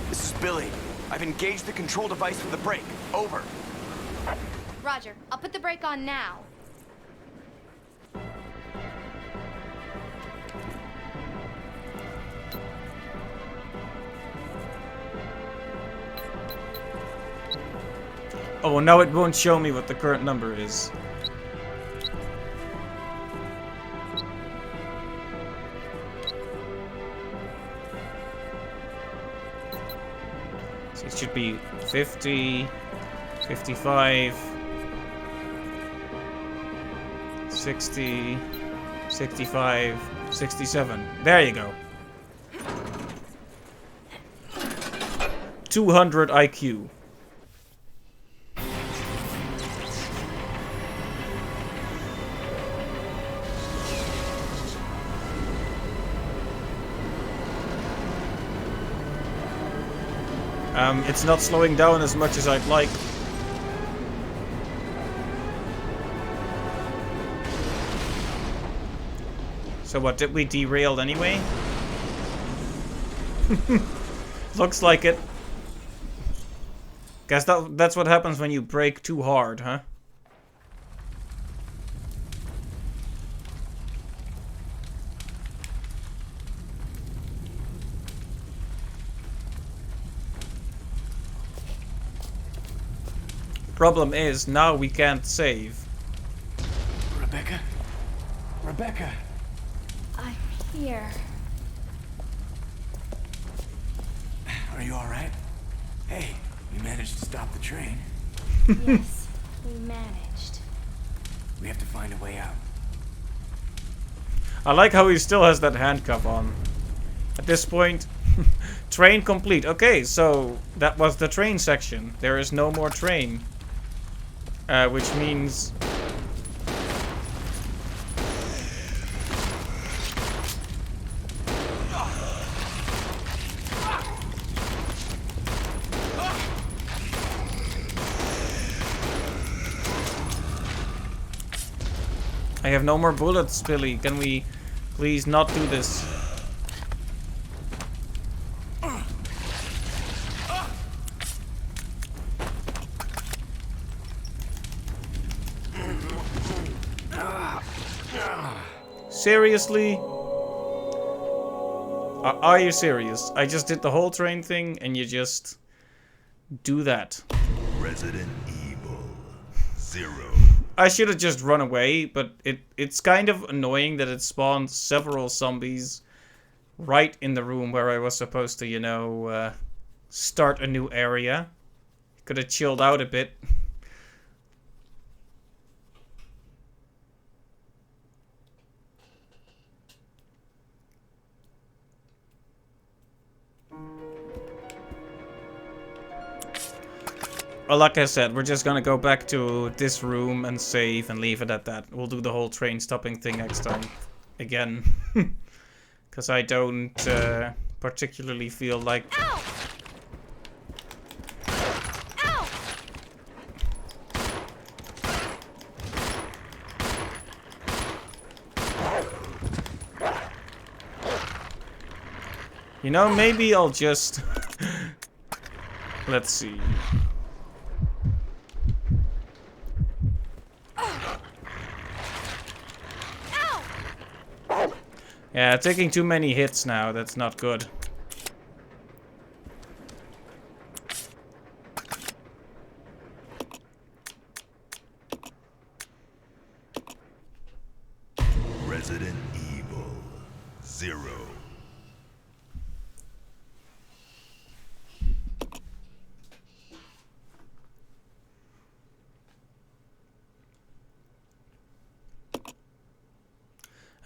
This is Billy. I've engaged the control device for the brake. Over. Roger, I'll put the brake on now. Oh, well, now it won't show me what the current number is. So it should be 50, 55, 60, 65, 67. There you go. 200 IQ. It's not slowing down as much as I'd like. So what, did we derail anyway? Looks like it. Guess that's what happens when you brake too hard, huh? Problem is, now we can't save. Rebecca? Rebecca! I'm here. Are you alright? Hey, we managed to stop the train. Yes, we managed. We have to find a way out. I like how he still has that handcuff on. At this point, train complete. Okay, so that was the train section. There is no more train. Which means... I have no more bullets, Billy. Can we please not do this? Seriously? Are you serious? I just did the whole train thing and you just do that. Resident Evil 0. I should have just run away, but it's kind of annoying that it spawned several zombies right in the room where I was supposed to, you know, start a new area. Could have chilled out a bit. Well, like I said, we're just gonna go back to this room and save and leave it at that. We'll do the whole train stopping thing next time. Again. Because I don't particularly feel like... Ow! Ow! You know, maybe I'll just... Let's see. Yeah, taking too many hits now, that's not good. Resident Evil 0.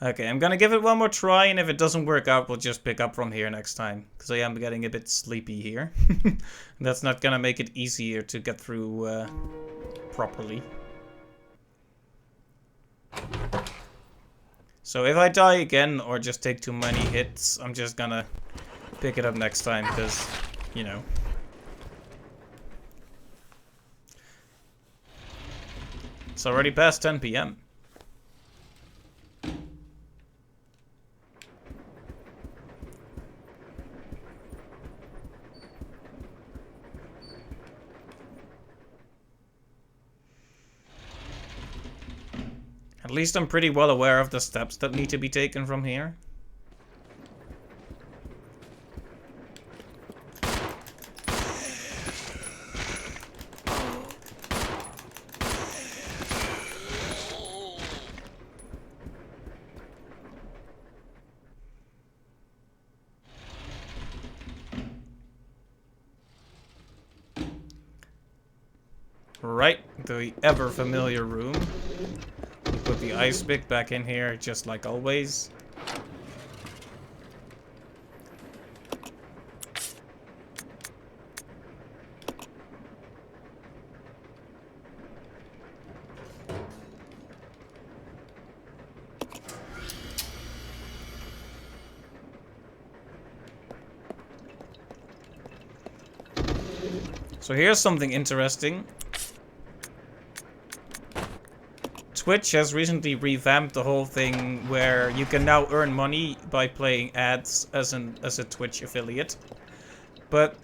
Okay, I'm gonna give it one more try, and if it doesn't work out, we'll just pick up from here next time. Because I am getting a bit sleepy here. That's not gonna make it easier to get through properly. So if I die again, or just take too many hits, I'm just gonna pick it up next time, because, you know. It's already past 10 PM. At least I'm pretty well aware of the steps that need to be taken from here. Right, the ever familiar room. Put the ice pick back in here, just like always. So here's something interesting. Twitch has recently revamped the whole thing where you can now earn money by playing ads as a Twitch affiliate. But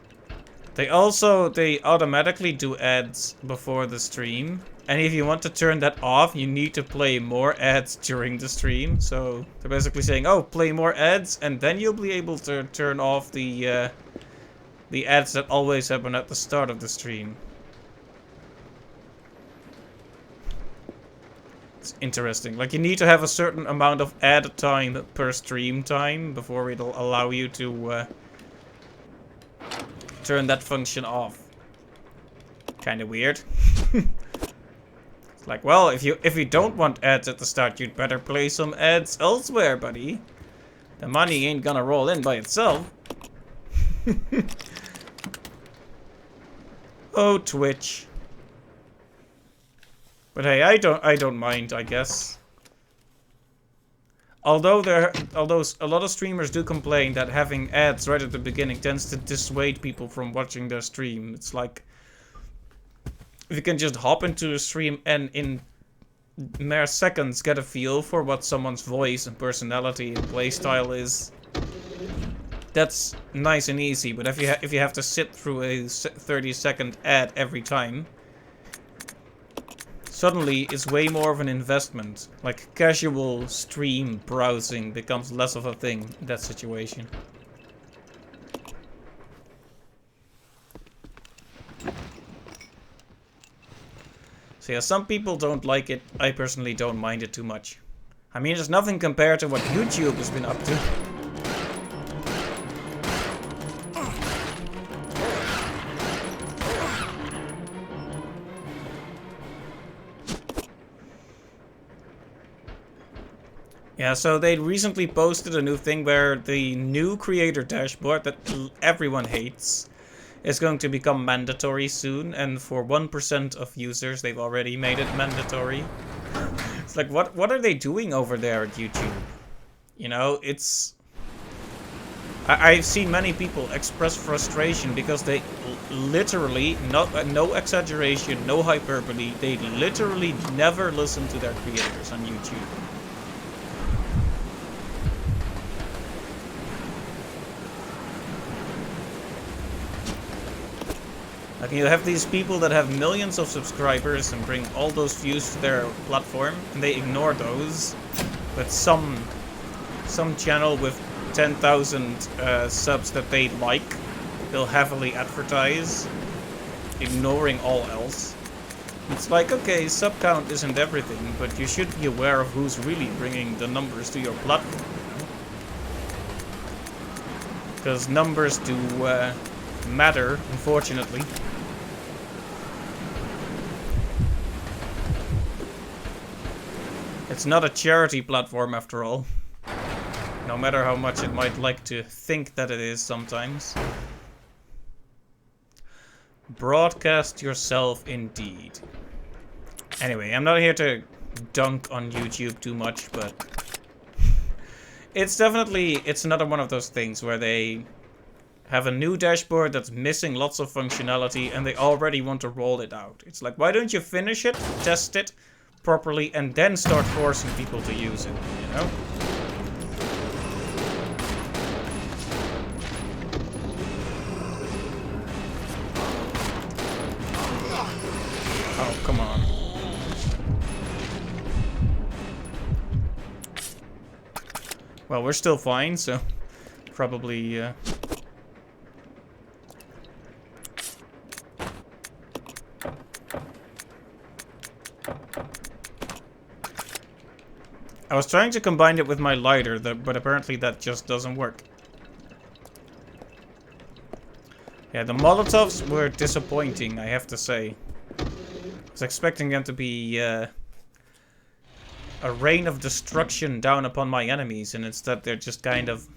they automatically do ads before the stream. And if you want to turn that off, you need to play more ads during the stream. So they're basically saying, oh, play more ads, and then you'll be able to turn off the ads that always happen at the start of the stream. Interesting. Like, you need to have a certain amount of ad time per stream time before it'll allow you to turn that function off. Kind of weird. It's like, well, if you don't want ads at the start, you'd better play some ads elsewhere, buddy. The money ain't gonna roll in by itself. Oh, Twitch. But hey, I don't mind, I guess. Although a lot of streamers do complain that having ads right at the beginning tends to dissuade people from watching their stream. It's like, if you can just hop into a stream and in mere seconds get a feel for what someone's voice and personality and playstyle is, that's nice and easy. But if you have to sit through a 30-second ad every time, suddenly it's way more of an investment. Like, casual stream browsing becomes less of a thing in that situation. So yeah, some people don't like it. I personally don't mind it too much. I mean, it's nothing compared to what YouTube has been up to. Yeah, so they recently posted a new thing where the new creator dashboard that everyone hates is going to become mandatory soon, and for 1% of users they've already made it mandatory. It's like, what are they doing over there at YouTube? You know, it's... I've seen many people express frustration because they literally, no exaggeration, no hyperbole, they literally never listen to their creators on YouTube. Like, you have these people that have millions of subscribers and bring all those views to their platform, and they ignore those. But some some channel with 10,000 subs that they like, they'll heavily advertise, ignoring all else. It's like, okay, sub count isn't everything, but you should be aware of who's really bringing the numbers to your platform, you know? Because numbers do matter, unfortunately. It's not a charity platform after all. No matter how much it might like to think that it is sometimes. Broadcast yourself indeed. Anyway, I'm not here to dunk on YouTube too much, but it's another one of those things where they have a new dashboard that's missing lots of functionality and they already want to roll it out. It's like, why don't you finish it, test it properly, and then start forcing people to use it, you know? Oh, come on. Well, we're still fine, so probably I was trying to combine it with my lighter, but apparently that just doesn't work. Yeah, the Molotovs were disappointing, I have to say. I was expecting them to be a rain of destruction down upon my enemies, and instead they're just kind of...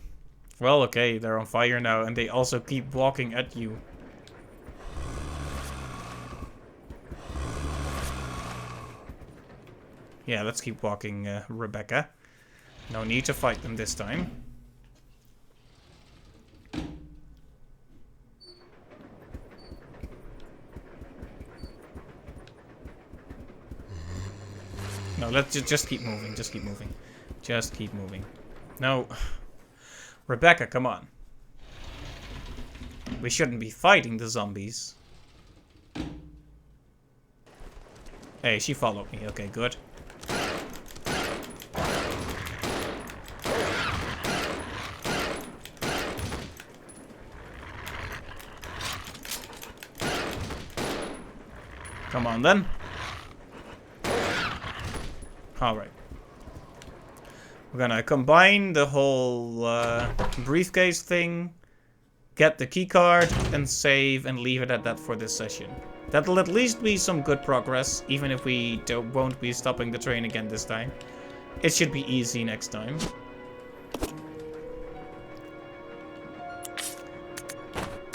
Well, okay, they're on fire now, and they also keep walking at you. Yeah, let's keep walking, Rebecca. No need to fight them this time. No, let's just keep moving, just keep moving. Just keep moving. No. Rebecca, come on. We shouldn't be fighting the zombies. Hey, she followed me. Okay, good. Come on, then. Alright. We're gonna combine the whole briefcase thing, get the keycard, and save and leave it at that for this session. That'll at least be some good progress, even if we won't be stopping the train again this time. It should be easy next time.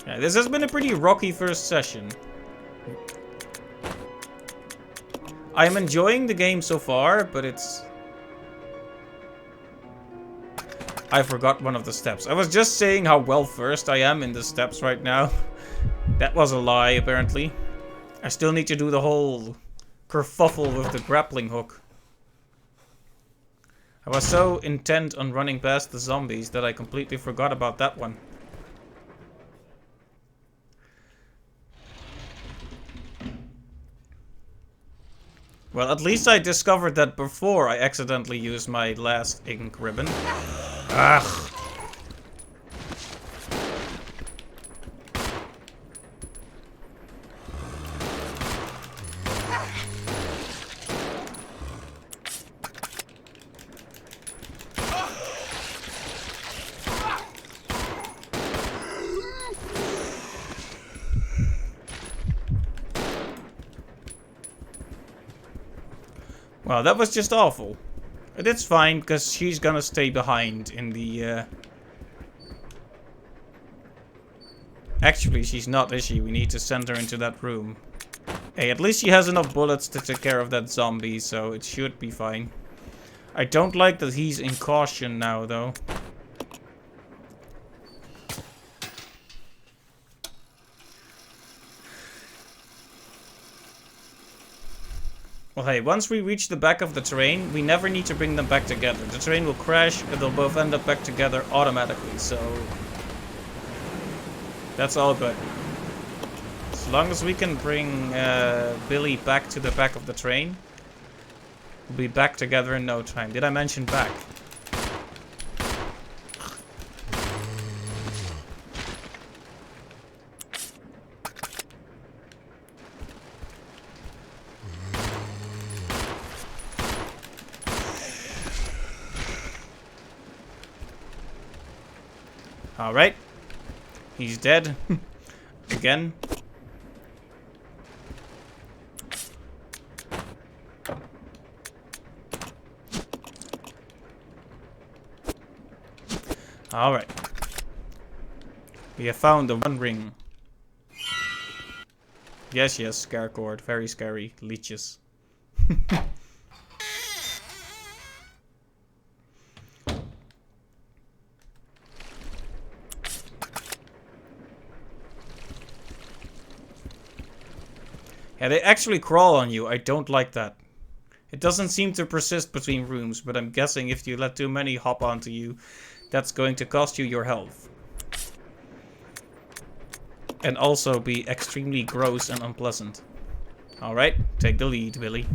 Yeah, this has been a pretty rocky first session. I'm enjoying the game so far, but it's... I forgot one of the steps. I was just saying how well versed I am in the steps right now. That was a lie, apparently. I still need to do the whole kerfuffle with the grappling hook. I was so intent on running past the zombies that I completely forgot about that one. Well, at least I discovered that before I accidentally used my last ink ribbon. Ugh. Well, that was just awful. But it's fine, because she's gonna stay behind in the... Actually, she's not, is she? We need to send her into that room. Hey, at least she has enough bullets to take care of that zombie, so it should be fine. I don't like that he's in caution now, though. Well, hey, once we reach the back of the train, we never need to bring them back together. The train will crash, and they'll both end up back together automatically, so... That's all good. As long as we can bring Billy back to the back of the train, we'll be back together in no time. Did I mention back? Alright. He's dead. Again. Alright. We have found the One Ring. Yes, Scarecord. Very scary. Leeches. Yeah, they actually crawl on you. I don't like that. It doesn't seem to persist between rooms, but I'm guessing if you let too many hop onto you, that's going to cost you your health. And also be extremely gross and unpleasant. Alright, take the lead, Billy.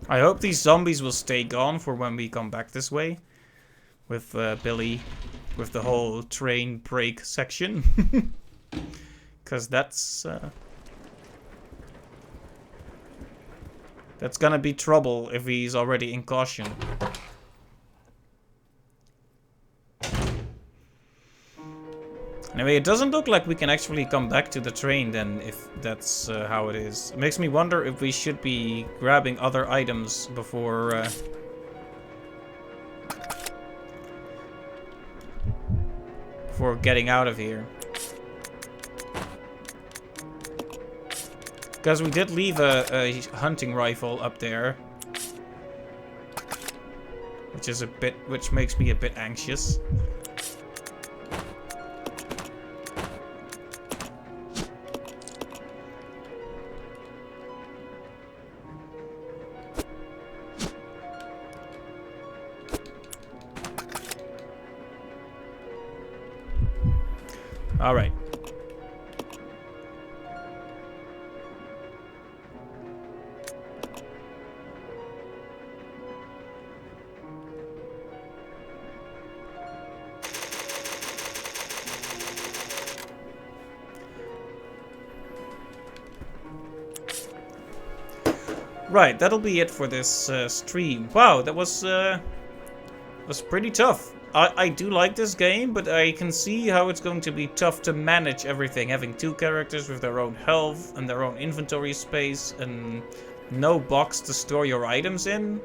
I hope these zombies will stay gone for when we come back this way. With Billy, with the whole train break section. Because that's gonna be trouble if he's already in caution. Anyway, it doesn't look like we can actually come back to the train then, if that's how it is. It makes me wonder if we should be grabbing other items before getting out of here. Because we did leave a hunting rifle up there. Which makes me a bit anxious. All right. Right, that'll be it for this stream. Wow, that was pretty tough. I do like this game, but I can see how it's going to be tough to manage everything. Having two characters with their own health and their own inventory space and no box to store your items in.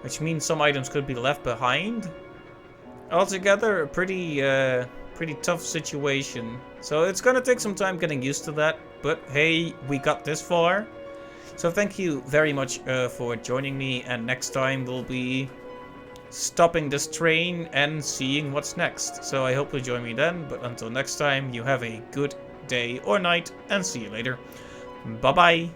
Which means some items could be left behind. Altogether, a pretty tough situation. So it's gonna take some time getting used to that. But hey, we got this far. So thank you very much for joining me, and next time we'll be stopping this train and seeing what's next. So I hope you'll join me then, but until next time, you have a good day or night, and see you later. Bye bye.